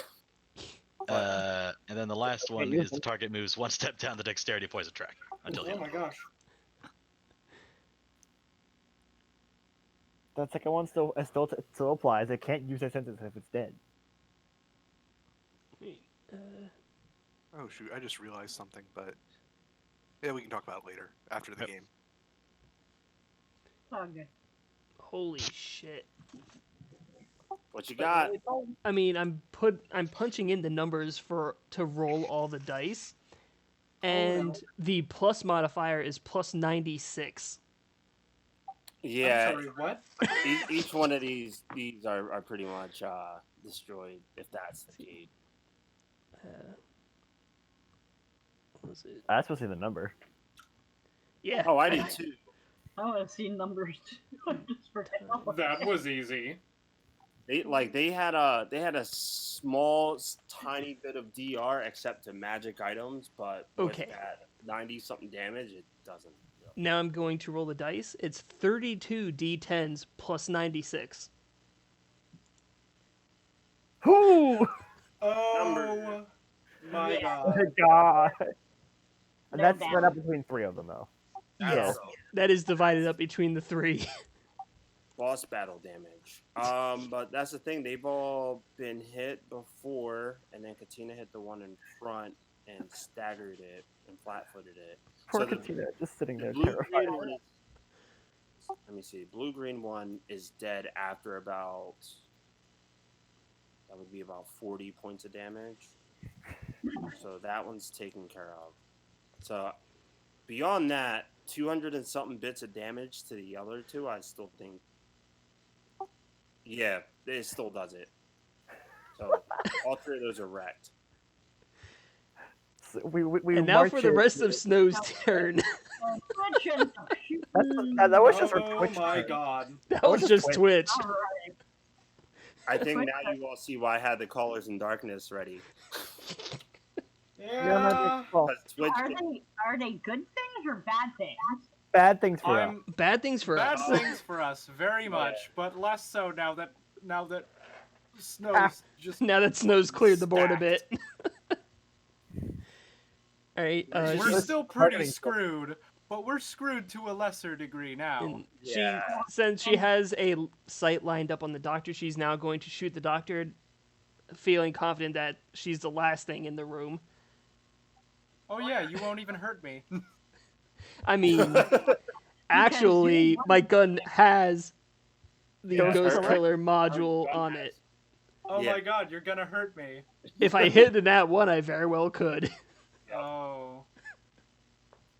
And then the last one is the target moves 1 step down the dexterity poison track until the Oh end. my gosh. That second one still applies. It can't use their senses if it's dead. Wait, Oh shoot! I just realized something, but yeah, we can talk about it later after the Yep. game. Oh, good. holy shit. What you got? I mean, I'm punching in the numbers to roll all the dice, and the plus modifier is +96. Yeah, I'm sorry, what? each one of these are pretty much destroyed if that's the case. What was it? That's supposed to be the number. Yeah. Oh, I did too. I want to see numbers too. Just for hell. That was easy. They had a small tiny bit of DR except to magic items, but Okay. with that 90 something damage, it doesn't. Now I'm going to roll the dice. It's 32 d10s plus 96. Whoo! Oh my Yeah. Oh god. my god. And They're that's split down. up between 3 of them, though. Yes, that is divided up between the 3. Boss battle damage. But that's the thing. They've all been hit before, and then Katina hit the one in front and staggered it and flat-footed it. Poor So the- Katina, just sitting there Blue terrified. green one is, let me see. Blue green one is dead after about. That would be about 40 points of damage. So that one's taken care of. So beyond that, 200 and something bits of damage to the other two, I still think. Yeah, it still does it. So all 3 of those are wrecked. So we And now for the march rest it- of Snow's turn. that was just for Oh Twitch. my turn. god. That was just Twitch. Alright. I think now you all see why I had the Callers in Darkness ready. Yeah. Well, Because Twitch Are they good things or bad things? bad things for us. I'm Bad things for bad us. things for us, very much, but less so now that Snow's just Now that Snow's cleared the board a Stacked. bit. Alright, we're just still pretty targeting- screwed, but we're screwed to a lesser degree now. and Yeah. since she has a sight lined up on the doctor, she's now going to shoot the doctor, feeling confident that she's the last thing in the room. Oh yeah, you won't even hurt me. I mean, actually, my gun has the Ghost Ghost Killer? Killer module on it. Oh Yeah. my god, you're gonna hurt me. If I hit in that one, I very well could. Oh,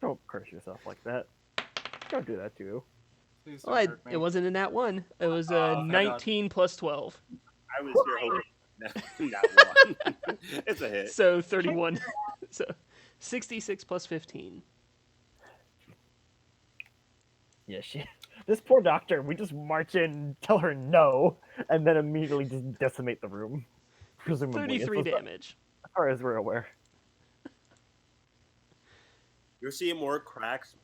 Don't curse yourself like that. Don't do that to you. please Well, don't hurt me. it wasn't in that one. It was Oh, thank God. 19 plus 12. I was here hoping that one. It's a hit. So 31. So 66 plus 15. Yeah, this poor doctor, we just march in, tell her no, and then immediately just decimate the room. Presumably. 33 as damage. far as we're aware. You're seeing more cracks.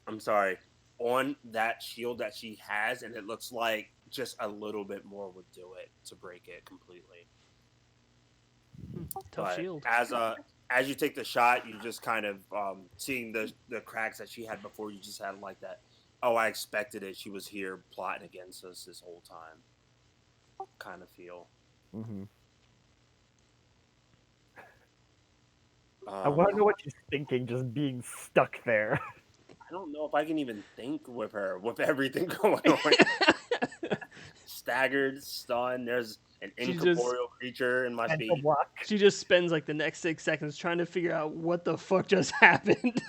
I'm sorry. On that shield that she has, and it looks like just a little bit more would do it to break it completely. Tough But shield. as you take the shot, you just kind of seeing the cracks that she had before. You just had like that. Oh, I expected it. She was here plotting against us this whole time. Kind of feel. Mm-hmm. I Um, want to know what she's thinking, just being stuck there. I don't know if I can even think with her with everything going on. Staggered, stunned. There's an She just- incorporeal creature in my Mental feet. block. She just spends like the next 6 seconds trying to figure out what the fuck just happened.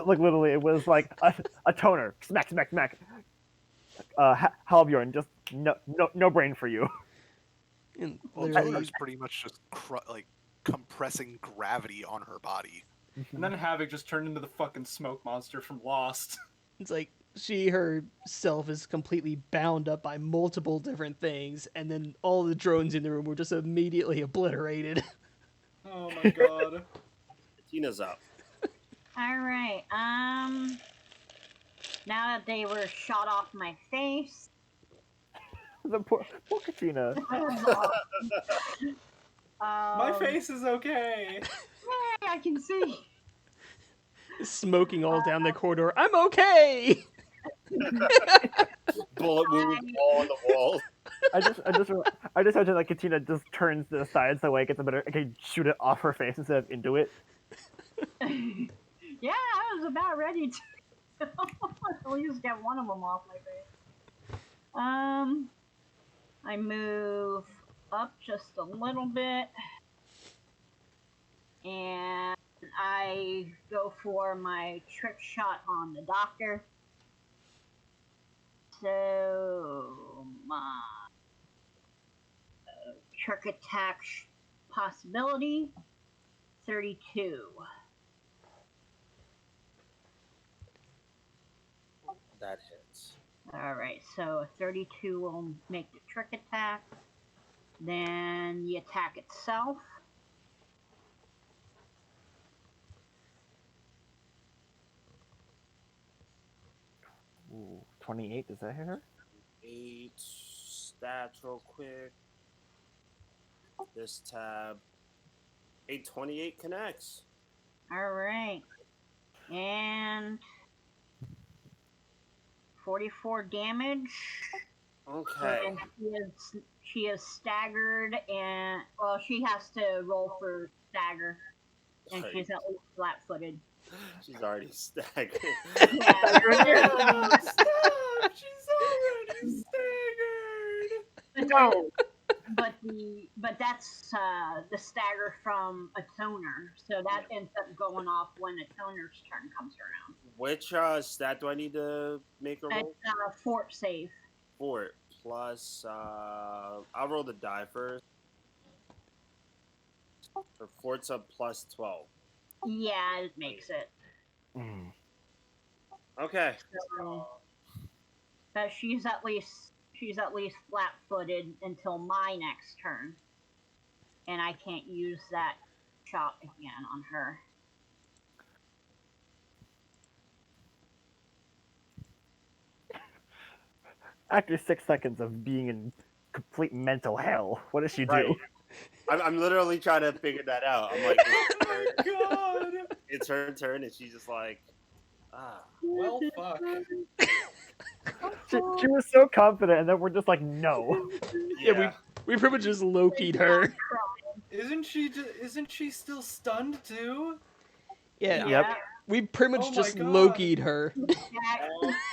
Like literally, it was like a toner. Smack, smack, smack. Halbjorn, just no brain for you. And Well, literally, Toner's pretty much just like compressing gravity on her body. And then Havoc just turned into the fucking smoke monster from Lost. it's like she herself is completely bound up by multiple different things, and then all the drones in the room were just immediately obliterated. Oh my god. Tina's up. All right. Now that they were shot off my face, The poor Katina. My face is okay. Yay, I can see. Smoking all down the corridor. I'm okay! Bullet wound all on the wall. I just imagine like Katina just turns to the side so it gets a better. I can shoot it off her face instead of into it. Yeah, I was about ready to at least get one of them off my face. I move up just a little bit, and I go for my trick shot on the doctor. So my trick attack possibility 32. That hits. Alright, so 32 will make the trick attack. Then the attack itself. Ooh, 28. Does that hit her? 8 stats real quick. This tab. 828 connects. Alright. And 44 damage. Okay. And she is staggered, and well, she has to roll for stagger. And Right. she's at least flat-footed. She's already staggered. Oh, stop! She's already staggered! No. But that's the stagger from a toner, so that ends up going off when a toner's turn comes around. Which stat do I need to make a roll? It's fort save. Fort plus. I'll roll the die first. So Fort's a plus 12. Yeah, it makes it. Mm. Okay. So, but she's at least flat-footed until my next turn, and I can't use that shot again on her. After 6 seconds of being in complete mental hell, what does she do? Right. I'm literally trying to figure that out. I'm like, Oh my god! it's her turn, and she's just like, ah. Well, fuck. She was so confident, and then we're just like, no. Yeah, we pretty much just Loki'd her. Isn't she still stunned too? Yeah, Yep. we pretty much Oh my just God. Loki'd her.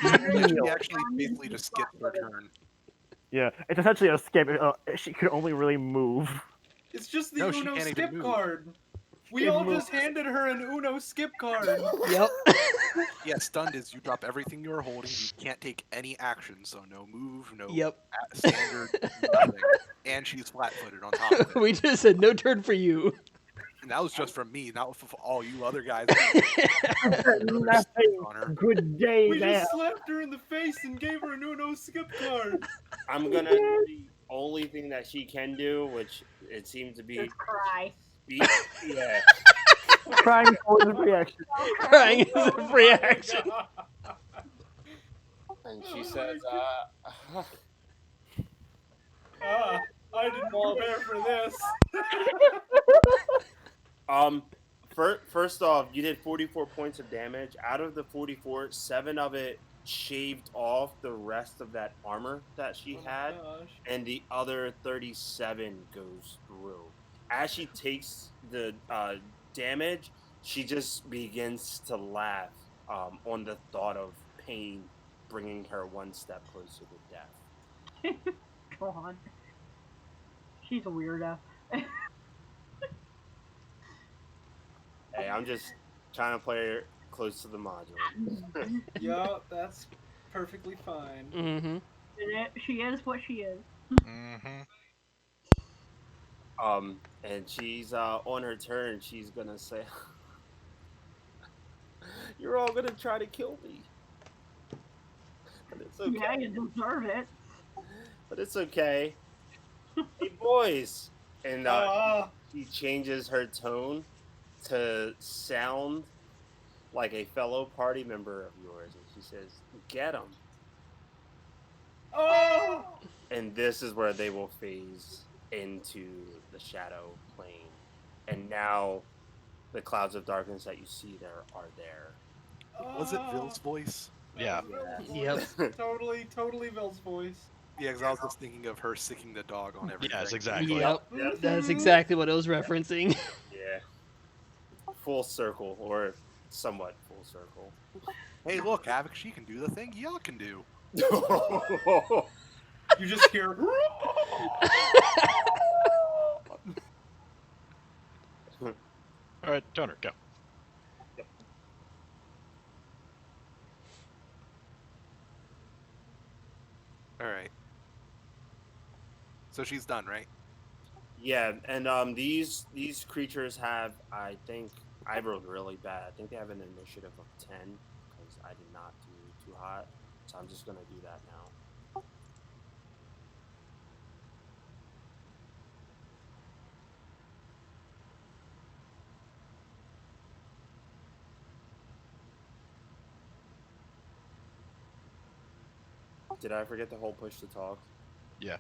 She actually basically just skipped her turn. Yeah, it's essentially a skip. She could only really move. It's just the No, she Uno can't even skip move. card. We Can't all move. just handed her an Uno skip card. Yep. Yeah, stunned is you drop everything you're holding. You can't take any action, so no move, no Yep. standard, nothing. And she's flat-footed on top of it. We just said no turn for you. And that was just from me, not for all you other guys. Nothing. on her. Good day We now. just slapped her in the face and gave her an Uno skip card. I'm gonna do the only thing that she can do, which it seems to be Just cry. yeah. Crying for the reaction. Crying is a Oh free my action. God. And Oh she my says, I didn't prepare for this. First off, you did 44 points of damage. Out of the 44, 7 of it shaved off the rest of that armor that she Oh my had, gosh. and the other 37 goes through. As she takes the damage, she just begins to laugh on the thought of pain bringing her one step closer to death. Go on. She's a weirdo. Hey, I'm just trying to play her close to the module. Yeah, that's perfectly fine. Mm-hmm. She is what she is. Mm-hmm. And she's on her turn. She's gonna say, "You're all gonna try to kill me, but it's okay. Yeah, you deserve it. But it's okay. Hey, boys!" And she changes her tone to sound like a fellow party member of yours, and she says, "Get him." Oh! And this is where they will phase into the shadow plane. And now the clouds of darkness that you see there are there. Was it Ville's voice? Yeah. Yep. Totally Ville's voice. Yeah, because I was just thinking of her sicking the dog on everything. Yes, exactly. Yep. Yep. That's exactly what it was referencing. Yeah. Full circle, or somewhat full circle. Hey, look, Havoc, she can do the thing y'all can do. You just hear. All right, Toner, go. All right. So she's done, right? Yeah, and these creatures have, I think, I rolled really bad. I think they have an initiative of 10 because I did not do too hot. So I'm just gonna do that now. Did I forget the whole push to talk? Yeah.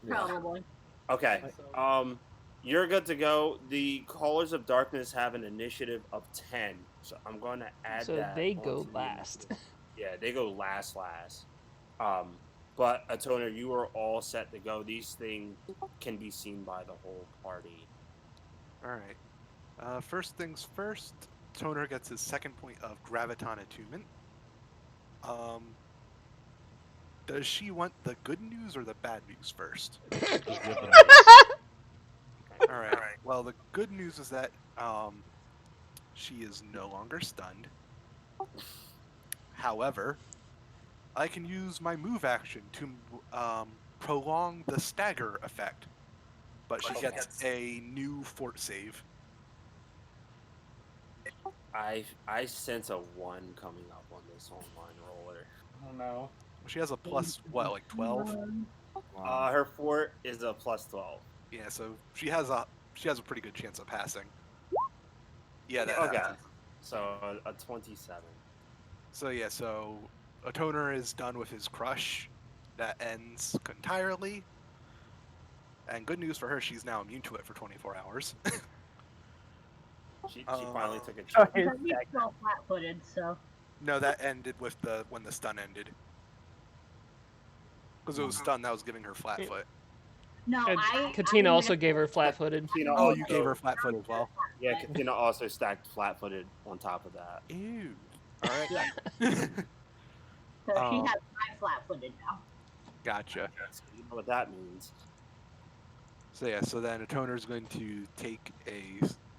Probably. Okay. So- You're good to go. The Callers of Darkness have an initiative of 10, so I'm going to add So that. they go onto the last. initiative. Yeah, they go last. But Atona, you are all set to go. These things can be seen by the whole party. All right. First things first, Toner gets his second point of Graviton Attunement. Does she want the good news or the bad news first? Just give them All right. Well, the good news is that she is no longer stunned. However, I can use my move action to prolong the stagger effect, but she gets a new fort save. I sense a 1 coming up on this online roller. Oh no. She has a plus what, like 12? Her fort is a plus 12. Yeah, so she has a pretty good chance of passing. Yeah, that Okay. happens. So a 27. So yeah, so a Toner is done with his crush. That ends entirely. And good news for her, she's now immune to it for 24 hours. She finally took a Okay. chance. But he's still flat-footed, so. No, that ended with when the stun ended. Because it was stun that was giving her flat foot. No, Katina also gave her flat-footed. Katina Oh, you also- gave her flat foot as well. Yeah, Katina also stacked flat-footed on top of that. Ew. All right. So she Um, has 5 flat-footed now. Gotcha. So you know what that means. So yeah, so then Atoner's going to take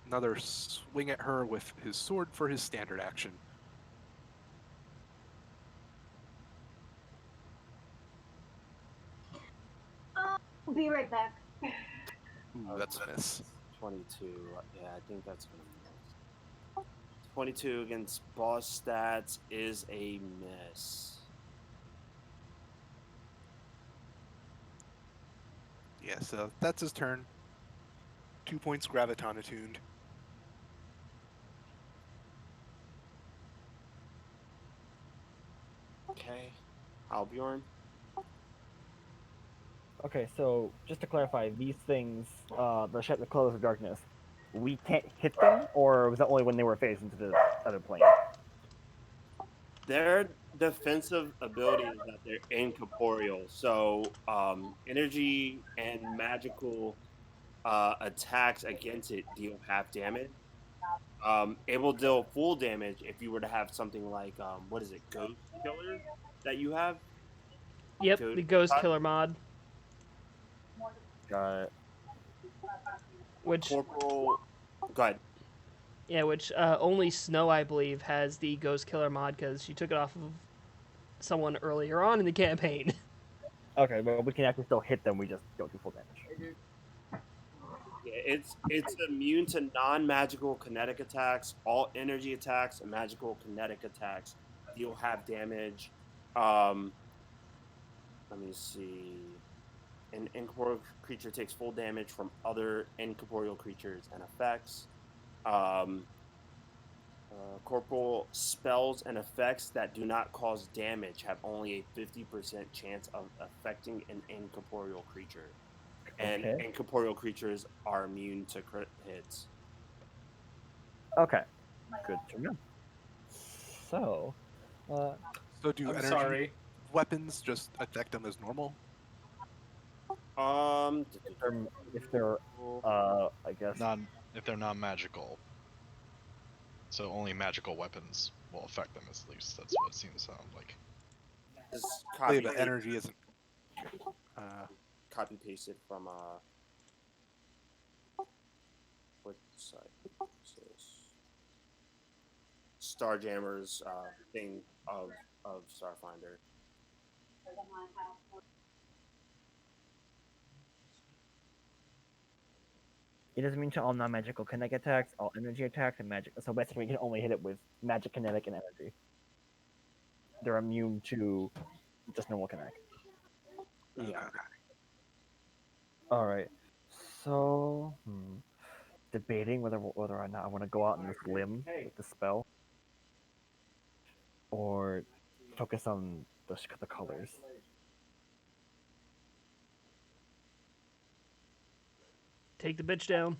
another swing at her with his sword for his standard action. I'll be right back. Ooh, that's a miss. 22. Yeah, I think that's gonna miss. 22 against boss stats is a miss. Yeah, so that's his turn. 2 points graviton attuned. Okay. Albiorn. Okay, so just to clarify, these things, the clothes of darkness, we can't hit them, or was that only when they were phased into the other plane? Their defensive ability is that they're incorporeal. So energy and magical attacks against it deal half damage. It will deal full damage if you were to have something like what is it, Ghost Killer that you have? Yep, Go- the Ghost Killer mod, Got it. which Corporal. Go ahead. which only Snow, I believe, has the Ghost Killer mod because she took it off of someone earlier on in the campaign. Okay, well, we can actually still hit them, we just don't do full damage. Yeah, it's immune to non-magical kinetic attacks. All energy attacks and magical kinetic attacks deal half damage. Let me see. An incorporeal creature takes full damage from other incorporeal creatures and effects. Um, corporal spells and effects that do not cause damage have only a 50% chance of affecting an incorporeal creature. And Okay. incorporeal creatures are immune to crit hits. Okay. Good to know. So, So do I'm energy sorry. weapons just affect them as normal? Um, if they're, I guess. If they're non-magical, so only magical weapons will affect them. At least that's what it seems to sound like. just Yeah, copy but energy isn't. copy pasted from what site? Starjammer's thing of Starfinder. It doesn't mean to all non-magical kinetic attacks, all energy attacks, and magic. So basically, we can only hit it with magic, kinetic, and energy. They're immune to just normal kinetic. Yeah. Okay. All right. So, debating whether or not I want to go out on this limb with the spell, or focus on the colors. Take the bitch down.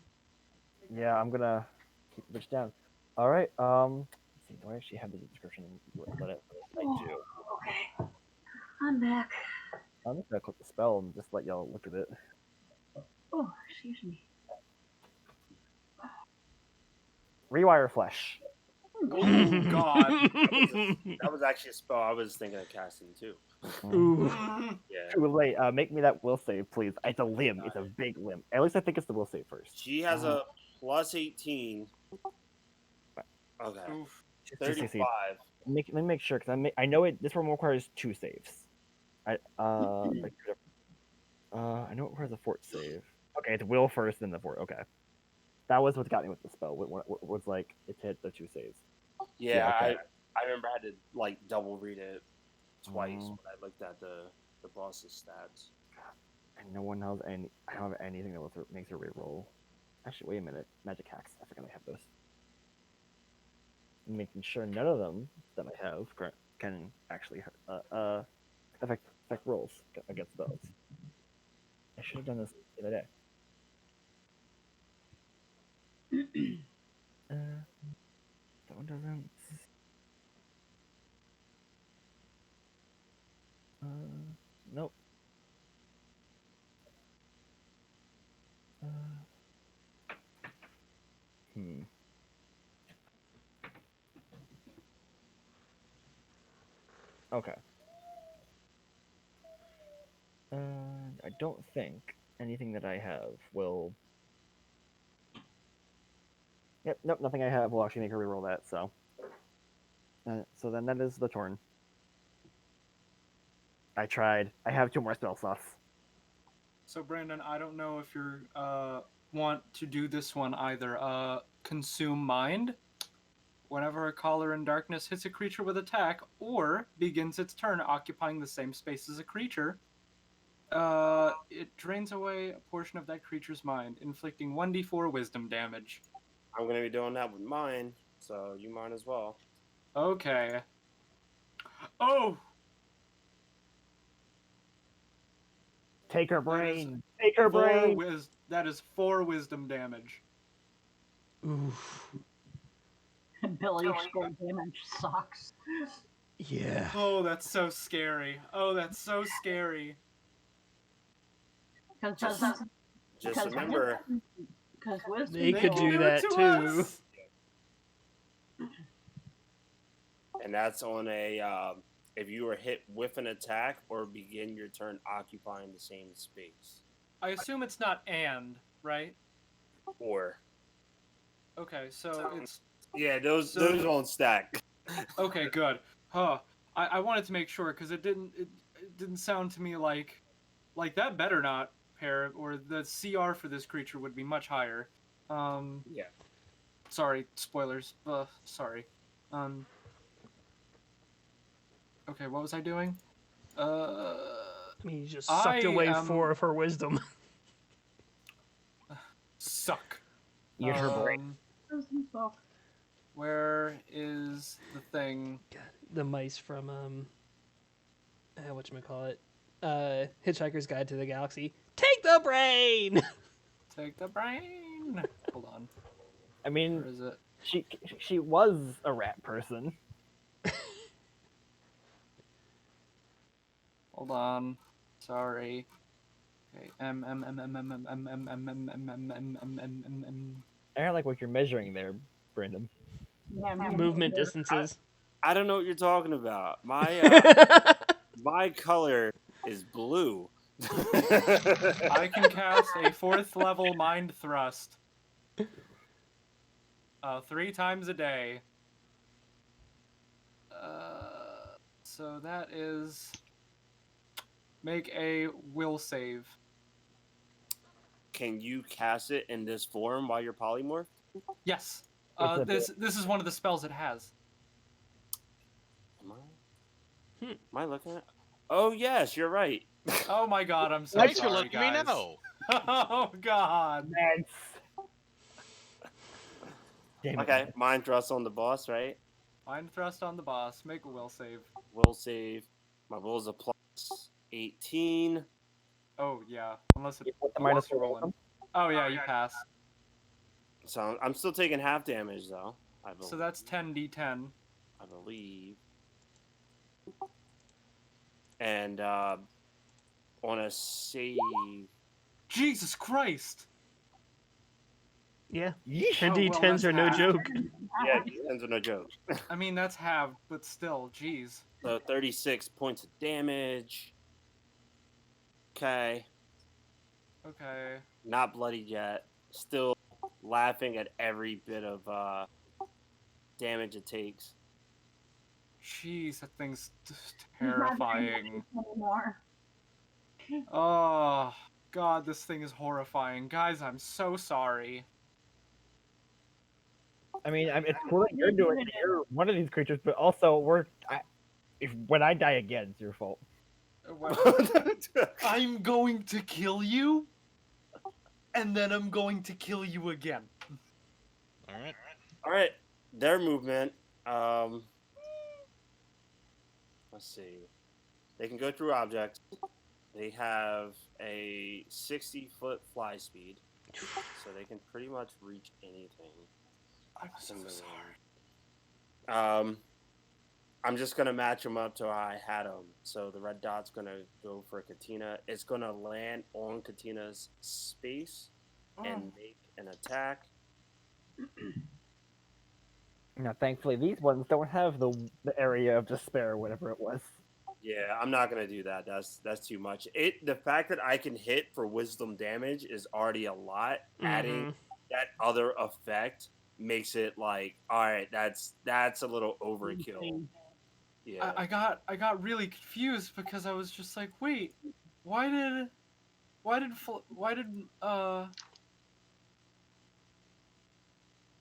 Yeah, I'm gonna keep the bitch down. All right. Let's see. Do I actually have the description? Let it. I do. Okay, I'm back. I'm just gonna click the spell and just let y'all look at it. Oh, excuse me. Rewire flesh. Oh God. That was actually a spell I was thinking of casting too. Ooh. Yeah. Too late. Make me that will save, please. It's a limb. It's a big limb. At least I think it's the will save first. She has a plus 18. Okay. Oof. 35. Let me make sure because I know it. This one requires 2 saves. I I know it requires a fort save. Okay, it's will first, then the fort. Okay, that was what got me with the spell. Was like it hit the 2 saves. Yeah, okay. I remember I had to like double read it twice Mm. when I looked at the boss's stats. And no one has any. I don't have anything that makes her reroll. Actually, wait a minute. Magic hacks. I forgot I have those. Making sure none of them that I have can actually affect rolls against spells. I should have done this the other day. That one doesn't. Nope. Hmm. Okay. I don't think anything that I have will. Yep, nope, nothing I have will actually make her reroll that. So then that is the turn. I tried. I have 2 more spell slots. So Brandon, I don't know if you want to do this one either. Consume mind. Whenever a caller in darkness hits a creature with attack or begins its turn occupying the same space as a creature, it drains away a portion of that creature's mind, inflicting 1d4 wisdom damage. I'm gonna be doing that with mine, so you might as well. Okay. Oh! Take her That is brain. Take her brain. That is 4 wisdom damage. Oof. Ability score damage sucks. Yeah. Oh, that's so scary. Oh, that's so scary. Because Just remember, wisdom. They could can do that it to too. us. and that's on a if you were hit with an attack or begin your turn occupying the same space. I assume it's not and, right? Or Okay, so it's yeah, those So- those won't stack. okay. Good. Huh. I wanted to make sure because it didn't sound to me like that better not pair or the CR for this creature would be much higher. Yeah. Sorry, spoilers. Sorry. Okay, what was I doing? I mean, you just sucked I away am- 4 of her wisdom. Suck. Eat her brain. Where is the thing? The mice from whatchamacallit? Hitchhiker's Guide to the Galaxy. Take the brain. Take the brain. Hold on. I Where mean, is it? she was a rat person. Hold on. Sorry. Okay. I don't like what you're measuring there, Brandon. Movement distances. I don't know what you're talking about. My my color is blue. I can cast a 4th level mind thrust. 3 times a day. So that is make a will save. Can you cast it in this form while you're polymorph? Yes. It's a This is one of the spells it has. Am I looking at? Oh yes, you're right. Oh my god, I'm so Thanks sorry, for letting guys. me know. Oh god. That's... Damn it. Okay, mind thrust on the boss, right? Mind thrust on the boss. Make a will save. Will save. My will's a plus 18. Oh yeah. Unless it. You put the unless minus you're 4 rolling. Oh yeah, you pass. So I'm still taking half damage though. So that's 10d10. I believe. And on a save. Jesus Christ. Yeah. Yeesh. 10d10s are no that's joke. Yeah, these are no joke. I mean that's halved, but still, jeez. So 36 points of damage. Okay. Okay. Not bloodied yet. Still laughing at every bit of damage it takes. Jeez, that thing's just terrifying. Anymore. Oh god, this thing is horrifying. Guys, I'm so sorry. I mean, it's cool that you're doing it. You're one of these creatures, but also when I die again, it's your fault. I'm going to kill you, and then I'm going to kill you again. All right. All right, their movement. Let's see. They can go through objects. They have a 60-foot fly speed, so they can pretty much reach anything. I'm so in the sorry. room. I'm just gonna match them up to how I had them. So the red dot's gonna go for Katina. It's gonna land on Katina's space and make an attack. Now, thankfully, these ones don't have the area of despair, or whatever it was. Yeah, I'm not gonna do that. That's too much. The fact that I can hit for wisdom damage is already a lot. Adding that other effect makes it like, all right, that's a little overkill. Yeah. I got really confused because I was just like, wait, why did why did fl- why did uh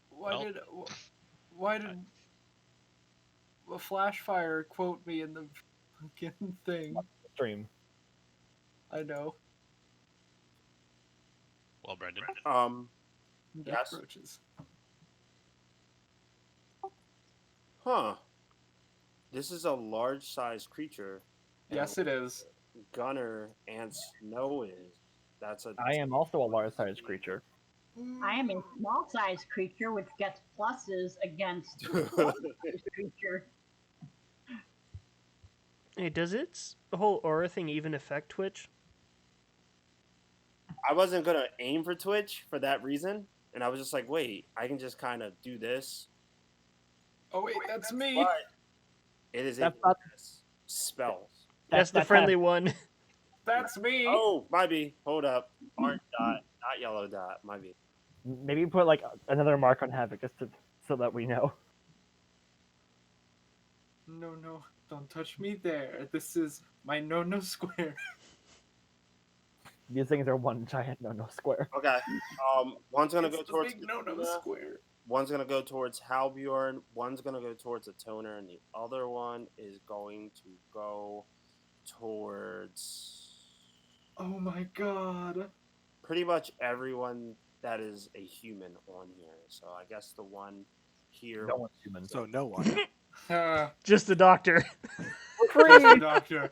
why Well, did why did a Flashfire quote me in the fucking thing? Stream. I know. well, Brendan. Death Yes. roaches. Huh. This is a large sized creature. and Yes, it is. Gunner and Snow is. That's a. I am also a large-sized creature. I am a small-sized creature which gets pluses against large-sized creature. Hey, does its whole aura thing even affect Twitch? I wasn't gonna aim for Twitch for that reason, and I was just like, wait, I can just kind of do this. Oh wait, that's me. But it is a That's not- spell. That's the That's friendly one. That's me. Oh, might be. Hold up. Orange dot, not yellow dot. Might be. Maybe put like another mark on Havoc just so that we know. No, don't touch me there. This is my no square. These things are one giant no square. Okay. One's gonna It's go the towards big the no Tuna, square. one's gonna go towards Halbjorn, one's gonna go towards the Toner, and the other one is going to go towards Oh my god. pretty much everyone that is a human on here. So I guess the one here. No one's human. So no one. Just the doctor. Free doctor.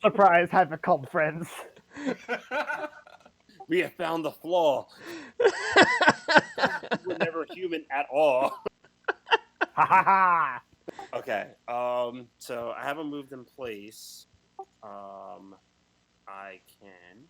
Surprise! Havoc called friends. We have found the flaw. We're never human at all. Ha ha ha! Okay. So I haven't moved in place. I can.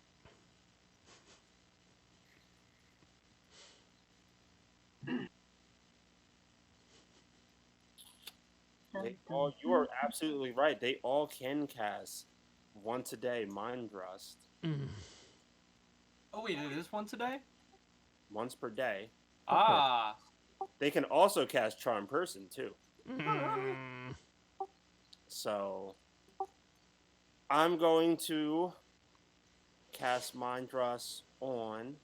You are absolutely right. They all can cast once a day Mind Rust. Oh wait, it is once a day? Once per day. Ah. They can also cast Charm Person too. Mm. So I'm going to cast Mind Rust on.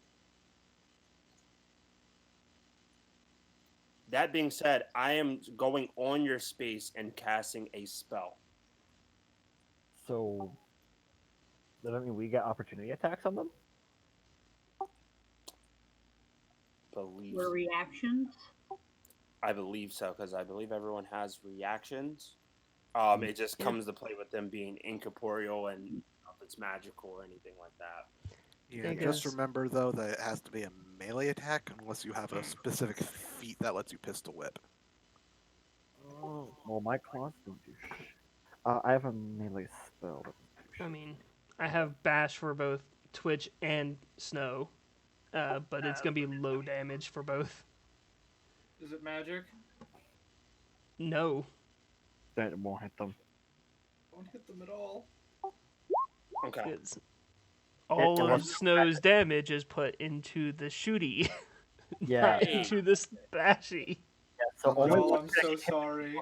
That being said, I am going on your space and casting a spell. So does that mean we get opportunity attacks on them? Were reactions? I believe so, because I believe everyone has reactions. It just comes to play with them being incorporeal and if it's magical or anything like that. Yeah, I just guess. remember though that it has to be a melee attack unless you have a specific feat that lets you pistol whip. Oh, well, my claws don't do shit. I have a melee spell. That doesn't do I shit. mean, I have bash for both Twitch and Snow, but it's gonna be low damage for both. Is it magic? No. That won't hit them. Don't hit them at all. Okay. It's all of unless- Snow's damage is put into the shooty, Yeah. not into the spashy. Yeah, so Oh, only Oh, one I'm so sorry.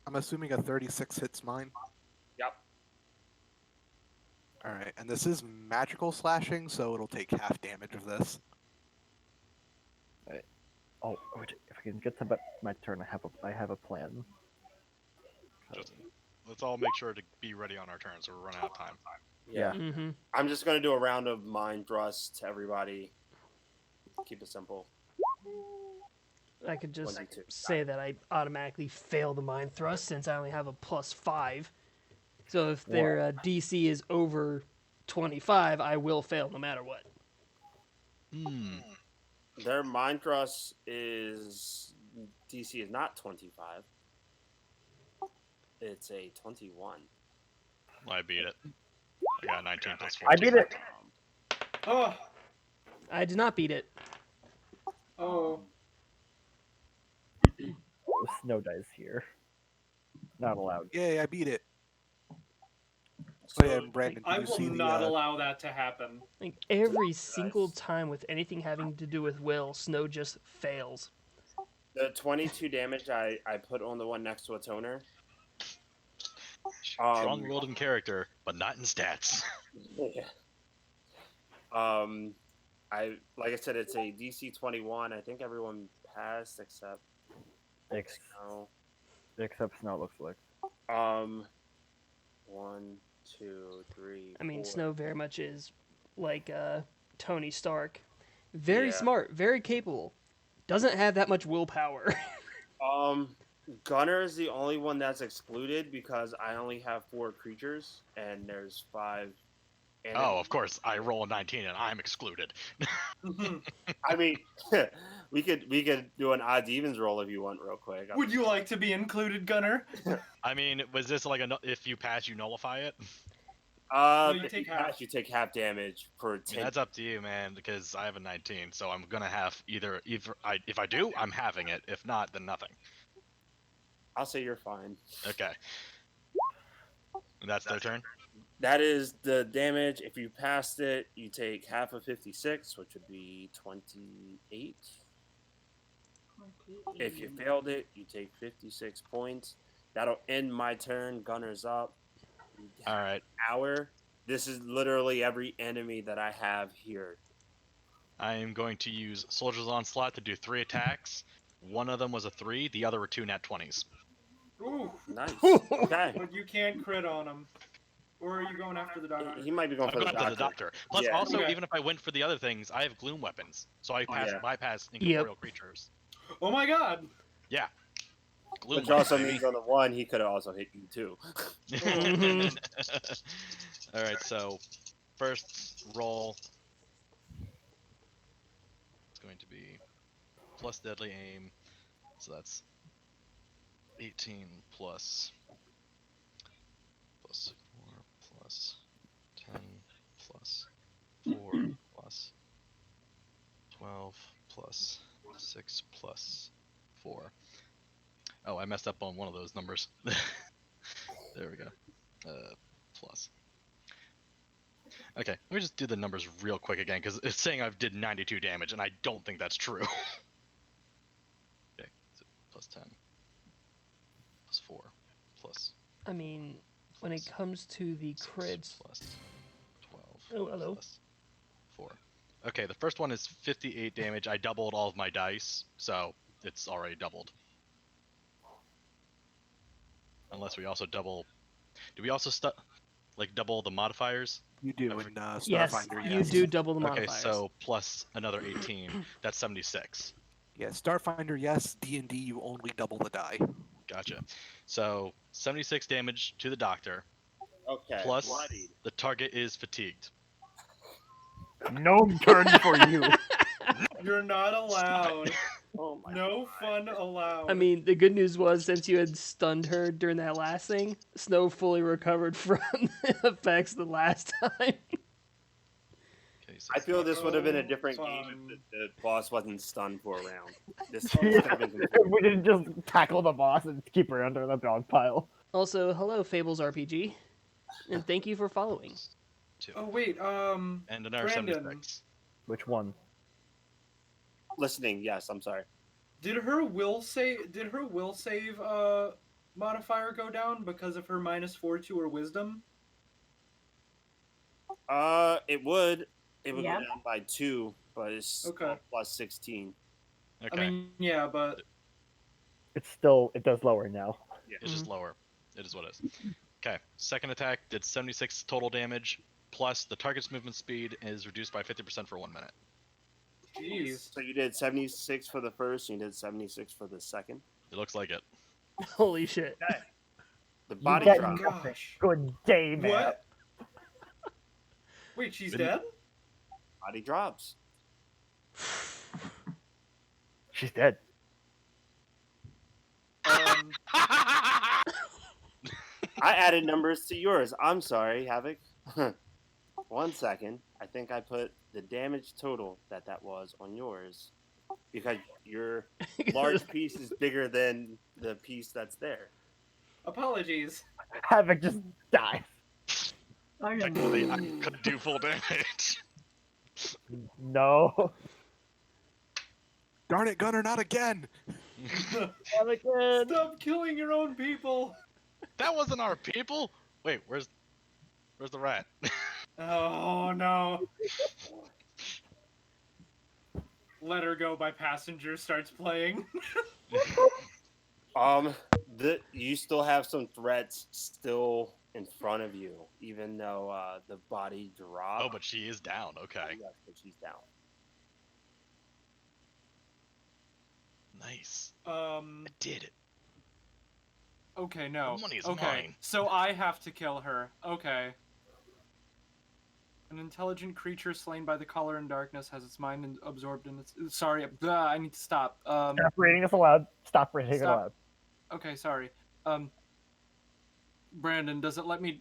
I'm assuming a 36 hits mine. Yep. Alright, and this is magical slashing, so it'll take half damage of this. Oh, wait, if I can get to my turn, I have a plan. Just, let's all make sure to be ready on our turns, or we're running out of time. Yeah. Mm-hmm. I'm just going to do a round of Mind Rust to everybody. Keep it simple. I could just 1d2. say that I automatically fail the mind thrust since I only have a +5. So if their DC is over 25, I will fail no matter what. Their Mind Rust is... DC is not 25. It's a 21. Well, I beat it. I got 19 plus 14. I beat it. Oh. I did not beat it. Oh. Snow dies here. Not allowed. Yay, I beat it. So, Oh yeah, Brandon, I did you will see not the? allow that to happen. Like every single time with anything having to do with Will, Snow just fails. The 22 damage I put on the one next to a toner. Strong rolled in character, but not in stats. Yeah. I like I said, it's a DC 21. I think everyone passed except Snow. Except Snow looks like. 1, 2, 3. I mean, 4. Snow very much is like Tony Stark. Very Yeah. smart, very capable. Doesn't have that much willpower. Gunner is the only one that's excluded because I only have 4 creatures and there's 5. Oh, of course, I roll a 19 and I'm excluded. I mean, we could do an odds evens roll if you want, real quick. Would you like to be included, Gunner? I mean, was this like if you pass, you nullify it? you if take you half. pass, you take half damage per I 10. mean, that's up to you, man, because I have a 19, so I'm gonna have if I do, I'm having it. If not, then nothing. I'll say you're fine. Okay. And that's their turn? That is the damage. If you passed it, you take half of 56, which would be 28. If you failed it, you take 56 points. That'll end my turn. Gunner's up. All right. Hour. This is literally every enemy that I have here. I am going to use Soldier's Onslaught to do 3 attacks. One of them was a 3, the other were 2 nat 20s. Ooh, Nice. Okay. but you can't crit on him. Or are you going after the doctor? He might be going I'm for going the after doctor. the doctor. Plus, Yeah. also, Okay. even if I went for the other things, I have gloom weapons, so I bypass incorporeal creatures. Oh my god! Yeah. Gloom Which also weapons, means on the one, he could have also hit you too. baby. All right, so first roll is going to be plus deadly aim, so that's 18 plus 4 plus 10 plus 4 plus 12 plus 6 plus 4. Oh, I messed up on one of those numbers. There we go. Plus. Okay, let me just do the numbers real quick again, because it's saying I've did 92 damage, and I don't think that's true. Okay, so plus 10. Plus 4. Plus I mean, when it comes to the 6 crits. plus 12. Oh, hello. Plus 4. Okay, the first one is 58 damage. I doubled all of my dice, so it's already doubled. Unless we also double... Do we also double the modifiers? You do in Yes, Starfinder. you do double the Okay, modifiers. so plus another 18. That's 76. Yeah, Starfinder, yes. D&D, you only double the die. Gotcha. So 76 damage to the doctor. Okay. Plus bloodied. the target is fatigued. Gnome turn for you. You're not allowed. Oh my No God. fun allowed. I mean, the good news was since you had stunned her during that last thing, Snow fully recovered from the effects the last time. Okay, so I feel this would have been a different game fun. if the boss wasn't stunned for a round. This could have been completely- We didn't just tackle the boss and keep her under the dog pile. Also, hello, Fables RPG, and thank you for following. 2. Oh wait, And another Brandon. 76. Which one? Listening, yes, I'm sorry. Did her will save modifier go down because of her -4 to her wisdom? It would. It would Yeah. go down by 2, but it's still Okay. plus 16. Okay, I mean, yeah, but It does lower now. it's just lower. It is what it is. Okay, second attack did 76 total damage, plus the target's movement speed is reduced by 50% for 1 minute. jeez. So you did 76 for the first, and you did 76 for the second. It looks like it. Holy shit. The You body get drop. Gosh. Good day, man. What? Wait, she's dead? Body drops. She's dead. I added numbers to yours. I'm sorry, Havoc. 1 second. I think I put the damage total that was on yours because your large piece is bigger than the piece that's there. Apologies. Havoc just dies. Technically, I could do full damage. No. Darn it, Gunner, not again! Havoc wins. Stop killing your own people. That wasn't our people. Wait, where's the rat? Oh no. Let Her Go by Passenger starts playing. You still have some threats still in front of you, even though the body dropped. Oh, but she is down. Okay. Yes, but she's down. Nice. I did it. Okay, no. The money is okay, mine. so I have to kill her. Okay. An intelligent creature slain by the color in darkness has its mind absorbed in its. Sorry, I need to stop. Stop reading this aloud. Stop reading it Stop. aloud. Okay, sorry. Brandon, does it let me?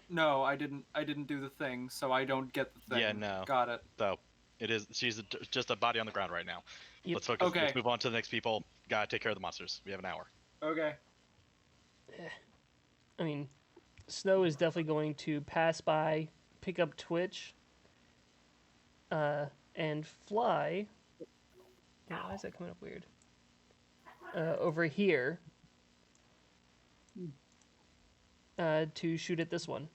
No, I didn't do the thing, so I don't get the thing. Yeah, no. Got it. So it is. She's just a body on the ground right now. Yep. Let's focus. Okay. Let's move on to the next people. Gotta take care of the monsters. We have an hour. Okay. I mean, Snow is definitely going to pass by, pick up Twitch, and fly. Why is that coming up weird? Over here. To shoot at this one.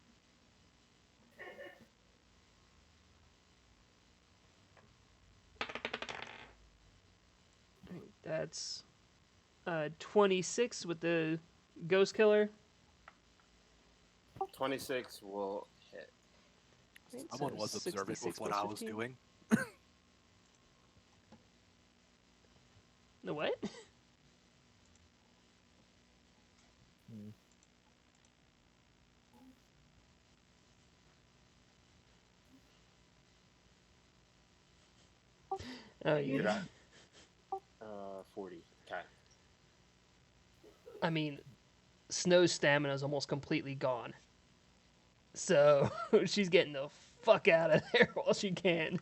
That's 26 with the Ghost Killer. 26 will hit. Someone was observant with what I was doing. The what? Oh, You're yeah. at 40. Okay. I mean, Snow's stamina is almost completely gone. So she's getting the fuck out of there while she can.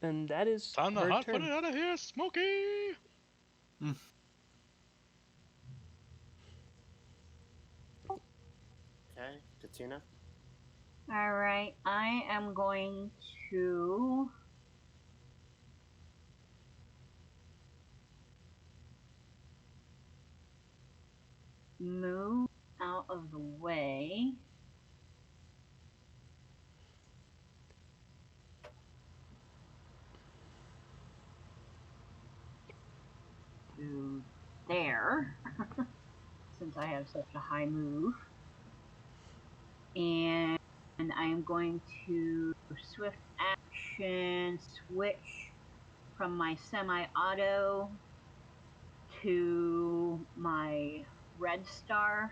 And that is Time to her hot put turn. it out of here, Smokey. Okay, Katina. All right, I am going to move out of the way. To there, since I have such a high move. And I am going to swift action switch from my semi-auto to my red star.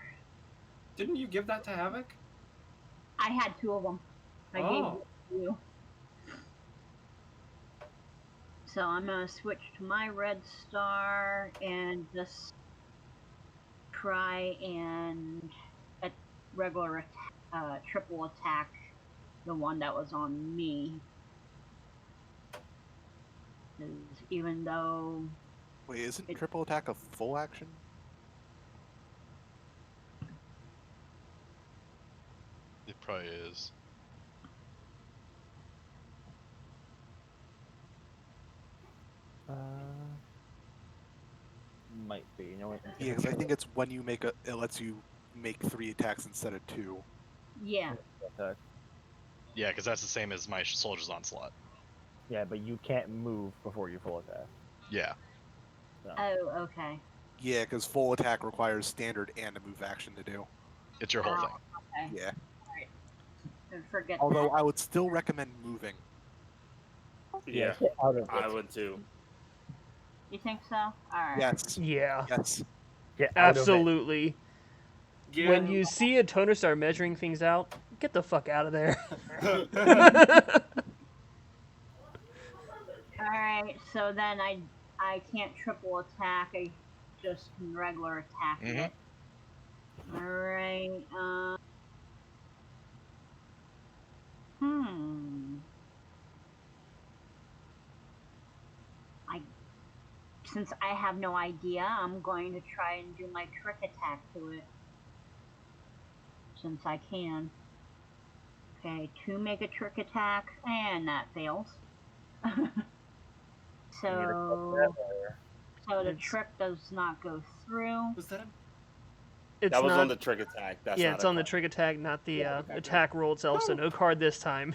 Didn't you give that to Havoc? I had two of them. I gave it to you. So I'm going to switch to my red star and just try and regular triple attack the one that was on me. 'Cause even though Wait, isn't triple attack a full action? It probably is. Might be. You know what? Yeah, because I think it's when you make it lets you make 3 attacks instead of 2. yeah, Attack. Yeah, because that's the same as my soldier's onslaught. Yeah, but you can't move before you full attack. Yeah. So. oh, okay. Yeah, because full attack requires standard and a move action to do. It's your whole thing. Okay. Yeah. Forget Although that. I would still recommend moving. Yeah, Get out of I it. would too. You think so? Alright. Yes. Yeah, Yes. Get out of it. absolutely. Yeah. When you see a toner start measuring things out, get the fuck out of there. Alright, so then I can't triple attack, I just can regular attack it. Alright, I since I have no idea, I'm going to try and do my trick attack to it. Since I can. Okay, 2 make a trick attack, and that fails. So the It's- trick does not go through. Was that a It's That was not. on the trick attack. That's Yeah, not it's a on the card. trick attack, not the Yeah, okay, attack roll itself. So no card this time.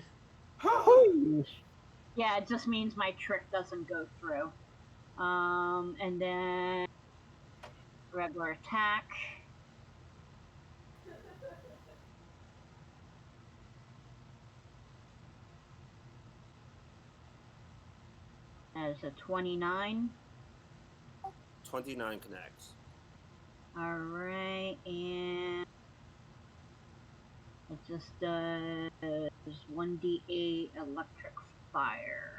Yeah, it just means my trick doesn't go through. And then regular attack. As a 29. 29 connects. Alright, and it just does 1d8 electric fire.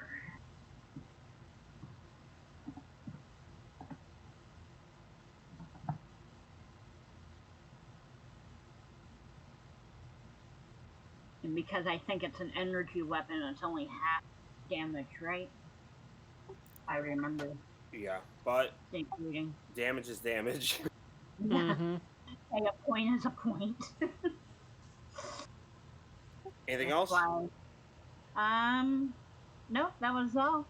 And because I think it's an energy weapon, it's only half damage, right? I remember Yeah, but reading. damage is damage. Mm-hmm. Hey, a point is a point. Anything That's else? why. Nope, that was all.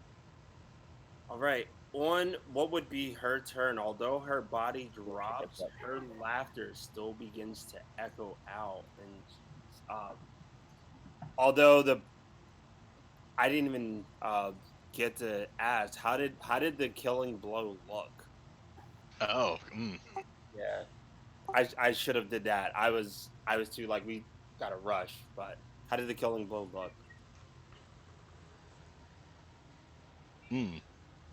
All right. On what would be her turn, although her body drops, her laughter still begins to echo out. And although I didn't even get to ask, how did the killing blow look? Oh, Yeah, I should have did that. I was too like we got to rush. But how did the killing blow look?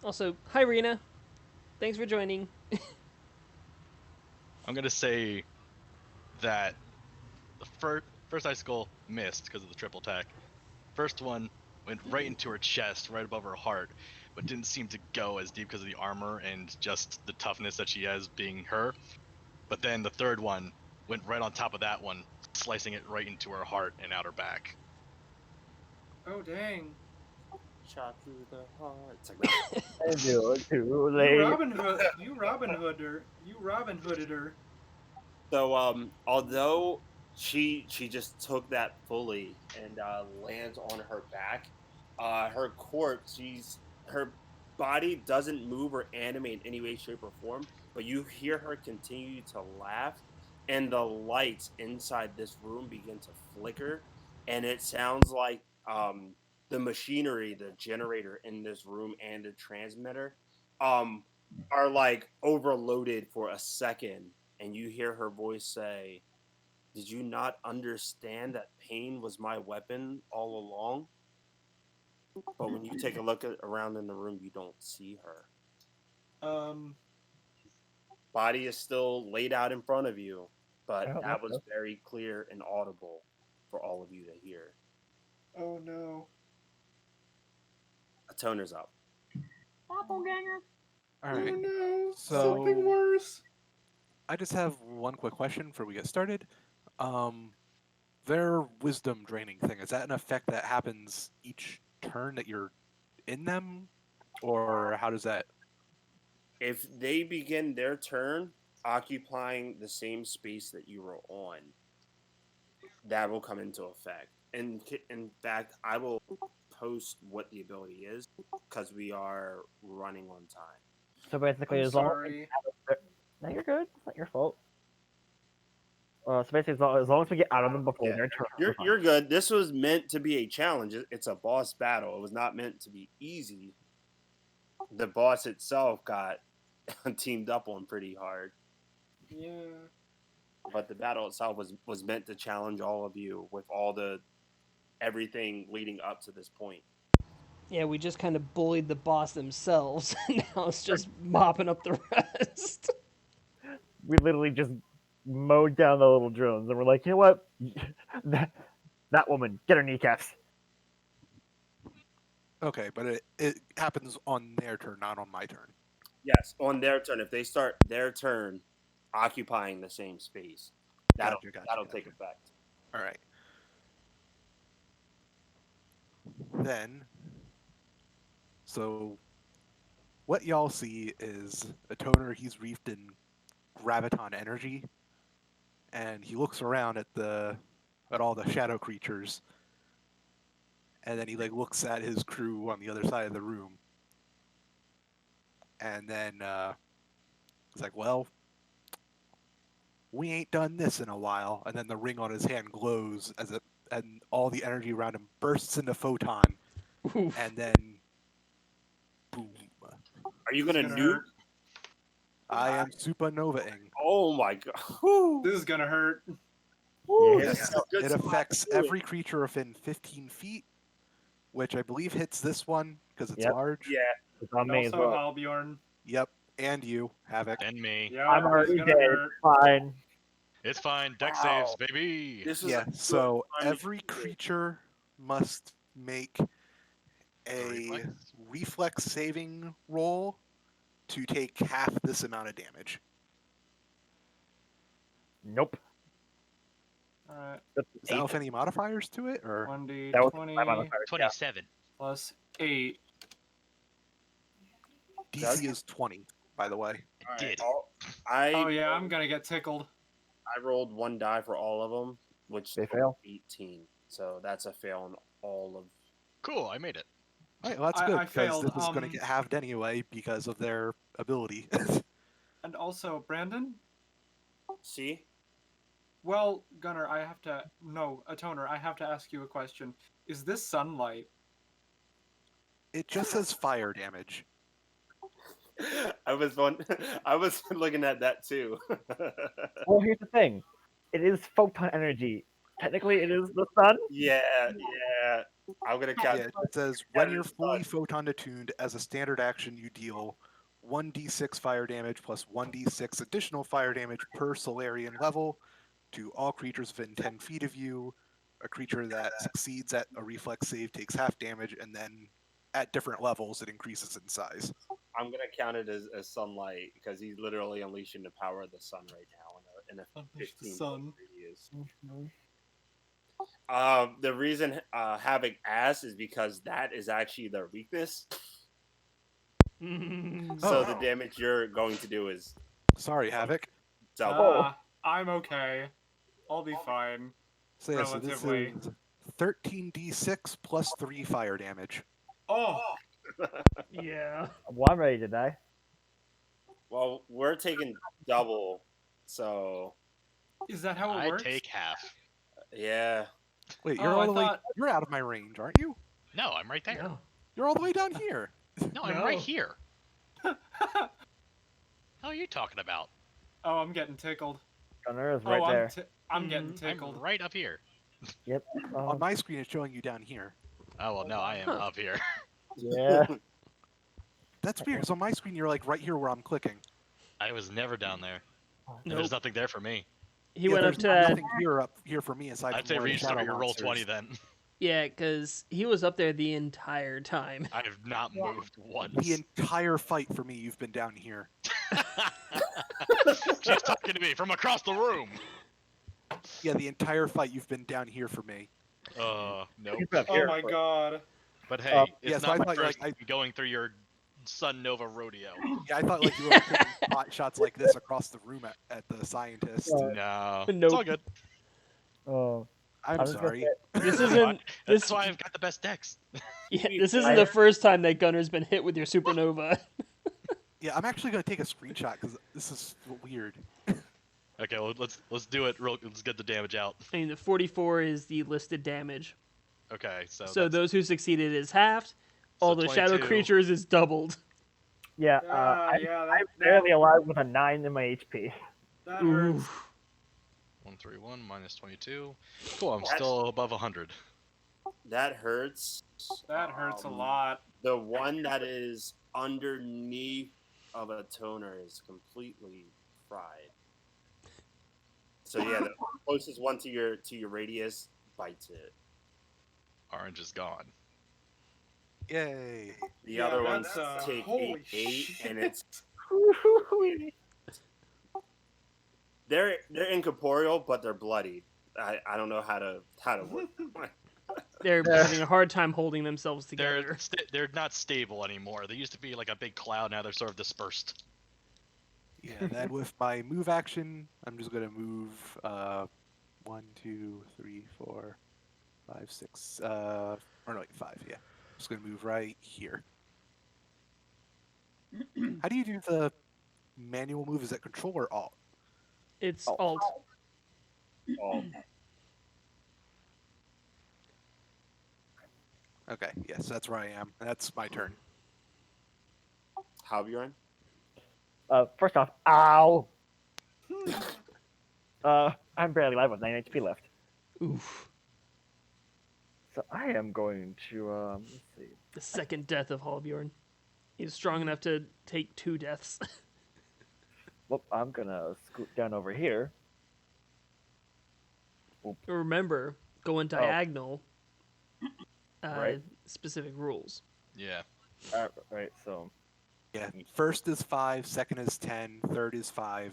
Also, hi Rena. Thanks for joining. I'm gonna say that the first icicle missed because of the triple attack. First one went right into her chest, right above her heart, but didn't seem to go as deep because of the armor and just the toughness that she has being her. But then the third one went right on top of that one, slicing it right into her heart and out her back. Oh dang! Shot through the heart. It's like, I do it too You late. Robin Hooded her. so although she just took that fully and lands on her back, her corpse, her body doesn't move or animate in any way, shape, or form, but you hear her continue to laugh, and the lights inside this room begin to flicker, and it sounds like the machinery, the generator in this room and the transmitter um, are like overloaded for a second, and you hear her voice say, "Did you not understand that pain was my weapon all along?" But when you take a look around in the room, you don't see her. Body is still laid out in front of you, but Oh, that was okay. very clear and audible for all of you to hear. Oh no! A toner's up. Doppelganger. All right. Oh no! So- Something worse. I just have one quick question before we get started. Their wisdom draining thing, is that an effect that happens each turn that you're in them? Or how does that? If they begin their turn occupying the same space that you were on, that will come into effect. And in fact, I will post what the ability is because we are running on time. So basically, I'm as long sorry. no, you're good. It's not your fault. So basically, as long as we get out of them before Yeah. their turn, You're we're fine. you're good. This was meant to be a challenge. It's a boss battle. It was not meant to be easy. The boss itself got teamed up on pretty hard, Yeah. but the battle itself was meant to challenge all of you with all the everything leading up to this point. Yeah, we just kind of bullied the boss themselves. Now it's just mopping up the rest. We literally just mowed down the little drones, and we're like, you know what? That woman, get her kneecaps. Okay, but it happens on their turn, not on my turn. Yes, on their turn. If they start their turn occupying the same space, that'll Gotcha. take effect. All right. Then, so what y'all see is a toner. He's reefed in graviton energy, and he looks around at all the shadow creatures, and then he like looks at his crew on the other side of the room, and then he's like, "Well, we ain't done this in a while." And then the ring on his hand glows and all the energy around him bursts into photon, Oof. and then boom! Are you This is gonna gonna nuke? hurt. I am supernovaing. Oh my god! Whew. This is gonna hurt. Whew, Yeah. this is a good It spot to affects do it. every creature within 15 feet, which I believe hits this one because it's Yep. large. Yeah, It's on And me as also well. Halbjorn. Yep, and you, Havoc. And me. Yeah, I'm this is already gonna dead. hurt. Fine. It's fine. Deck Wow. saves, baby. this is Yeah, a good so time to every do it. creature must make a reflex? reflex saving roll to take half this amount of damage. Nope. Alright, That's Is that eight. with any modifiers to it, or 1d20 That was my modifier. Yeah. 27. plus 8. DC is 20, by the way? I did. Oh yeah, I'm gonna get tickled. I rolled one die for all of them, which They totaled fail? 18. So that's a fail on all of. Cool, I made it. All right, well, that's I- good I because failed, this is going to get halved anyway because of their ability. And also, Brandon? See? Well, Gunnar, I have to... No, Atoner, I have to ask you a question. Is this sunlight? It just says fire damage. I was looking at that too. Well, here's the thing. It is photon energy. Technically, it is the sun. yeah. I'm gonna count. Yeah, it says when you're fully photon attuned, as a standard action, you deal 1d6 fire damage plus 1d6 additional fire damage per Solarian level to all creatures within 10 feet of you. A creature that succeeds at a reflex save takes half damage, and then at different levels, it increases in size. I'm gonna count it as sunlight because he's literally unleashing the power of the sun right now in a Unleash the 15 sun. radius. The reason Havoc asked is because that is actually their weakness. So the damage you're going to do is Sorry, Havoc. double. I'm okay. I'll be fine. So yeah, so this Relatively. is 13d6 plus 3 fire damage. Oh! Yeah. Well, I'm ready to die. Well, we're taking double, so Is that how it I works? take half. yeah. Wait, you're Oh, all I the way. thought- You're out of my range, aren't you? No, I'm right there. No. You're all the way down here. No, I'm right No. here. How are you talking about? Oh, I'm getting tickled. Gunner is Oh, right there. I'm getting Mhm. tickled. I'm right up here. Yep. On my screen, it's showing you down here. Oh well, no, I am Huh. up here. Yeah. That's weird. Because on my screen, you're like right here where I'm clicking. I was never down there. Nope. There's nothing there for me. He Yeah, went up there's to nothing up here for me aside I'd from say one of the restart shadow your roll monsters. 20 then. yeah, because he was up there the entire time. I have not Yeah. moved once. The entire fight for me, you've been down here. She's talking to me from across the room. Yeah, the entire fight, you've been down here for me. Nope. He's up Oh here. my god. But hey, it's yeah, so not I my thought, first like, time going through your Sun Nova rodeo. Yeah, I thought like you were taking pot shots like this across the room at the scientist. No, it's Nope. all good. Oh, I'm I was gonna sorry. say- This That's isn't. why- This, That's why I've got the best decks. yeah, this isn't the first time that Gunner's been hit with your supernova. Yeah, I'm actually gonna take a screenshot because this is weird. Okay, well, let's do it. Let's get the damage out. I mean, the 44 is the listed damage. Okay, so So those who succeeded is halved. All So the shadow 22. creatures is doubled. Yeah. Yeah, I'm barely alive with a 9 in my HP. that hurts. Oof. 131 minus 22. Cool, I'm That's- still above 100. That hurts. That hurts a Um, lot. The one that is underneath of a toner is completely fried. So yeah, the closest one to your radius bites it. Orange is gone. Yay! The Yeah, other ones that's, take holy 8, shit. and it's they're incorporeal, but they're bloodied. I don't know how to work. They're Yeah. having a hard time holding themselves They're together. they're not stable anymore. They used to be like a big cloud. Now they're sort of dispersed. Yeah, then with my move action, I'm just gonna move 1, 2, 3, 4, 5, 6, or no, wait, 5, yeah. Just gonna move right here. How do you do the manual move? Is that control or alt? It's Alt. alt. Oh, Okay, yes, that's where I am. That's my turn. How Bjorn? first off, ow. I'm barely alive with 9 HP left, Oof. so I am going to let's see. The second death of Halbjorn. He's strong enough to take 2 deaths. Well, I'm gonna scoot down over here. Remember, going diagonal. Right. Specific rules. Yeah. Right, so Yeah, first is 5, second is 10, third is 5,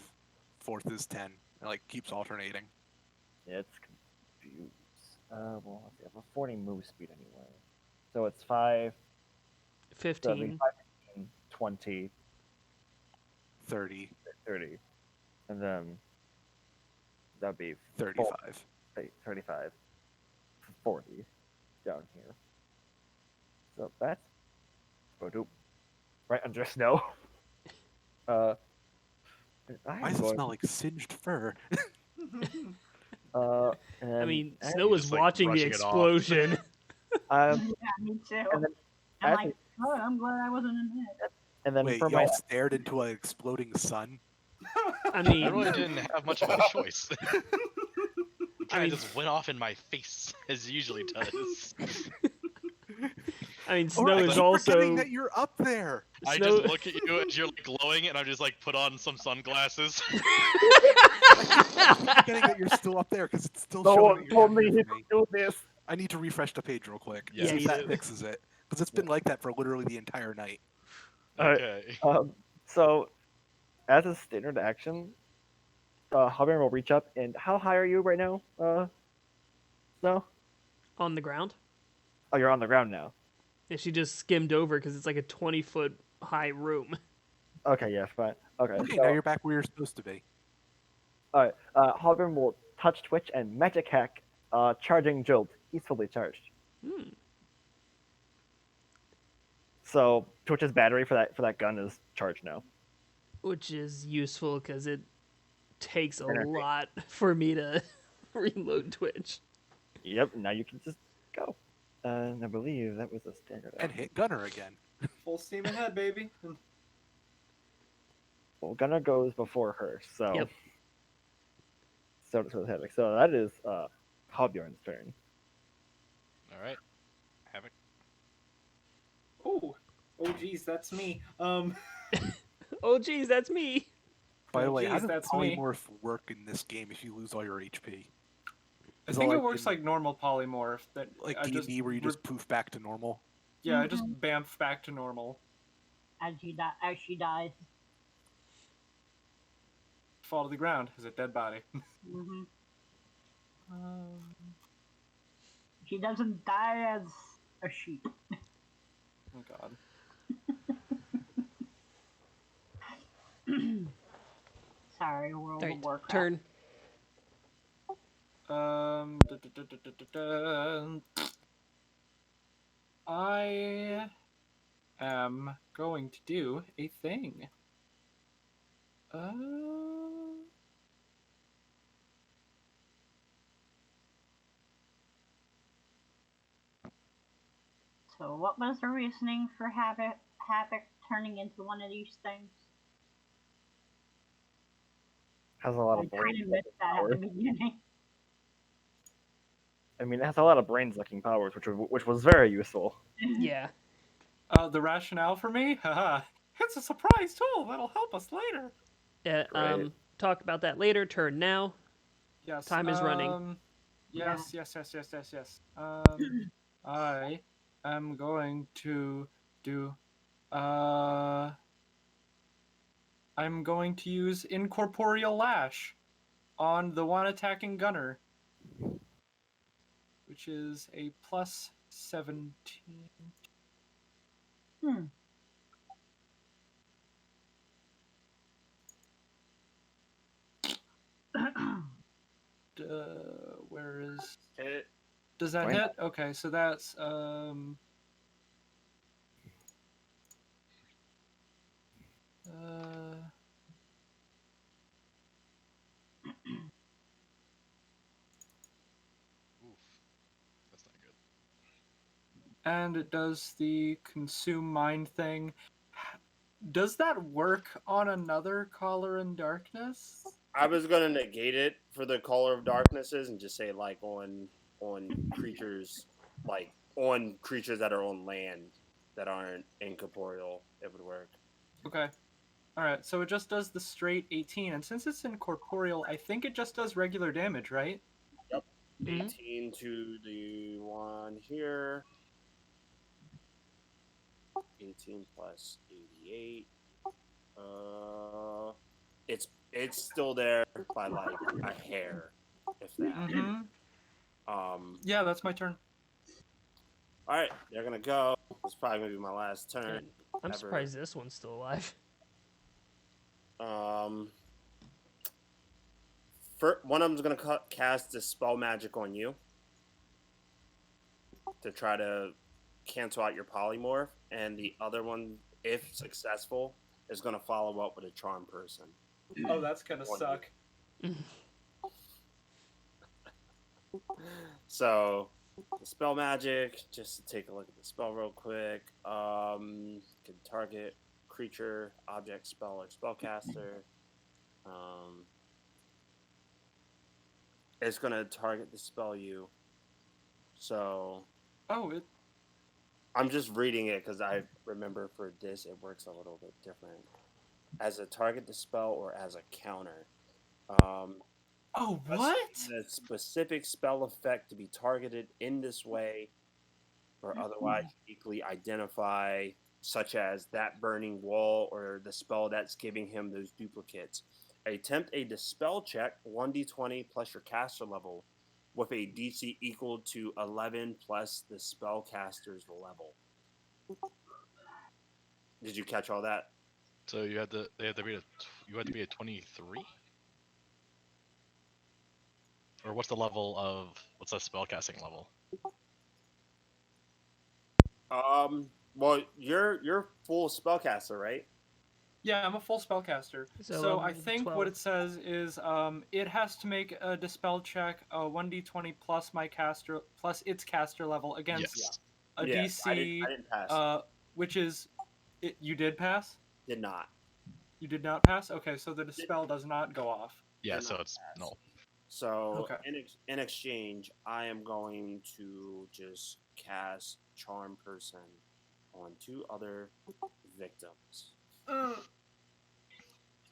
fourth is 10. It like keeps alternating. yeah, it's confused. Well, let's see, I have a 40 move speed anyway, so it's 5, 15. 15, 20, 30, 30, and then that'd be 35. 35, 40 down here. So that's right under snow. And Why I'm does it going. smell like singed fur? And, I mean, and Snow was just, like, watching the brushing it off. explosion. Yeah, me too. and then I'm as like, oh, I'm glad I wasn't in it. and then Wait, for y'all my stared into an exploding sun? I I mean, really didn't have much of a choice. It I kind mean- of just went off in my face, as it usually does. I mean, Or Snow I is keep forgetting also that you're up there. I Snow- just look at you as you're like glowing, and I just like put on some sunglasses. Forgetting that you're still up there because it's still no showing one that you're told down me here he for could me. do this. I need to refresh the page real quick. Yeah, See if you that do. fixes it. Because it's been like that for literally the entire night. Alright. Okay. So as a standard action, Javier will reach up and how high are you right now? Snow? on the ground. Oh, you're on the ground now. And she just skimmed over because it's like a 20-foot high room. Okay, yeah, fine. Okay, Okay, so, now you're back where you're supposed to be. alright. Javier will touch Twitch and magic hack, charging Jolt. He's fully charged. Hmm. So Twitch's battery for that gun is charged now. Which is useful because it takes a Energy. lot for me to reload Twitch. Yep, now you can just go. And I believe that was a standard And action. hit Gunner again. Full steam ahead, baby. Well, Gunner goes before her, so. Yep. So that is Hobjorn's turn. All right. Havoc. Oh, geez, that's me. Oh, geez, that's me. By the Oh, way, how geez, does that's me. polymorph work in this game if you lose all your HP? I Is think it like works in- like normal polymorph. That Like I just D&D where you just poof back to normal? yeah, I just bamf back to normal. As she dies. Fall to the ground as a dead body. Hmm She doesn't die as a sheep. Oh god. Sorry, World All right, of Warcraft. turn. I am going to do a thing. So, what was the reasoning for Havoc turning into one of these things? Has a lot I of kind brain of missed that at the beginning. I mean, it has a lot of brain sucking powers, which was very useful. Yeah. The rationale for me? Haha. It's a surprise tool that'll help us later. Great. Talk about that later. Turn now. Yes. Time is running. Yes. I am going to do. I'm going to use Incorporeal Lash on the one attacking Gunner. which is a plus 17. Hmm. Where is? Hit. Does that Right. hit? Okay, so that's uh, Oof. That's not good. and it does the consume mind thing. Does that work on another Caller in Darkness? I was gonna negate it for the Caller of Darknesses and just say like on creatures, like on creatures that are on land that aren't incorporeal. It would work. Okay. Alright, so it just does the straight 18, and since it's incorporeal, I think it just does regular damage, right? Yep. Mhm. 18 to the one here. 18 plus 88. It's still there by like a hair, if that. Mm-hmm. Um. Yeah, that's my turn. All right, they're gonna go. It's probably gonna be my last turn. And I'm ever. surprised this one's still alive. One of them's gonna cast Dispel Magic on you to try to cancel out your polymorph, and the other one, if successful, is gonna follow up with a Charm Person. Oh, that's gonna On you. suck. So, Dispel Magic, just to take a look at the spell real quick. Can target creature, object, spell, or spellcaster. It's gonna target dispel you. So Oh, it. I'm just reading it because I remember for this it works a little bit different. As a target dispel or as a counter. Oh, A what? specific spell effect to be targeted in this way or otherwise uniquely identify, such as that burning wall or the spell that's giving him those duplicates. Attempt a dispel check, 1d20 plus your caster level, with a DC equal to 11 plus the spellcaster's level. Did you catch all that? So you had to be a 23? Or what's the level of what's that spellcasting level? Well, you're full spellcaster, right? Yeah, I'm a full spellcaster. So So I level think 12. what it says is it has to make a dispel check, 1d20 plus my caster plus its caster level against Yes. a Yeah, DC, I didn't pass. which is it. You did pass. Did not. You did not pass. Okay, so the dispel does not go off. Yeah, Did so not it's pass. no. So Okay. in exchange, I am going to just cast Charm Person on 2 other victims.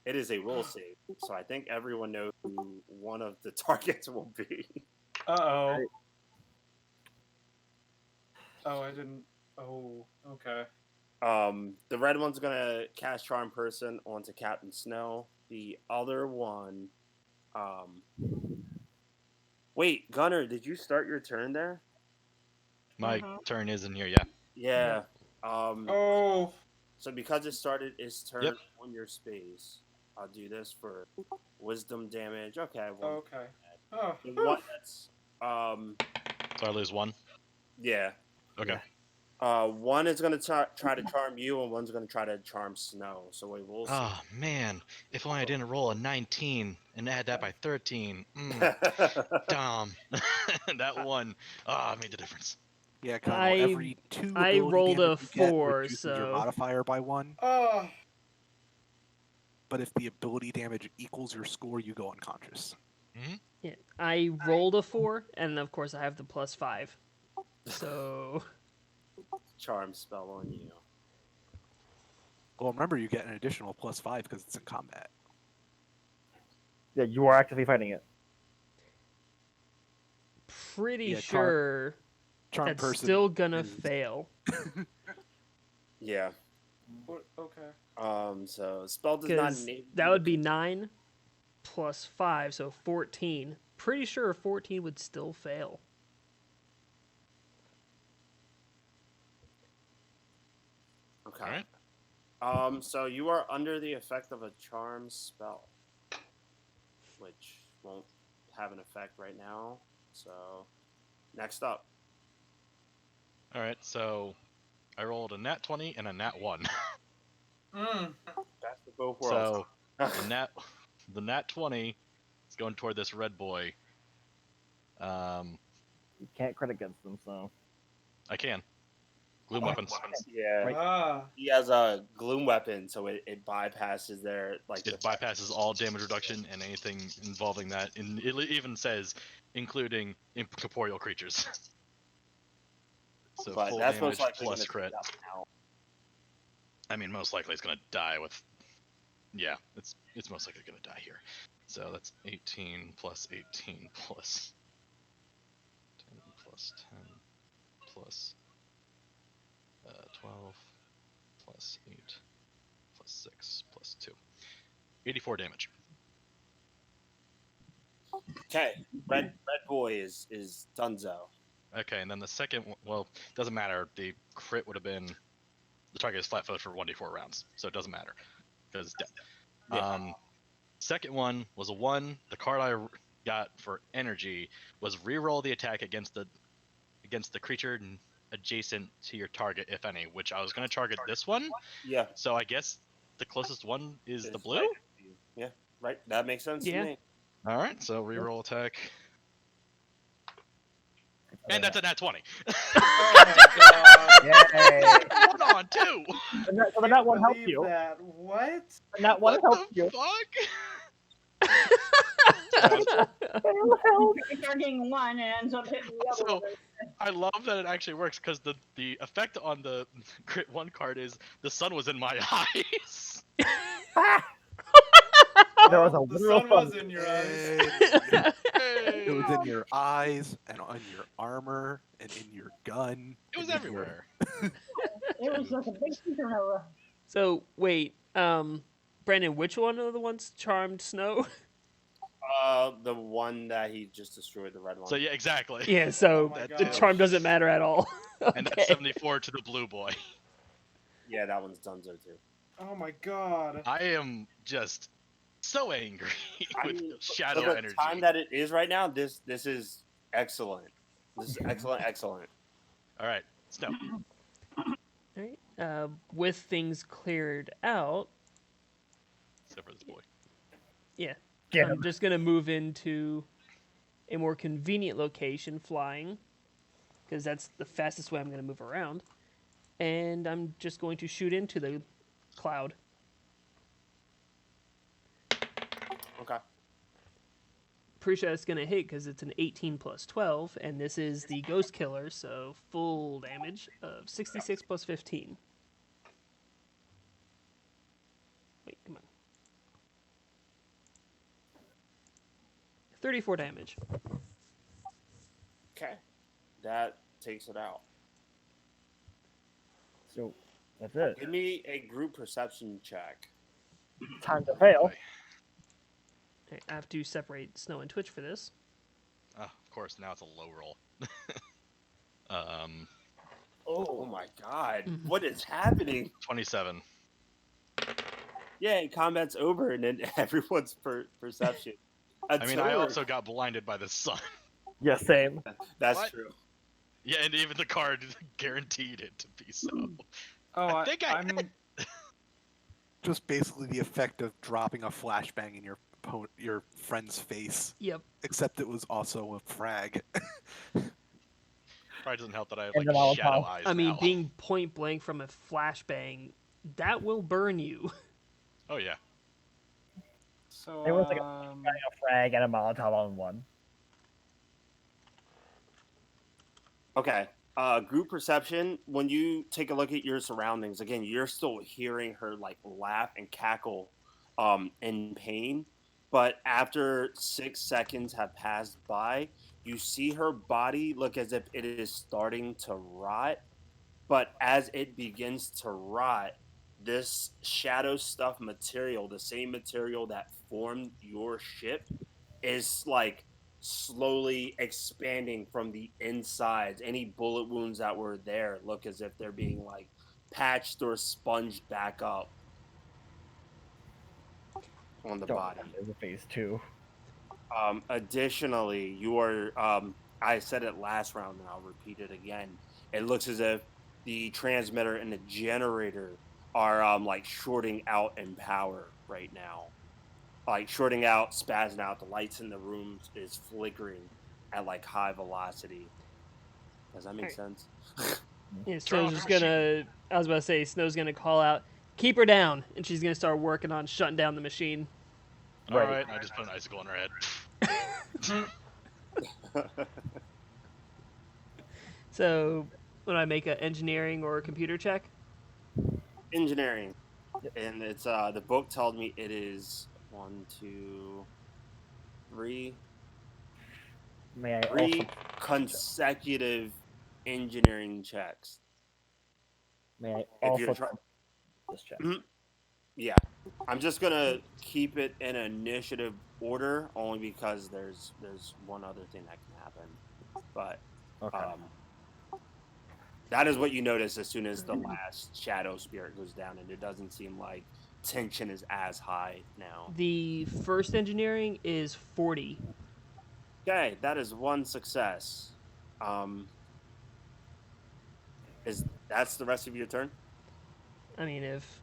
It is a roll save, so I think everyone knows who one of the targets will be. Uh-oh. Oh, I didn't. Oh, okay. The red one's gonna cast Charm Person onto Captain Snow. The other one, wait, Gunner, did you start your turn there? My Mhm. turn is in here, yeah. Yeah. Oh. So because it started its turn Yep. on your space, I'll do this for wisdom damage. Okay. Well, Okay. Oh. the one that's So I lose 1. yeah. Okay. One is gonna try to charm you, and one's gonna try to charm Snow. So we will see. Oh man, if only I didn't roll a 19 and add that by 13. Dumb. That one made the difference. Yeah, Connell, I- every 2 I ability rolled a damage you get 4, reduces your so- modifier by 1. Oh. But if the ability damage equals your score, you go unconscious. Yeah, I rolled a 4, and of course I have the plus 5. So Charm spell on you. Well, remember you get an additional +5 because it's in combat. Yeah, you are actively fighting it. pretty Yeah, sure Charm that's person still gonna is- fail. Yeah. Okay. So spell does not Because enable that you would to be 9 plus 5, so 14. Pretty sure 14 would still fail. Okay. Alright. So you are under the effect of a charm spell, which won't have an effect right now. So, next up. All right, so I rolled a nat 20 and a nat 1. Best of both worlds. So the nat 20 is going toward this red boy. You can't crit against them, so. I can. Gloom weapons. Yeah. Right. He has a gloom weapon, so it bypasses their like. It bypasses all damage reduction and anything involving that. And it even says, including incorporeal creatures. So But full that's damage most likely plus gonna crit. take it out now. I mean, most likely it's gonna die with. Yeah, it's most likely gonna die here. So that's 18 plus 18 plus 10 plus 10 plus 12 plus 8 plus 6 plus 2. 84 damage. Okay, red boy is Dunzo. Okay, and then the second one, well, doesn't matter. The crit would have been, the target is flat-footed for 1d4 rounds, so it doesn't matter because it's dead. Yeah. Second one was a 1. The card I got for energy was reroll the attack against the creature adjacent to your target, if any, which I was going to target this one. Yeah. So I guess the closest one is the blue? Right. Yeah, right. That makes sense Yeah. to me. All right, so reroll attack. And that's a nat 20. Oh my god. Yay! Hold on, two. So the nat one helped Believe you. that. What? The nat one What helped the you. fuck? You start getting one and it ends up hitting the other So, one. I love that it actually works because the effect on the crit 1 card is the sun was in my eyes. There was a The literal sun was sun. in your eyes. It was in your eyes and on your armor and in your gun. It was and in your- everywhere. It was like a big supernova. So wait, Brandon, which one of the ones charmed Snow? The one that he just destroyed, the red one. So yeah, exactly. Yeah, so Oh my the God. charm doesn't matter at all. And that's Okay. 74 to the blue boy. Yeah, that one's Dunzo too. Oh my god. I am just so angry I with mean, shadow For the energy. time that it is right now, this is excellent. This is excellent. All right, Snow. Alright, with things cleared out, Except for this boy. yeah, Get I'm him. just gonna move into a more convenient location, flying, because that's the fastest way I'm gonna move around. And I'm just going to shoot into the cloud. Okay. Pretty sure that's gonna hit because it's an 18 plus 12, and this is the Ghost Killer, so full damage of 66 plus 15. Wait, come on. 34 damage. Okay. That takes it out. So that's it. Give me a group perception check. Time to fail. Okay, I have to separate Snow and Twitch for this. Of course, now it's a low roll. Oh my god. Mhm. What is happening? 27. Yeah, combat's over and then everyone's perception. I mean, I also got blinded by the sun. Yeah, same. That's What? true. Yeah, and even the card guaranteed it to be so. Oh, I think I I'm. Just basically the effect of dropping a flashbang in your friend's face, Yep. except it was also a frag. Probably doesn't help that I have And like then I'll shadow call. eyes I mean, now. being point blank from a flashbang, that will burn you. Oh yeah. So, It was like a frag and a Molotov on one. Okay. Group perception, when you take a look at your surroundings, again, you're still hearing her like laugh and cackle in pain. But after 6 seconds have passed by, you see her body look as if it is starting to rot. But as it begins to rot, this shadow stuff material, the same material that formed your ship, is like slowly expanding from the insides. Any bullet wounds that were there look as if they're being like patched or sponged back up on the Don't body. There's a phase 2. Additionally, you are, I said it last round and I'll repeat it again. It looks as if the transmitter and the generator are like shorting out in power right now. Like shorting out, spazzing out. The lights in the room is flickering at like high velocity. Does that make sense? Yeah, Turn Snow's off just the gonna. I was about to say, Snow's gonna call out, "Keep her down," and she's gonna start working on shutting down the machine. All Right. right, I just put an icicle in her head. So, when I make an engineering or a computer check, Engineering. And it's the book told me it is 1, 2, 3. May I Three also consecutive engineering checks. may I If you're also try- this check? Yeah, I'm just gonna keep it in initiative order only because there's one other thing that can happen, but Okay. that is what you notice as soon as the last shadow spirit goes down, and it doesn't seem like tension is as high now. the first engineering is 40. Okay, that is one success. That's the rest of your turn? I mean, if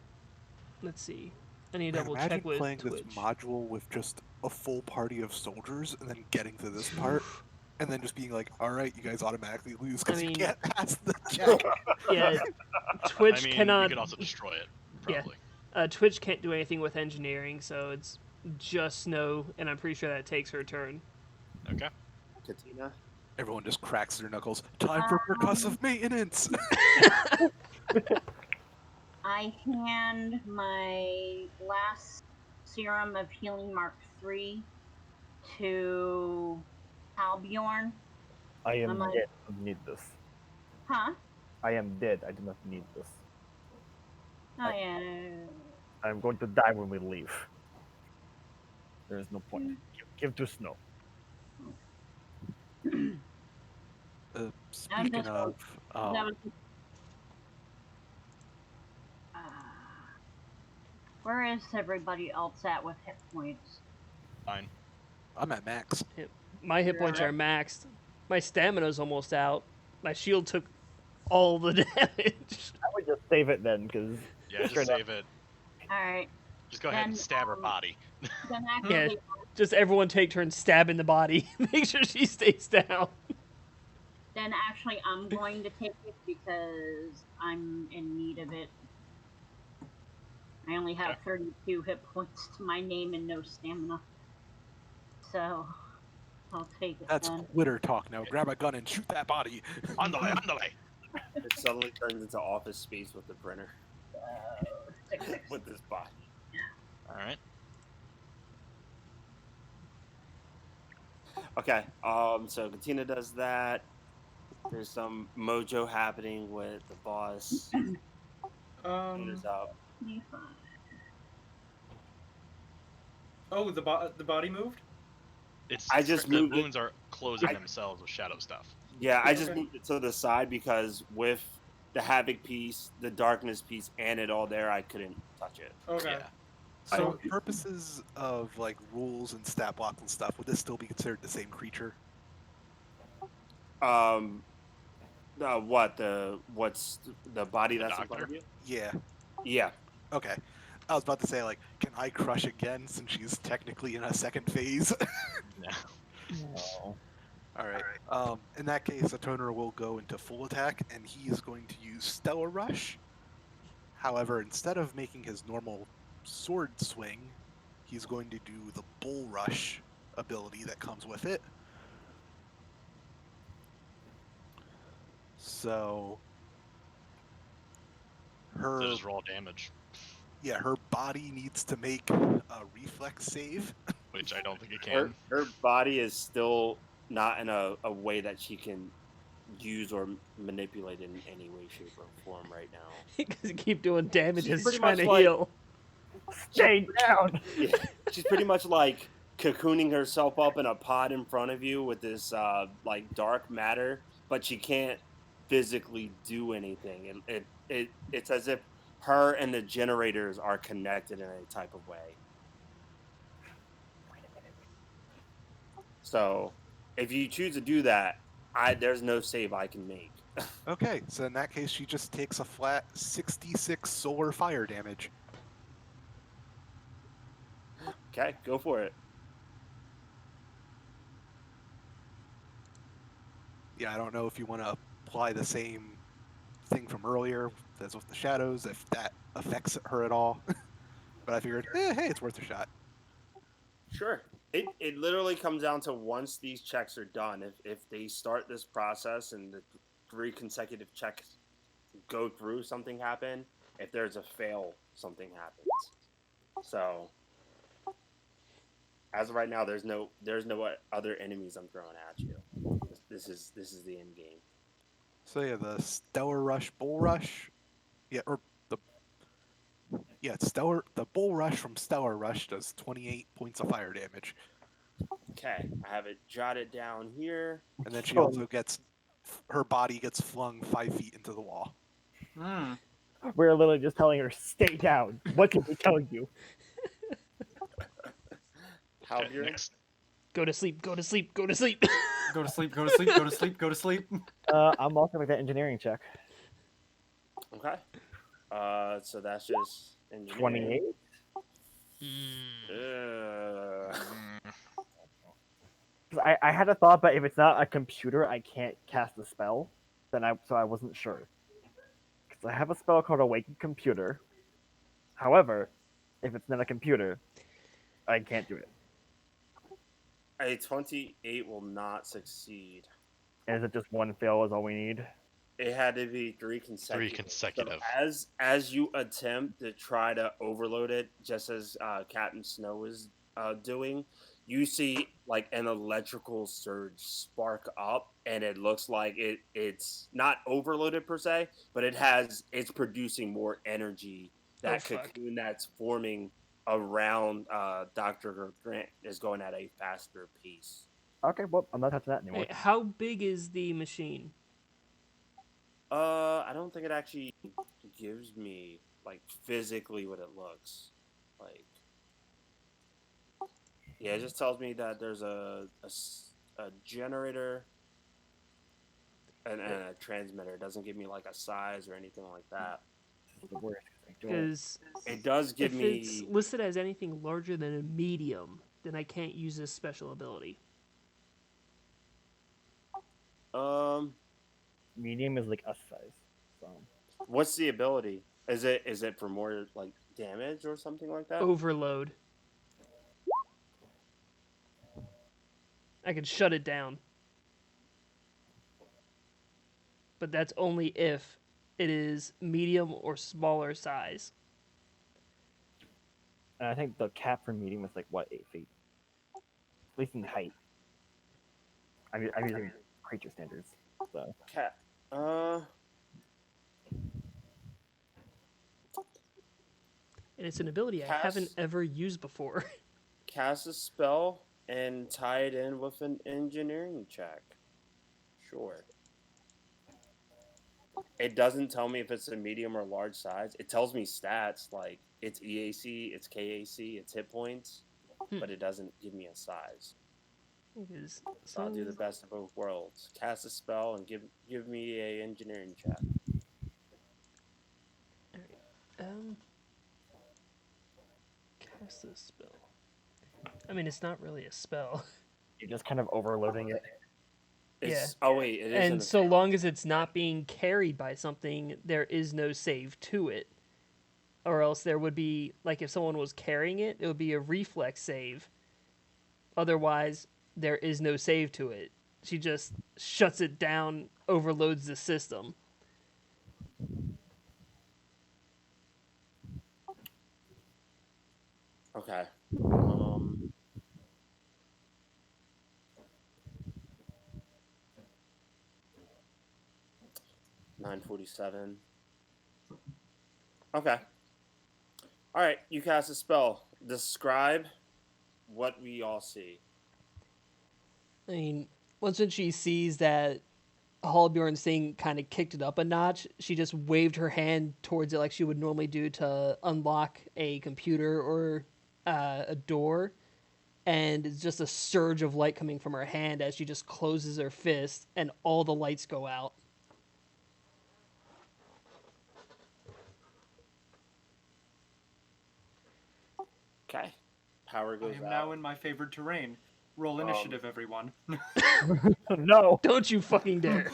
let's see, I need to Man, double imagine check with playing Twitch. this module with just a full party of soldiers and then getting to this part and then just being like, all right, you guys automatically lose because I mean- you can't pass the check. Yeah, Twitch I mean, cannot. you could also destroy it, Yeah. probably. Twitch can't do anything with engineering, so it's just Snow, and I'm pretty sure that takes her turn. Okay. Katina? Everyone just cracks their knuckles. Time for percussive maintenance. I hand my last serum of healing Mark 3 to Halbjorn. I am I'm like- dead. I don't need this. Huh? I am dead. I do not need this. Oh, yeah. I'm going to die when we leave. There is no point. Give to Snow. Speaking just- of, That was, where is everybody else at with hit points? Fine. I'm at max. My hit points are maxed. My stamina's almost out. My shield took all the damage. I would just save it then, because Yeah, just save it. Alright. Just go ahead and Then, stab her body. Then actually, Just everyone take turns stabbing the body. Make sure she stays down. I'm going to take it because I'm in need of it. I only have 32 hit points to my name and no stamina. So, I'll take it That's then. quitter talk now. Grab a gun and shoot that body. On the way, on the way. It suddenly turns into Office Space with the printer. With this body. All right. Okay, so Katina does that. There's some mojo happening with the boss. There's out. Oh, the body moved? I just the moved it. wounds are closing themselves with shadow stuff. Yeah, I just Okay. moved it to the side because with the Havoc piece, the Darkness piece, and it all there, I couldn't touch it. Okay. Yeah. So, So, for purposes of like rules and stat blocks and stuff, would this still be considered the same creature? What's the body The that's in front doctor? of you? Yeah. Yeah. Okay. I was about to say, like, can I crush again since she's technically in a second phase? Yeah. No. All right. In that case, the toner will go into full attack, and he is going to use Stellar Rush. However, instead of making his normal sword swing, he's going to do the Bull Rush ability that comes with it. So, So her just roll damage, her body needs to make a reflex save. which I don't think it Her, can. her body is still not in a way that she can use or manipulate in any way, shape, or form right now. Because you keep doing damage She's as pretty trying much to like- heal. Stay down! Yeah, she's pretty much like cocooning herself up in a pod in front of you with this like dark matter, but she can't physically do anything. it's as if her and the generators are connected in a type of way. So if you choose to do that, there's no save I can make. Okay, so in that case, she just takes a flat 66 solar fire damage. Okay, go for it. Yeah, I don't know if you want to apply the same thing from earlier as with the shadows, if that affects her at all. But I figured, hey, it's worth a shot. Sure. It literally comes down to once these checks are done, if they start this process and the 3 consecutive checks go through, something happen. If there's a fail, something happens. So as of right now, there's no other enemies I'm throwing at you. This is the end game. So yeah, the Stellar Rush Bull Rush, the Bull Rush from Stellar Rush does 28 points of fire damage, Okay, I have it jotted down here. and then she also her body gets flung 5 feet into the wall. Hmm. We're literally just telling her, stay down. What can we tell you? How Okay, next. Go to sleep. Go to sleep. Go to sleep. Go to sleep. Go to sleep. Go to sleep. Go to sleep. I'm also make that engineering check. Okay. So that's just engineering. 28. Uh, Mm, 'Cause I had a thought, but if it's not a computer, I can't cast a spell. So I wasn't sure. Because I have a spell called Awaken Computer. However, if it's not a computer, I can't do it. a 28 will not succeed. And is it just one fail is all we need? It had to be 3 consecutive. 3 consecutive. So as you attempt to try to overload it, just as Captain Snow is doing, you see like an electrical surge spark up, and it looks like it's not overloaded per se, but it's producing more energy. That fuck. cocoon that's forming around Dr. Grant is going at a faster pace. Okay, well, I'm not touching that anymore. Hey, how big is the machine? I don't think it actually gives me like physically what it looks like. Yeah, it just tells me that there's a generator and a transmitter. It doesn't give me like a size or anything like that. The worst, 'cause I don't- Because It does give if it's me listed as anything larger than a medium, then I can't use this special ability. Medium is like us size. So what's the ability? Is it for more like damage or something like that? Overload. I can shut it down. But that's only if it is medium or smaller size. and I think the cap for medium is like what, 8 feet? At least in height. I'm using creature standards. So Cat. And it's an ability I Cast- haven't ever used before. Cast a spell and tie it in with an engineering check. Sure. It doesn't tell me if it's a medium or large size. It tells me stats like it's EAC, it's KAC, it's hit points, but it doesn't give me a size. Because So I'll do the best of both worlds. Cast a spell and give me a engineering check. Cast a spell. I mean, it's not really a spell. you're just kind of overloading it. Oh wait, it is. And so long as it's not being carried by something, there is no save to it. Or else there would be, like if someone was carrying it, it would be a reflex save. Otherwise, there is no save to it. She just shuts it down, overloads the system. Okay. 947. Okay. All right, you cast a spell. Describe what we all see. I mean, once when she sees that Halbjorn's thing kind of kicked it up a notch. She just waved her hand towards it like she would normally do to unlock a computer or a door. And it's just a surge of light coming from her hand as she just closes her fist, and all the lights go out. Okay. Power I goes am out. now in my favorite terrain. Roll initiative, everyone. No. Don't you fucking dare.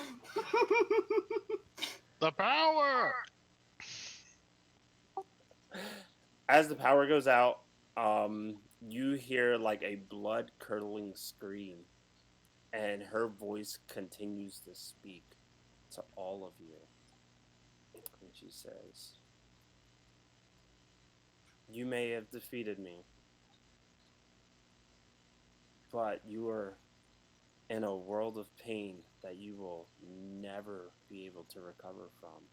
The power. As the power goes out, you hear like a blood curdling scream, and her voice continues to speak to all of you. And she says, "You may have defeated me, but you are in a world of pain that you will never be able to recover from.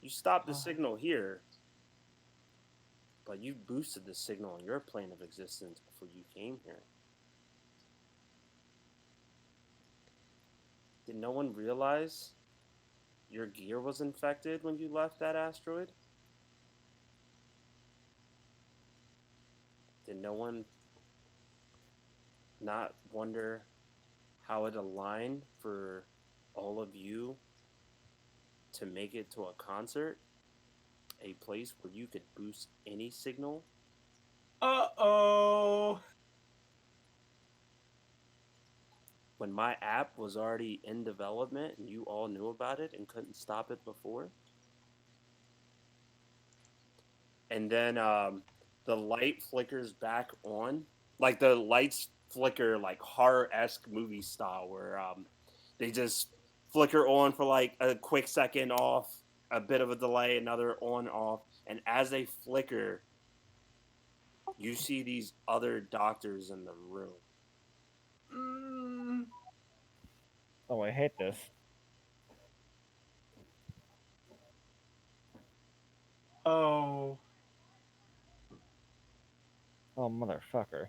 You stopped the signal here, but you boosted the signal on your plane of existence before you came here. Did no one realize your gear was infected when you left that asteroid? Did no one not wonder how it aligned for all of you to make it to a concert? A place where you could boost any signal? Uh-oh. When my app was already in development and you all knew about it and couldn't stop it before? And then the light flickers back on. Like the lights flicker like horror-esque movie style where they just flicker on for like a quick second off, a bit of a delay, another on off. And as they flicker, you see these other doctors in the room. Oh, I hate this. Oh. Oh, motherfucker.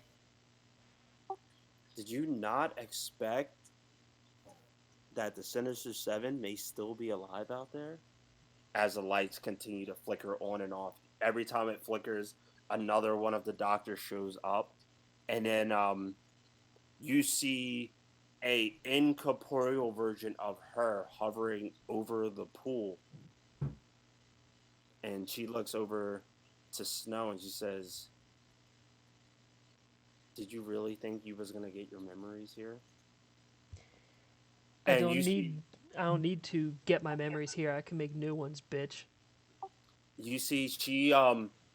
Did you not expect that the Sinister Seven may still be alive out there? As the lights continue to flicker on and off. Every time it flickers, another one of the doctors shows up. And then you see a incorporeal version of her hovering over the pool. And she looks over to Snow and she says, "Did you really think you was gonna get your memories here?" I And don't you need to get my memories here. I can make new ones, bitch. you see she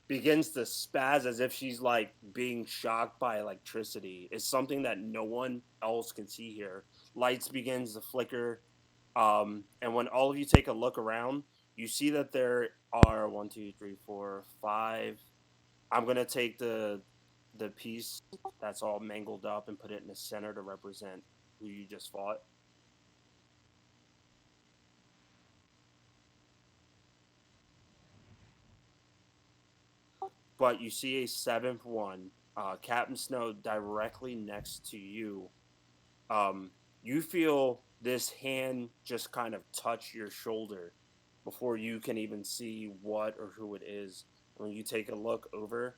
begins to spaz as if she's like being shocked by electricity. It's something that no one else can see here. Lights begins to flicker, and when all of you take a look around, you see that there are 1, 2, 3, 4, 5. I'm gonna take the piece that's all mangled up and put it in the center to represent who you just fought. But you see a seventh one, Captain Snow, directly next to you. You feel this hand just kind of touch your shoulder before you can even see what or who it is. When you take a look over,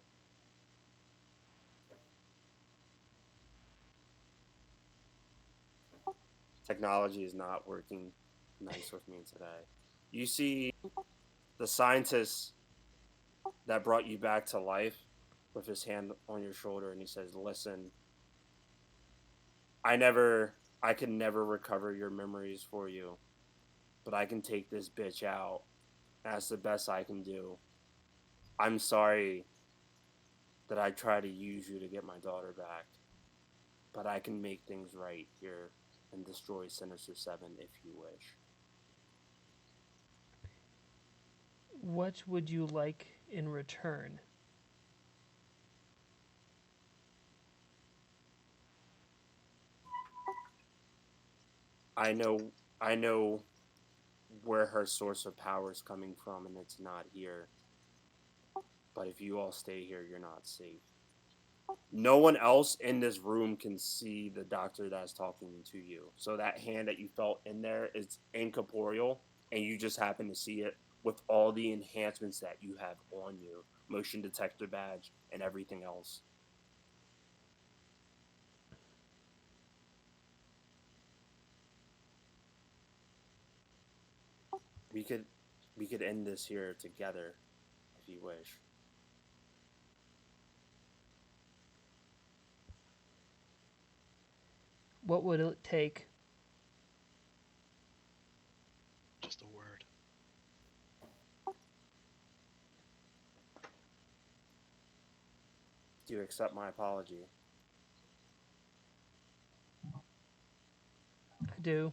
technology is not working nice with me today. You see the scientist that brought you back to life with his hand on your shoulder, and he says, "Listen, I can never recover your memories for you, but I can take this bitch out. That's the best I can do. I'm sorry that I try to use you to get my daughter back, but I can make things right here and destroy Sinister Seven if you wish." What would you like in return? I know where her source of power is coming from, and it's not here. But if you all stay here, you're not safe. No one else in this room can see the doctor that's talking to you. So that hand that you felt in there is incorporeal, and you just happen to see it with all the enhancements that you have on you, motion detector badge, and everything else. We could end this here together if you wish. What would it take? Just a word. Do you accept my apology? I do.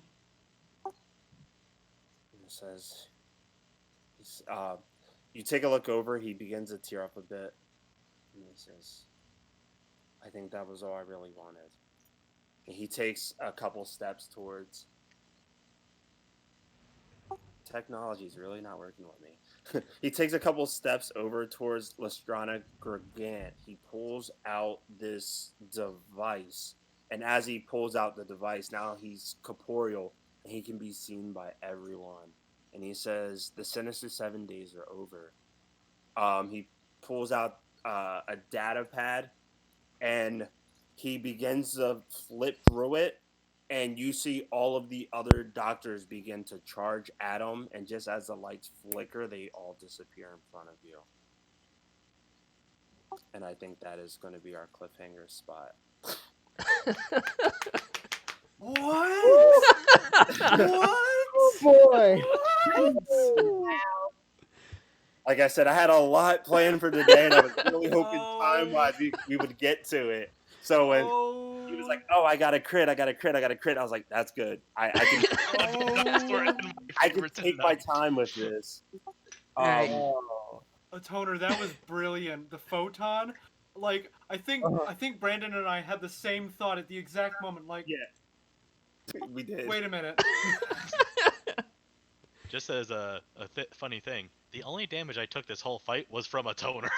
And it says, you take a look over, he begins to tear up a bit. And he says, I think that was all I really wanted. And he takes a couple steps towards. Technology is really not working with me. He takes a couple steps over towards Lestrana Gregant. He pulls out this device. And as he pulls out the device, now he's corporeal and he can be seen by everyone. And he says, the Sinister 7 days are over. He pulls out a data pad and he begins to flip through it, and you see all of the other doctors begin to charge at him, and just as the lights flicker, they all disappear in front of you. And I think that is going to be our cliffhanger spot. What? What? Boy. Like I said, I had a lot planned for today, and I was really hoping time-wise we would get to it. So when he was like, "Oh, I got a crit," I was like, "That's good. I can take my time with this." Alright. Toner, that was brilliant. The photon, like I think Brandon and I had the same thought at the exact moment. Like, yeah, we did. Wait a minute. Just as a funny thing, the only damage I took this whole fight was from a toner.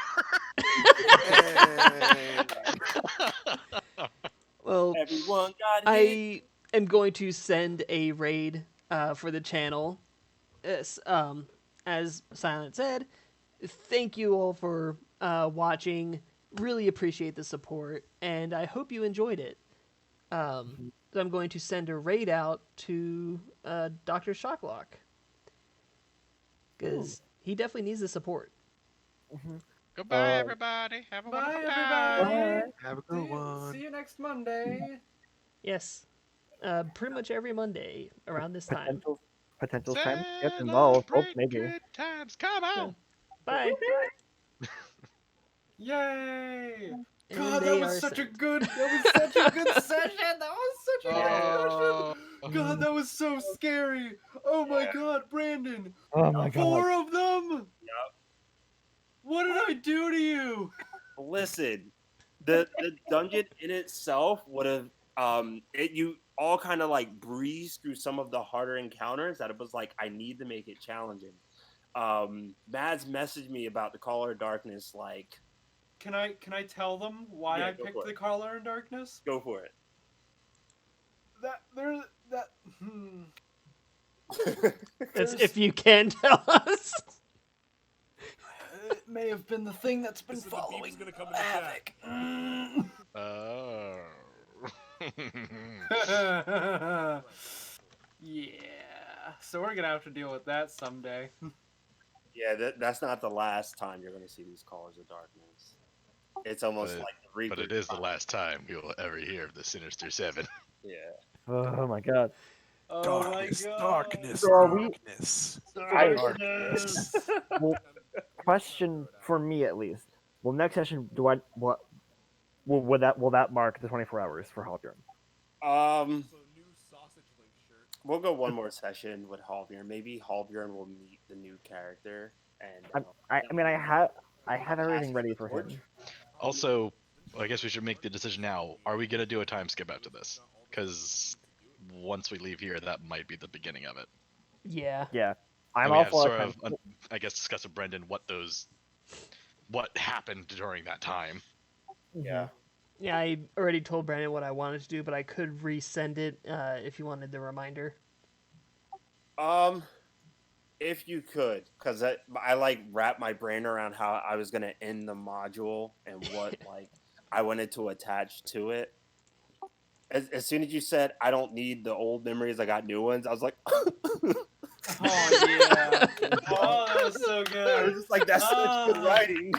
Well, Everyone got hit. I am going to send a raid for the channel. As Silent said, thank you all for watching. Really appreciate the support, and I hope you enjoyed it. So I'm going to send a raid out to Dr. Shocklock, because he definitely needs the support. Goodbye, everybody. Have a Bye, wonderful everybody. time. Have a good one. See you next Monday. Yes, pretty much every Monday around this time. Potential friends get involved. Oh, Celebrate maybe. good times. Come on. Bye. Yay! And God, they that are was such a sent. good session. That was such a good session. God, that was so scary. Oh my God, Brandon. Oh my god. 4 of them. Yep. What did I do to you? Listen, the dungeon in itself would have you all kind of like breezed through some of the harder encounters that it was like I need to make it challenging. Mads messaged me about the Caller of Darkness. Like, Can I tell them why Yeah, I go picked for the it. Color in Darkness? go for it. As if you can tell us. It may have been the thing that's been following Havoc. Oh. Yeah. So we're gonna have to deal with that someday. Yeah, that's not the last time you're going to see these Callers of Darkness. It's almost But- like the Reaper. But it is the last time we will ever hear of the Sinister Seven. Yeah. Oh my god. Oh Darkness, my God. darkness, So are we- darkness. Darkness. Well, question for me at least. Well, next session, will that mark the 24 hours for Halbjorn? We'll go one more session with Halbjorn. Maybe Halbjorn will meet the new character, and I have everything ready for him. Also, I guess we should make the decision now. Are we going to do a time skip after this? Because once we leave here, that might be the beginning of it. Yeah. Yeah, And I'm we all have for sort a of, I guess, discuss with Brendan what happened during that time. yeah. Yeah, I already told Brandon what I wanted to do, but I could resend it if you wanted the reminder. If you could, because I like wrap my brain around how I was gonna end the module and what like I wanted to attach to it. As soon as you said I don't need the old memories, I got new ones. I was like, Oh yeah. Oh, that was so I good. was just like, that's such good Ah. writing.